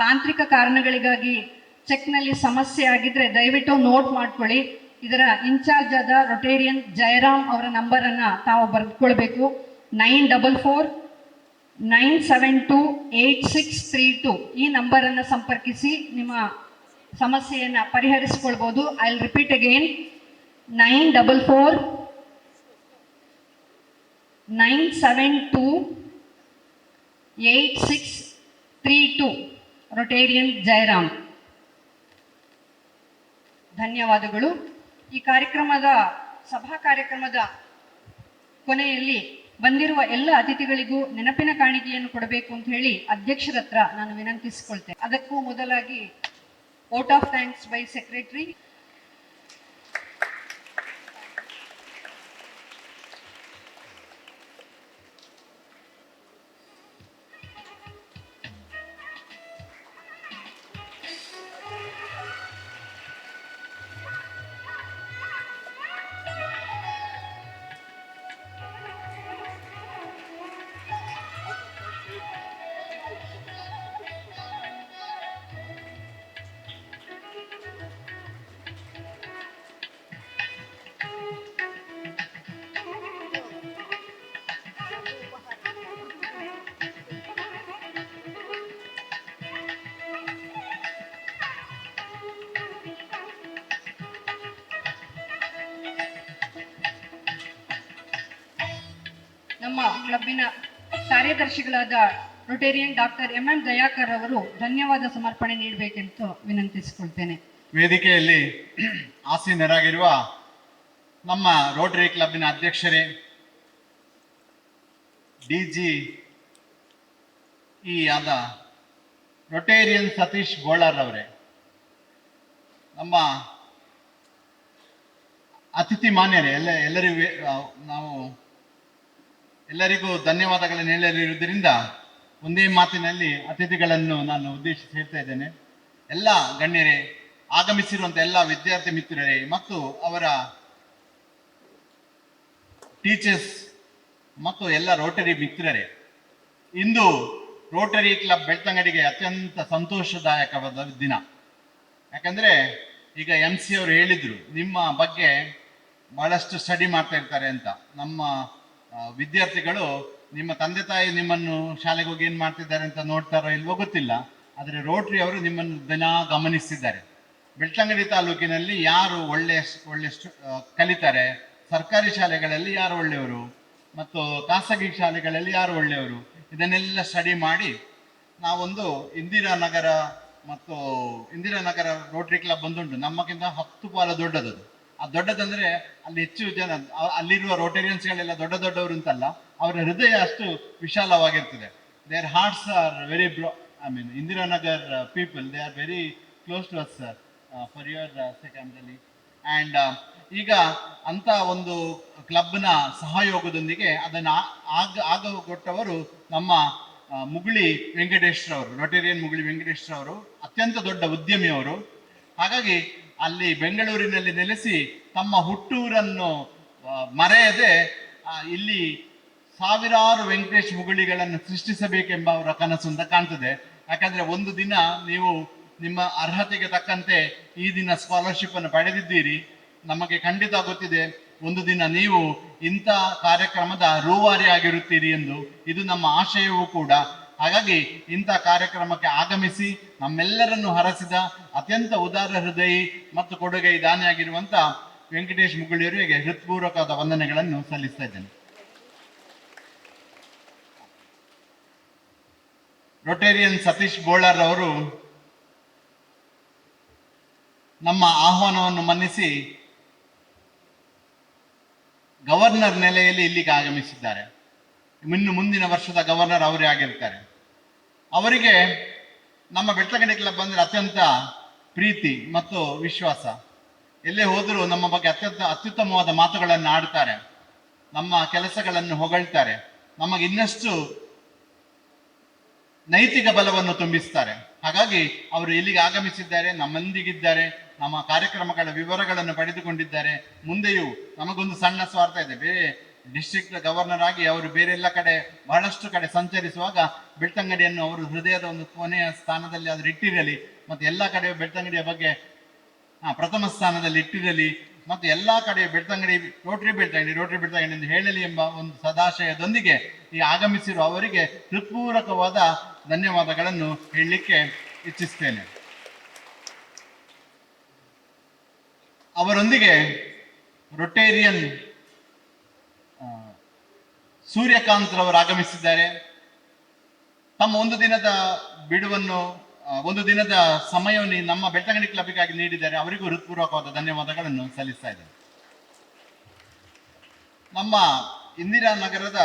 ತಾಂತ್ರಿಕ ಕಾರಣಗಳಿಗಾಗಿ ಚೆಕ್ನಲ್ಲಿ ಸಮಸ್ಯೆ ಆಗಿದ್ರೆ ದಯವಿಟ್ಟು ನೋಟ್ ಮಾಡ್ಕೊಳ್ಳಿ. ಇದರ ಇನ್ಚಾರ್ಜ್ ಆದ ರೊಟೇರಿಯನ್ ಜಯರಾಮ್ ಅವರ ನಂಬರನ್ನು ತಾವು ಬರೆದುಕೊಳ್ಬೇಕು. 9449728632 ಈ ನಂಬರನ್ನು ಸಂಪರ್ಕಿಸಿ ನಿಮ್ಮ ಸಮಸ್ಯೆಯನ್ನು ಪರಿಹರಿಸಿಕೊಳ್ಬೋದು. I will repeat again, 9449728632 Rotarian Jayaram. ಧನ್ಯವಾದಗಳು. ಈ ಸಭಾ ಕಾರ್ಯಕ್ರಮದ ಕೊನೆಯಲ್ಲಿ ಬಂದಿರುವ ಎಲ್ಲ ಅತಿಥಿಗಳಿಗೂ ನೆನಪಿನ ಕಾಣಿಕೆಯನ್ನು ಕೊಡಬೇಕು ಅಂತ ಹೇಳಿ ಅಧ್ಯಕ್ಷರ ಹತ್ರ ನಾನು ವಿನಂತಿಸಿಕೊಳ್ತೇನೆ. ಅದಕ್ಕೂ ಮೊದಲಾಗಿ vote of thanks by secretary. ನಮ್ಮ ಕ್ಲಬ್ಬಿನ ಕಾರ್ಯದರ್ಶಿಗಳಾದ ರೊಟೇರಿಯನ್ ಡಾಕ್ಟರ್ MN ದಯಾಕರ್ ಅವರು ಧನ್ಯವಾದ ಸಮರ್ಪಣೆ ನೀಡಬೇಕೆಂದು ವಿನಂತಿಸಿಕೊಳ್ತೇನೆ. ವೇದಿಕೆಯಲ್ಲಿ ಆಸೀನರಾಗಿರುವ ನಮ್ಮ ರೋಟರಿ ಕ್ಲಬ್ಬಿನ ಅಧ್ಯಕ್ಷರೇ, DG ಆದ ರೊಟೇರಿಯನ್ ಸತೀಶ್ ಗೋಳರ್ ಅವರೇ, ನಮ್ಮ ಅತಿಥಿ ಮಾನ್ಯರೇ, ಎಲ್ಲರಿಗೂ ಧನ್ಯವಾದಗಳನ್ನು ಹೇಳಲಿರುವುದರಿಂದ ಒಂದೇ ಮಾತಿನಲ್ಲಿ ಅತಿಥಿಗಳನ್ನು ನಾನು ಉದ್ದೇಶಿಸಿ ಹೇಳ್ತಾ ಇದ್ದೇನೆ. ಎಲ್ಲ ಗಣ್ಯರೇ, ಆಗಮಿಸಿರುವಂಥ ಎಲ್ಲ ವಿದ್ಯಾರ್ಥಿ ಮಿತ್ರರೇ ಮತ್ತು ಅವರ ಟೀಚರ್ಸ್ ಮತ್ತು ಎಲ್ಲ ರೋಟರಿ ಮಿತ್ರರೇ, ಇಂದು ರೋಟರಿ ಕ್ಲಬ್ ಬೆಳ್ತಂಗಡಿಗೆ ಅತ್ಯಂತ ಸಂತೋಷದಾಯಕವಾದ ದಿನ. ಯಾಕಂದರೆ ಈಗ MC ಅವರು ಹೇಳಿದರು, ನಿಮ್ಮ ಬಗ್ಗೆ ಬಹಳಷ್ಟು ಸ್ಟಡಿ ಮಾಡ್ತಾ ಇರ್ತಾರೆ ಅಂತ. ನಮ್ಮ ವಿದ್ಯಾರ್ಥಿಗಳು ನಿಮ್ಮ ತಂದೆ ತಾಯಿ ನಿಮ್ಮನ್ನು ಶಾಲೆಗೆ ಹೋಗಿ ಏನು ಮಾಡ್ತಿದ್ದಾರೆ ಅಂತ ನೋಡ್ತಾರೋ ಇಲ್ವೋ ಗೊತ್ತಿಲ್ಲ, ಆದರೆ ರೋಟರಿ ಅವರು ನಿಮ್ಮನ್ನು ದಿನ ಗಮನಿಸ್ತಿದ್ದಾರೆ. ಬೆಳ್ತಂಗಡಿ ತಾಲೂಕಿನಲ್ಲಿ ಯಾರು ಒಳ್ಳೆ ಕಲಿತಾರೆ, ಸರ್ಕಾರಿ ಶಾಲೆಗಳಲ್ಲಿ ಯಾರು ಒಳ್ಳೆಯವರು ಮತ್ತು ಖಾಸಗಿ ಶಾಲೆಗಳಲ್ಲಿ ಯಾರು ಒಳ್ಳೆಯವರು, ಇದನ್ನೆಲ್ಲ ಸ್ಟಡಿ ಮಾಡಿ ನಾವೊಂದು ಇಂದಿರಾನಗರ ರೋಟರಿ ಕ್ಲಬ್ ಒಂದುಂಟು, ನಮ್ಮಕ್ಕಿಂತ 10 ಪಾಲು ದೊಡ್ಡದು. ಆ ದೊಡ್ಡದಂದ್ರೆ ಅಲ್ಲಿ ಹೆಚ್ಚು ಜನ, ಅಲ್ಲಿರುವ ರೋಟೇರಿಯನ್ಸ್ಗಳೆಲ್ಲ ದೊಡ್ಡವರು ಅಂತಲ್ಲ, ಅವರ ಹೃದಯ ಅಷ್ಟು ವಿಶಾಲವಾಗಿರ್ತದೆ. Their hearts are very I mean, Indiranagar people, they are very close to us, sir, for your sake, I'm telling. And ಈಗ ಅಂತ ಒಂದು ಕ್ಲಬ್ನ ಸಹಯೋಗದೊಂದಿಗೆ ಅದನ್ನು ಆಗಗೊಟ್ಟವರು ನಮ್ಮ ಮುಗುಳಿ ವೆಂಕಟೇಶ್ರವರು, ರೊಟೇರಿಯನ್ ಮುಗುಳಿ ವೆಂಕಟೇಶ್ರವರು ಅತ್ಯಂತ ದೊಡ್ಡ ಉದ್ಯಮಿಯವರು. ಹಾಗಾಗಿ ಅಲ್ಲಿ ಬೆಂಗಳೂರಿನಲ್ಲಿ ನೆಲೆಸಿ ತಮ್ಮ ಹುಟ್ಟೂರನ್ನು ಮರೆಯದೆ ಇಲ್ಲಿ ಸಾವಿರಾರು ವೆಂಕಟೇಶ್ ಮುಗುಳಿಗಳನ್ನು ಸೃಷ್ಟಿಸಬೇಕೆಂಬ ಅವರ ಕನಸು ಅಂತ ಕಾಣ್ತದೆ. ಯಾಕಂದ್ರೆ ಒಂದು ದಿನ ನೀವು ನಿಮ್ಮ ಅರ್ಹತೆಗೆ ತಕ್ಕಂತೆ ಈ ದಿನ ಸ್ಕಾಲರ್ಶಿಪ್ ಅನ್ನು ಪಡೆದಿದ್ದೀರಿ. ನಮಗೆ ಖಂಡಿತ ಗೊತ್ತಿದೆ ಒಂದು ದಿನ ನೀವು ಇಂಥ ಕಾರ್ಯಕ್ರಮದ ರೂವಾರಿ ಆಗಿರುತ್ತೀರಿ ಎಂದು. ಇದು ನಮ್ಮ ಆಶಯವೂ ಕೂಡ. ಹಾಗಾಗಿ ಇಂಥ ಕಾರ್ಯಕ್ರಮಕ್ಕೆ ಆಗಮಿಸಿ ನಮ್ಮೆಲ್ಲರನ್ನು ಹರಸಿದ ಅತ್ಯಂತ ಉದಾರ ಹೃದಯಿ ಮತ್ತು ಕೊಡುಗೆ ದಾನಿಯಾಗಿರುವಂತ ವೆಂಕಟೇಶ್ ಮುಗುಳಿಯವರಿಗೆ ಹೃತ್ಪೂರ್ವಕವಾದ ವಂದನೆಗಳನ್ನು ಸಲ್ಲಿಸ್ತಾ ಇದ್ದೇನೆ. ರೊಟೇರಿಯನ್ ಸತೀಶ್ ಬೋಳರ್ ಅವರು ನಮ್ಮ ಆಹ್ವಾನವನ್ನು ಮನ್ನಿಸಿ ಗವರ್ನರ್ ನೆಲೆಯಲ್ಲಿ ಇಲ್ಲಿಗೆ ಆಗಮಿಸಿದ್ದಾರೆ. ಇನ್ನು ಮುಂದಿನ ವರ್ಷದ ಗವರ್ನರ್ ಅವರೇ ಆಗಿರ್ತಾರೆ. ಅವರಿಗೆ ನಮ್ಮ ಬೆಳ್ತಂಗಡಿ ಕ್ಲಬ್ ಅಂದರೆ ಅತ್ಯಂತ ಪ್ರೀತಿ ಮತ್ತು ವಿಶ್ವಾಸ. ಎಲ್ಲೇ ಹೋದರೂ ನಮ್ಮ ಬಗ್ಗೆ ಅತ್ಯುತ್ತಮವಾದ ಮಾತುಗಳನ್ನು ಆಡ್ತಾರೆ, ನಮ್ಮ ಕೆಲಸಗಳನ್ನು ಹೊಗಳ್ತಾರೆ, ನಮಗೆ ಇನ್ನಷ್ಟು ನೈತಿಕ ಬಲವನ್ನು ತುಂಬಿಸ್ತಾರೆ. ಹಾಗಾಗಿ ಅವರು ಇಲ್ಲಿಗೆ ಆಗಮಿಸಿದ್ದಾರೆ, ನಮ್ಮೊಂದಿಗಿದ್ದಾರೆ, ನಮ್ಮ ಕಾರ್ಯಕ್ರಮಗಳ ವಿವರಗಳನ್ನು ಪಡೆದುಕೊಂಡಿದ್ದಾರೆ. ಮುಂದೆಯೂ ನಮಗೊಂದು ಸಣ್ಣ ಸ್ವಾರ್ಥ ಇದೆ. ಬೇರೆ ಡಿಸ್ಟ್ರಿಕ್ಟ್ ಗವರ್ನರ್ ಆಗಿ ಅವರು ಬೇರೆಲ್ಲ ಕಡೆ ಬಹಳಷ್ಟು ಕಡೆ ಸಂಚರಿಸುವಾಗ ಬೆಳ್ತಂಗಡಿಯನ್ನು ಅವರು ಹೃದಯದ ಒಂದು ಕೊನೆಯ ಸ್ಥಾನದಲ್ಲಿ ಆದರೂ ಇಟ್ಟಿರಲಿ, ಮತ್ತು ಎಲ್ಲ ಕಡೆ ಬೆಳ್ತಂಗಡಿಯ ಬಗ್ಗೆ ಪ್ರಥಮ ಸ್ಥಾನದಲ್ಲಿ ಇಟ್ಟಿರಲಿ, ಮತ್ತು ಎಲ್ಲ ಕಡೆ ಬೆಳ್ತಂಗಡಿ ರೋಟರಿ ಬೆಳ್ತಂಗಡಿ ಎಂದು ಹೇಳಲಿ ಎಂಬ ಒಂದು ಸದಾಶಯದೊಂದಿಗೆ ಈ ಆಗಮಿಸಿರುವ ಅವರಿಗೆ ಹೃತ್ಪೂರ್ವಕವಾದ ಧನ್ಯವಾದಗಳನ್ನು ಹೇಳಲಿಕ್ಕೆ ಇಚ್ಛಿಸ್ತೇನೆ. ಅವರೊಂದಿಗೆ ರೊಟೇರಿಯನ್ ಸೂರ್ಯಕಾಂತ್ ರವರು ಆಗಮಿಸಿದ್ದಾರೆ. ತಮ್ಮ ಒಂದು ದಿನದ ಬಿಡುವನ್ನು, ಒಂದು ದಿನದ ಸಮಯವನ್ನು ನಮ್ಮ ಬೆಳ್ತಂಗಡಿ ಕ್ಲಬ್ಗಾಗಿ ನೀಡಿದ್ದಾರೆ. ಅವರಿಗೂ ಹೃತ್ಪೂರ್ವಕವಾದ ಧನ್ಯವಾದಗಳನ್ನು ಸಲ್ಲಿಸ್ತಾ ಇದ್ದೇನೆ. ನಮ್ಮ ಇಂದಿರಾನಗರದ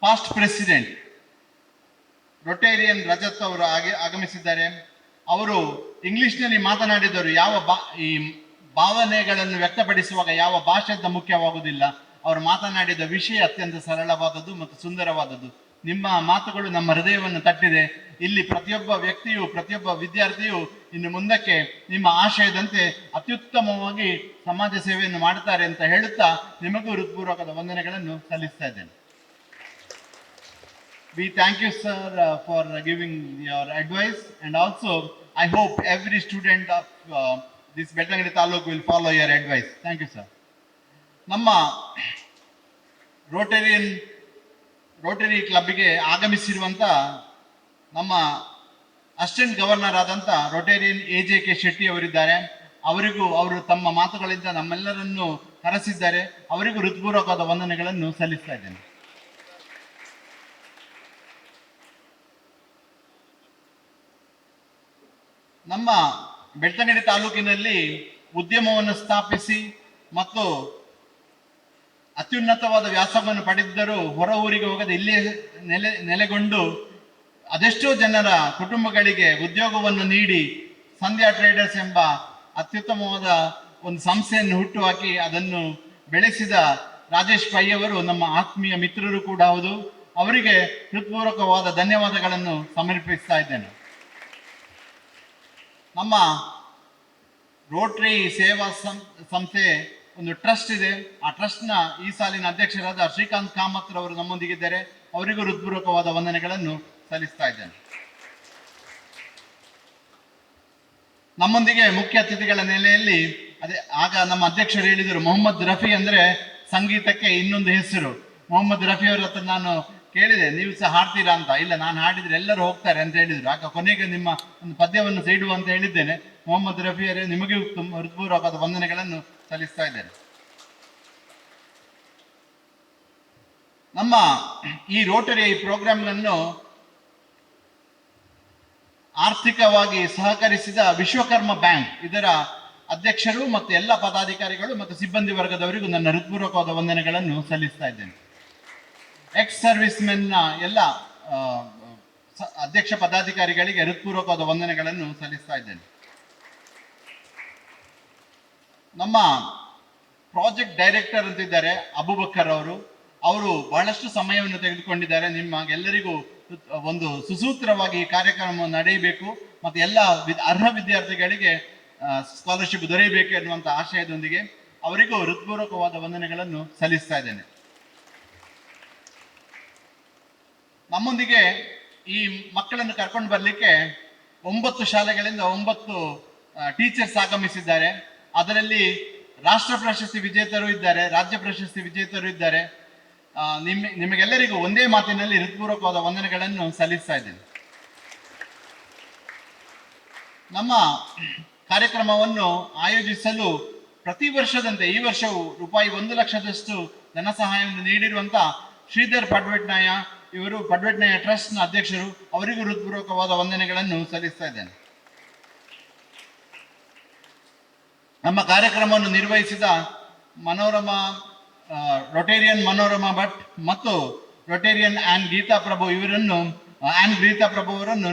ಪಾಸ್ಟ್ ಪ್ರೆಸಿಡೆಂಟ್ ರೊಟೇರಿಯನ್ ರಜತ್ ಅವರು ಆಗಮಿಸಿದ್ದಾರೆ. ಅವರು ಇಂಗ್ಲಿಷ್ನಲ್ಲಿ ಮಾತನಾಡಿದರು. ಈ ಭಾವನೆಗಳನ್ನು ವ್ಯಕ್ತಪಡಿಸುವಾಗ ಯಾವ ಭಾಷೆಯಿಂದ ಮುಖ್ಯವಾಗುವುದಿಲ್ಲ. ಅವರು ಮಾತನಾಡಿದ ವಿಷಯ ಅತ್ಯಂತ ಸರಳವಾದದ್ದು ಮತ್ತು ಸುಂದರವಾದದ್ದು. ನಿಮ್ಮ ಮಾತುಗಳು ನಮ್ಮ ಹೃದಯವನ್ನು ತಟ್ಟಿದೆ. ಇಲ್ಲಿ ಪ್ರತಿಯೊಬ್ಬ ವ್ಯಕ್ತಿಯು, ಪ್ರತಿಯೊಬ್ಬ ವಿದ್ಯಾರ್ಥಿಯು ಇನ್ನು ಮುಂದಕ್ಕೆ ನಿಮ್ಮ ಆಶಯದಂತೆ ಅತ್ಯುತ್ತಮವಾಗಿ ಸಮಾಜ ಸೇವೆಯನ್ನು ಮಾಡುತ್ತಾರೆ ಅಂತ ಹೇಳುತ್ತಾ ನಿಮಗೂ ಹೃತ್ಪೂರ್ವಕದ ವಂದನೆಗಳನ್ನು ಸಲ್ಲಿಸ್ತಾ ಇದ್ದೇನೆ. We thank you, sir, for giving your advice, and also I hope every student of this Beltangadi Taluk will follow your advice. Thank you, sir. ನಮ್ಮ ರೋಟರಿ ಕ್ಲಬ್ಗೆ ಆಗಮಿಸಿರುವಂಥ ನಮ್ಮ ಅಸಿಸ್ಟೆಂಟ್ ಗವರ್ನರ್ ಆದಂಥ ರೊಟೇರಿಯನ್ AJK ಶೆಟ್ಟಿ ಅವರಿದ್ದಾರೆ. ಅವರು ತಮ್ಮ ಮಾತುಗಳಿಂದ ನಮ್ಮೆಲ್ಲರನ್ನು ಹರಸಿದ್ದಾರೆ. ಅವರಿಗೂ ಹೃತ್ಪೂರ್ವಕವಾದ ವಂದನೆಗಳನ್ನು ಸಲ್ಲಿಸ್ತಾ ಇದ್ದೇನೆ. ನಮ್ಮ ಬೆಳ್ತಂಗಡಿ ತಾಲೂಕಿನಲ್ಲಿ ಉದ್ಯಮವನ್ನು ಸ್ಥಾಪಿಸಿ ಮತ್ತು ಅತ್ಯುನ್ನತವಾದ ವ್ಯಾಸಂಗವನ್ನು ಪಡೆದಿದ್ದರೂ ಹೊರ ಊರಿಗೆ ಹೋಗದೆ ಇಲ್ಲೇ ನೆಲೆಗೊಂಡು ಅದೆಷ್ಟೋ ಜನರ ಕುಟುಂಬಗಳಿಗೆ ಉದ್ಯೋಗವನ್ನು ನೀಡಿ ಸಂಧ್ಯಾ ಟ್ರೇಡರ್ಸ್ ಎಂಬ ಅತ್ಯುತ್ತಮವಾದ ಒಂದು ಸಂಸ್ಥೆಯನ್ನು ಹುಟ್ಟುಹಾಕಿ ಅದನ್ನು ಬೆಳೆಸಿದ ರಾಜೇಶ್ ಪೈ ಅವರು ನಮ್ಮ ಆತ್ಮೀಯ ಮಿತ್ರರು ಕೂಡ ಹೌದು. ಅವರಿಗೆ ಹೃತ್ಪೂರ್ವಕವಾದ ಧನ್ಯವಾದಗಳನ್ನು ಸಮರ್ಪಿಸ್ತಾ ಇದ್ದೇನೆ. ನಮ್ಮ ರೋಟರಿ ಸೇವಾ ಸಂಸ್ಥೆ ಒಂದು ಟ್ರಸ್ಟ್ ಇದೆ. ಆ ಟ್ರಸ್ಟ್ನ ಈ ಸಾಲಿನ ಅಧ್ಯಕ್ಷರಾದ ಶ್ರೀಕಾಂತ್ ಕಾಮತ್ ರವರು ನಮ್ಮೊಂದಿಗಿದ್ದಾರೆ. ಅವರಿಗೂ ಹೃತ್ಪೂರ್ವಕವಾದ ವಂದನೆಗಳನ್ನು ಸಲ್ಲಿಸ್ತಾ ಇದ್ದೇನೆ. ನಮ್ಮೊಂದಿಗೆ ಮುಖ್ಯ ಅತಿಥಿಗಳ ನೆಲೆಯಲ್ಲಿ ಆಗ ನಮ್ಮ ಅಧ್ಯಕ್ಷರು ಹೇಳಿದರು, ಮೊಹಮ್ಮದ್ ರಫಿ ಅಂದ್ರೆ ಸಂಗೀತಕ್ಕೆ ಇನ್ನೊಂದು ಹೆಸರು. ಮೊಹಮ್ಮದ್ ರಫಿ ಅವರ ಹತ್ರ ನಾನು ಕೇಳಿದೆ, ನೀವು ಸಹ ಹಾಡ್ತೀರಾ ಅಂತ. ಇಲ್ಲ, ನಾನು ಹಾಡಿದ್ರೆ ಎಲ್ಲರೂ ಹೋಗ್ತಾರೆ ಅಂತ ಹೇಳಿದ್ರು. ಆಗ ಕೊನೆಗೆ ನಿಮ್ಮ ಒಂದು ಪದ್ಯವನ್ನು ಸೇಡುವ ಅಂತ ಹೇಳಿದ್ದೇನೆ. ಮೊಹಮ್ಮದ್ ರಫಿಯವರೇ, ನಿಮಗೂ ಹೃತ್ಪೂರ್ವಕವಾದ ವಂದನೆಗಳನ್ನು ಸಲ್ಲಿಸ್ತಾ ಇದ್ದೇನೆ. ನಮ್ಮ ಈ ರೋಟರಿ ಪ್ರೋಗ್ರಾಂಗಳನ್ನು ಆರ್ಥಿಕವಾಗಿ ಸಹಕರಿಸಿದ ವಿಶ್ವಕರ್ಮ ಬ್ಯಾಂಕ್ ಇದರ ಅಧ್ಯಕ್ಷರು ಮತ್ತು ಎಲ್ಲ ಪದಾಧಿಕಾರಿಗಳು ಮತ್ತು ಸಿಬ್ಬಂದಿ ವರ್ಗದವರಿಗೂ ನನ್ನ ಹೃತ್ಪೂರ್ವಕವಾದ ವಂದನೆಗಳನ್ನು ಸಲ್ಲಿಸ್ತಾ ಇದ್ದೇನೆ. ಎಕ್ಸ್ ಸರ್ವಿಸ್ ಮೆನ್ನ ಎಲ್ಲ ಅಧ್ಯಕ್ಷ ಪದಾಧಿಕಾರಿಗಳಿಗೆ ಹೃತ್ಪೂರ್ವಕವಾದ ವಂದನೆಗಳನ್ನು ಸಲ್ಲಿಸ್ತಾ ಇದ್ದೇನೆ. ನಮ್ಮ ಪ್ರಾಜೆಕ್ಟ್ ಡೈರೆಕ್ಟರ್ ಅಂತಿದ್ದಾರೆ ಅಬೂಬಕ್ಕರ್ ಅವರು ಬಹಳಷ್ಟು ಸಮಯವನ್ನು ತೆಗೆದುಕೊಂಡಿದ್ದಾರೆ. ನಿಮಗೆಲ್ಲರಿಗೂ ಒಂದು ಸುಸೂತ್ರವಾಗಿ ಈ ಕಾರ್ಯಕ್ರಮ ನಡೆಯಬೇಕು ಮತ್ತು ಎಲ್ಲ ಅರ್ಹ ವಿದ್ಯಾರ್ಥಿಗಳಿಗೆ ಸ್ಕಾಲರ್ಶಿಪ್ ದೊರೆಯಬೇಕು ಎನ್ನುವಂಥ ಆಶಯದೊಂದಿಗೆ ಅವರಿಗೂ ಹೃತ್ಪೂರ್ವಕವಾದ ವಂದನೆಗಳನ್ನು ಸಲ್ಲಿಸ್ತಾ ಇದ್ದೇನೆ. ನಮ್ಮೊಂದಿಗೆ ಈ ಮಕ್ಕಳನ್ನು ಕರ್ಕೊಂಡು ಬರಲಿಕ್ಕೆ 9 ಶಾಲೆಗಳಿಂದ 9 ಟೀಚರ್ಸ್ ಆಗಮಿಸಿದ್ದಾರೆ. ಅದರಲ್ಲಿ ರಾಷ್ಟ್ರ ಪ್ರಶಸ್ತಿ ವಿಜೇತರು ಇದ್ದಾರೆ, ರಾಜ್ಯ ಪ್ರಶಸ್ತಿ ವಿಜೇತರು ಇದ್ದಾರೆ. ನಿಮಗೆಲ್ಲರಿಗೂ ಒಂದೇ ಮಾತಿನಲ್ಲಿ ಹೃತ್ಪೂರ್ವಕವಾದ ವಂದನೆಗಳನ್ನು ಸಲ್ಲಿಸ್ತಾ ಇದ್ದೇನೆ. ನಮ್ಮ ಕಾರ್ಯಕ್ರಮವನ್ನು ಆಯೋಜಿಸಲು ಪ್ರತಿ ವರ್ಷದಂತೆ ಈ ವರ್ಷವೂ ರೂಪಾಯಿ 1 ಲಕ್ಷದಷ್ಟು ಧನ ಸಹಾಯವನ್ನು ನೀಡಿರುವಂತ ಶ್ರೀಧರ್ ಪಡ್ವೆಟ್ನಾಯ ಇವರು ಪಡ್ವೆಟ್ನಾಯ ಟ್ರಸ್ಟ್ನ ಅಧ್ಯಕ್ಷರು, ಅವರಿಗೂ ಹೃತ್ಪೂರ್ವಕವಾದ ವಂದನೆಗಳನ್ನು ಸಲ್ಲಿಸ್ತಾ ಇದ್ದೇನೆ. ನಮ್ಮ ಕಾರ್ಯಕ್ರಮವನ್ನು ನಿರ್ವಹಿಸಿದ ರೊಟೇರಿಯನ್ ಮನೋರಮಾ ಭಟ್ ಮತ್ತು ರೊಟೇರಿಯನ್ ಗೀತಾ ಪ್ರಭು ಅವರನ್ನು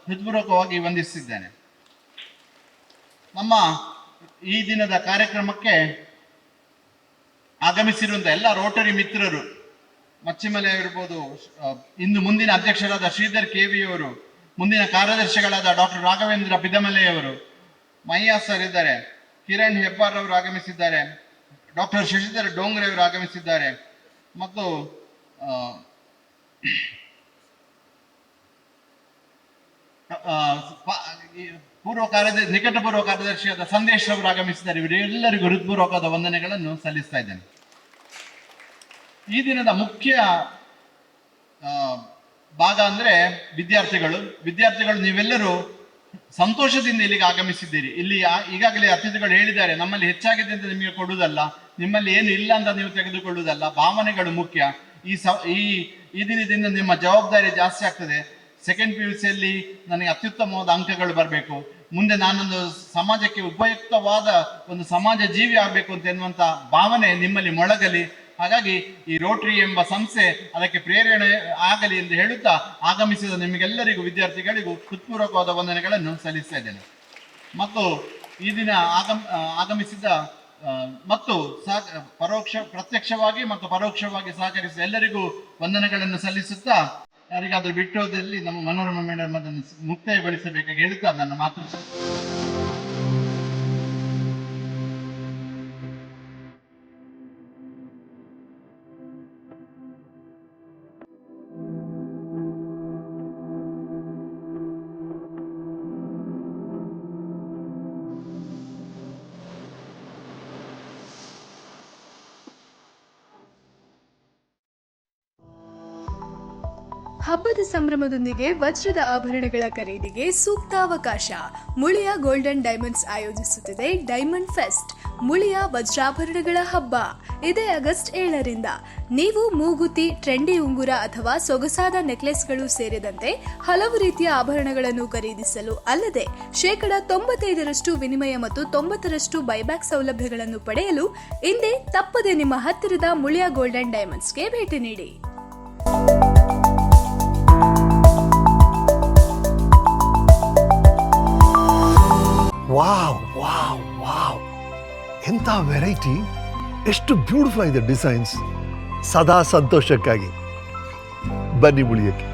ಹೃತ್ಪೂರ್ವಕವಾಗಿ ವಂದಿಸಿದ್ದೇನೆ. ನಮ್ಮ ಈ ದಿನದ ಕಾರ್ಯಕ್ರಮಕ್ಕೆ ಆಗಮಿಸಿರುವಂತಹ ಎಲ್ಲ ರೋಟರಿ ಮಿತ್ರರು, ಮಚ್ಚಿಮಲೆ ಇರ್ಬೋದು, ಇಂದು ಮುಂದಿನ ಅಧ್ಯಕ್ಷರಾದ ಶ್ರೀಧರ್ KV ಅವರು, ಮುಂದಿನ ಕಾರ್ಯದರ್ಶಿಗಳಾದ ಡಾಕ್ಟರ್ ರಾಘವೇಂದ್ರ ಪಿದಮಲೆಯವರು, ಮಯ್ಯ ಸರ್ ಇದ್ದಾರೆ, ಕಿರಣ್ ಹೆಬ್ಬಾರ್ ಅವರು ಆಗಮಿಸಿದ್ದಾರೆ, ಡಾಕ್ಟರ್ ಶಶಿಧರ್ ಡೋಂಗ್ರೆ ಅವರು ಆಗಮಿಸಿದ್ದಾರೆ ಮತ್ತು ನಿಕಟ ಪೂರ್ವ ಕಾರ್ಯದರ್ಶಿಯಾದ ಸಂದೇಶ್ ಅವರು ಆಗಮಿಸಿದ್ದಾರೆ. ಇವರೆಲ್ಲರಿಗೂ ಹೃತ್ಪೂರ್ವಕವಾದ ವಂದನೆಗಳನ್ನು ಸಲ್ಲಿಸ್ತಾ ಇದ್ದೇನೆ. ಈ ದಿನದ ಮುಖ್ಯ ಭಾಗ ಅಂದ್ರೆ ವಿದ್ಯಾರ್ಥಿಗಳು ನೀವೆಲ್ಲರೂ ಸಂತೋಷದಿಂದ ಇಲ್ಲಿಗೆ ಆಗಮಿಸಿದ್ದೀರಿ. ಇಲ್ಲಿ ಈಗಾಗಲೇ ಅತಿಥಿಗಳು ಹೇಳಿದ್ದಾರೆ, ನಮ್ಮಲ್ಲಿ ಹೆಚ್ಚಾಗಿದೆ ಅಂತ ನಿಮಗೆ ಕೊಡುವುದಲ್ಲ, ನಿಮ್ಮಲ್ಲಿ ಏನು ಇಲ್ಲ ಅಂತ ನೀವು ತೆಗೆದುಕೊಳ್ಳುವುದಲ್ಲ, ಭಾವನೆಗಳು ಮುಖ್ಯ. ಈ ದಿನದಿಂದ ನಿಮ್ಮ ಜವಾಬ್ದಾರಿ ಜಾಸ್ತಿ ಆಗ್ತದೆ. ಸೆಕೆಂಡ್ PUCಯಲ್ಲಿ ನನಗೆ ಅತ್ಯುತ್ತಮವಾದ ಅಂಕಗಳು ಬರಬೇಕು, ಮುಂದೆ ನಾನೊಂದು ಸಮಾಜಕ್ಕೆ ಉಪಯುಕ್ತವಾದ ಒಂದು ಸಮಾಜ ಜೀವಿ ಆಗಬೇಕು ಅಂತ ಎನ್ನುವಂಥ ಭಾವನೆ ನಿಮ್ಮಲ್ಲಿ ಮೊಳಗಲಿ. ಹಾಗಾಗಿ ಈ ರೋಟರಿ ಎಂಬ ಸಂಸ್ಥೆ ಅದಕ್ಕೆ ಪ್ರೇರಣೆ ಆಗಲಿ ಎಂದು ಹೇಳುತ್ತಾ ಆಗಮಿಸಿದ ನಿಮಗೆಲ್ಲರಿಗೂ ವಿದ್ಯಾರ್ಥಿಗಳಿಗೂ ಹೃತ್ಪೂರ್ವಕವಾದ ವಂದನೆಗಳನ್ನು ಸಲ್ಲಿಸ್ತಾ ಇದ್ದೇನೆ. ಮತ್ತು ಈ ದಿನ ಆಗಮಿಸಿದ ಮತ್ತು ಪ್ರತ್ಯಕ್ಷವಾಗಿ ಮತ್ತು ಪರೋಕ್ಷವಾಗಿ ಸಹಕರಿಸಿದ ಎಲ್ಲರಿಗೂ ವಂದನೆಗಳನ್ನು ಸಲ್ಲಿಸುತ್ತಾ, ಯಾರಿಗಾದ್ರೂ ಬಿಟ್ಟೋದಲ್ಲಿ ನಮ್ಮ ಮನೋರಮಾ ಮೇಡಮ್ ಅದನ್ನು ಮುಕ್ತಾಯಗೊಳಿಸಬೇಕಾಗಿ ಹೇಳುತ್ತಾ ನನ್ನ ಮಾತು. ಹಬ್ಬದ ಸಂಭ್ರಮದೊಂದಿಗೆ ವಜ್ರದ ಆಭರಣಗಳ ಖರೀದಿಗೆ ಸೂಕ್ತ ಅವಕಾಶ. ಮುಳಿಯ ಗೋಲ್ಡನ್ ಡೈಮಂಡ್ಸ್ ಆಯೋಜಿಸುತ್ತಿದೆ ಡೈಮಂಡ್ ಫೆಸ್ಟ್, ಮುಳಿಯ ವಜ್ರಾಭರಣಗಳ ಹಬ್ಬ. ಇದೇ ಆಗಸ್ಟ್ 7ರಿಂದ ನೀವು ಮೂಗುತಿ, ಟ್ರೆಂಡಿ ಉಂಗುರ ಅಥವಾ ಸೊಗಸಾದ ನೆಕ್ಲೆಸ್ಗಳು ಸೇರಿದಂತೆ ಹಲವು ರೀತಿಯ ಆಭರಣಗಳನ್ನು ಖರೀದಿಸಲು, ಅಲ್ಲದೆ 95% ವಿನಿಮಯ ಮತ್ತು 90% ಬೈಬ್ಯಾಕ್ ಸೌಲಭ್ಯಗಳನ್ನು ಪಡೆಯಲು ಇಂದೇ ತಪ್ಪದೆ ನಿಮ್ಮ ಹತ್ತಿರದ ಮುಳಿಯ ಗೋಲ್ಡನ್ ಡೈಮಂಡ್ಸ್ಗೆ ಭೇಟಿ ನೀಡಿ. ವಾವ್ ವಾವ್ ವಾವ್, ಎಂಥ ವೆರೈಟಿ, ಎಷ್ಟು ಬ್ಯೂಟಿಫುಲ್ ಆಗಿದೆ ಡಿಸೈನ್ಸ್. ಸದಾ ಸಂತೋಷಕ್ಕಾಗಿ ಬನ್ನಿ ಮುಳಿಯಕ್ಕೆ.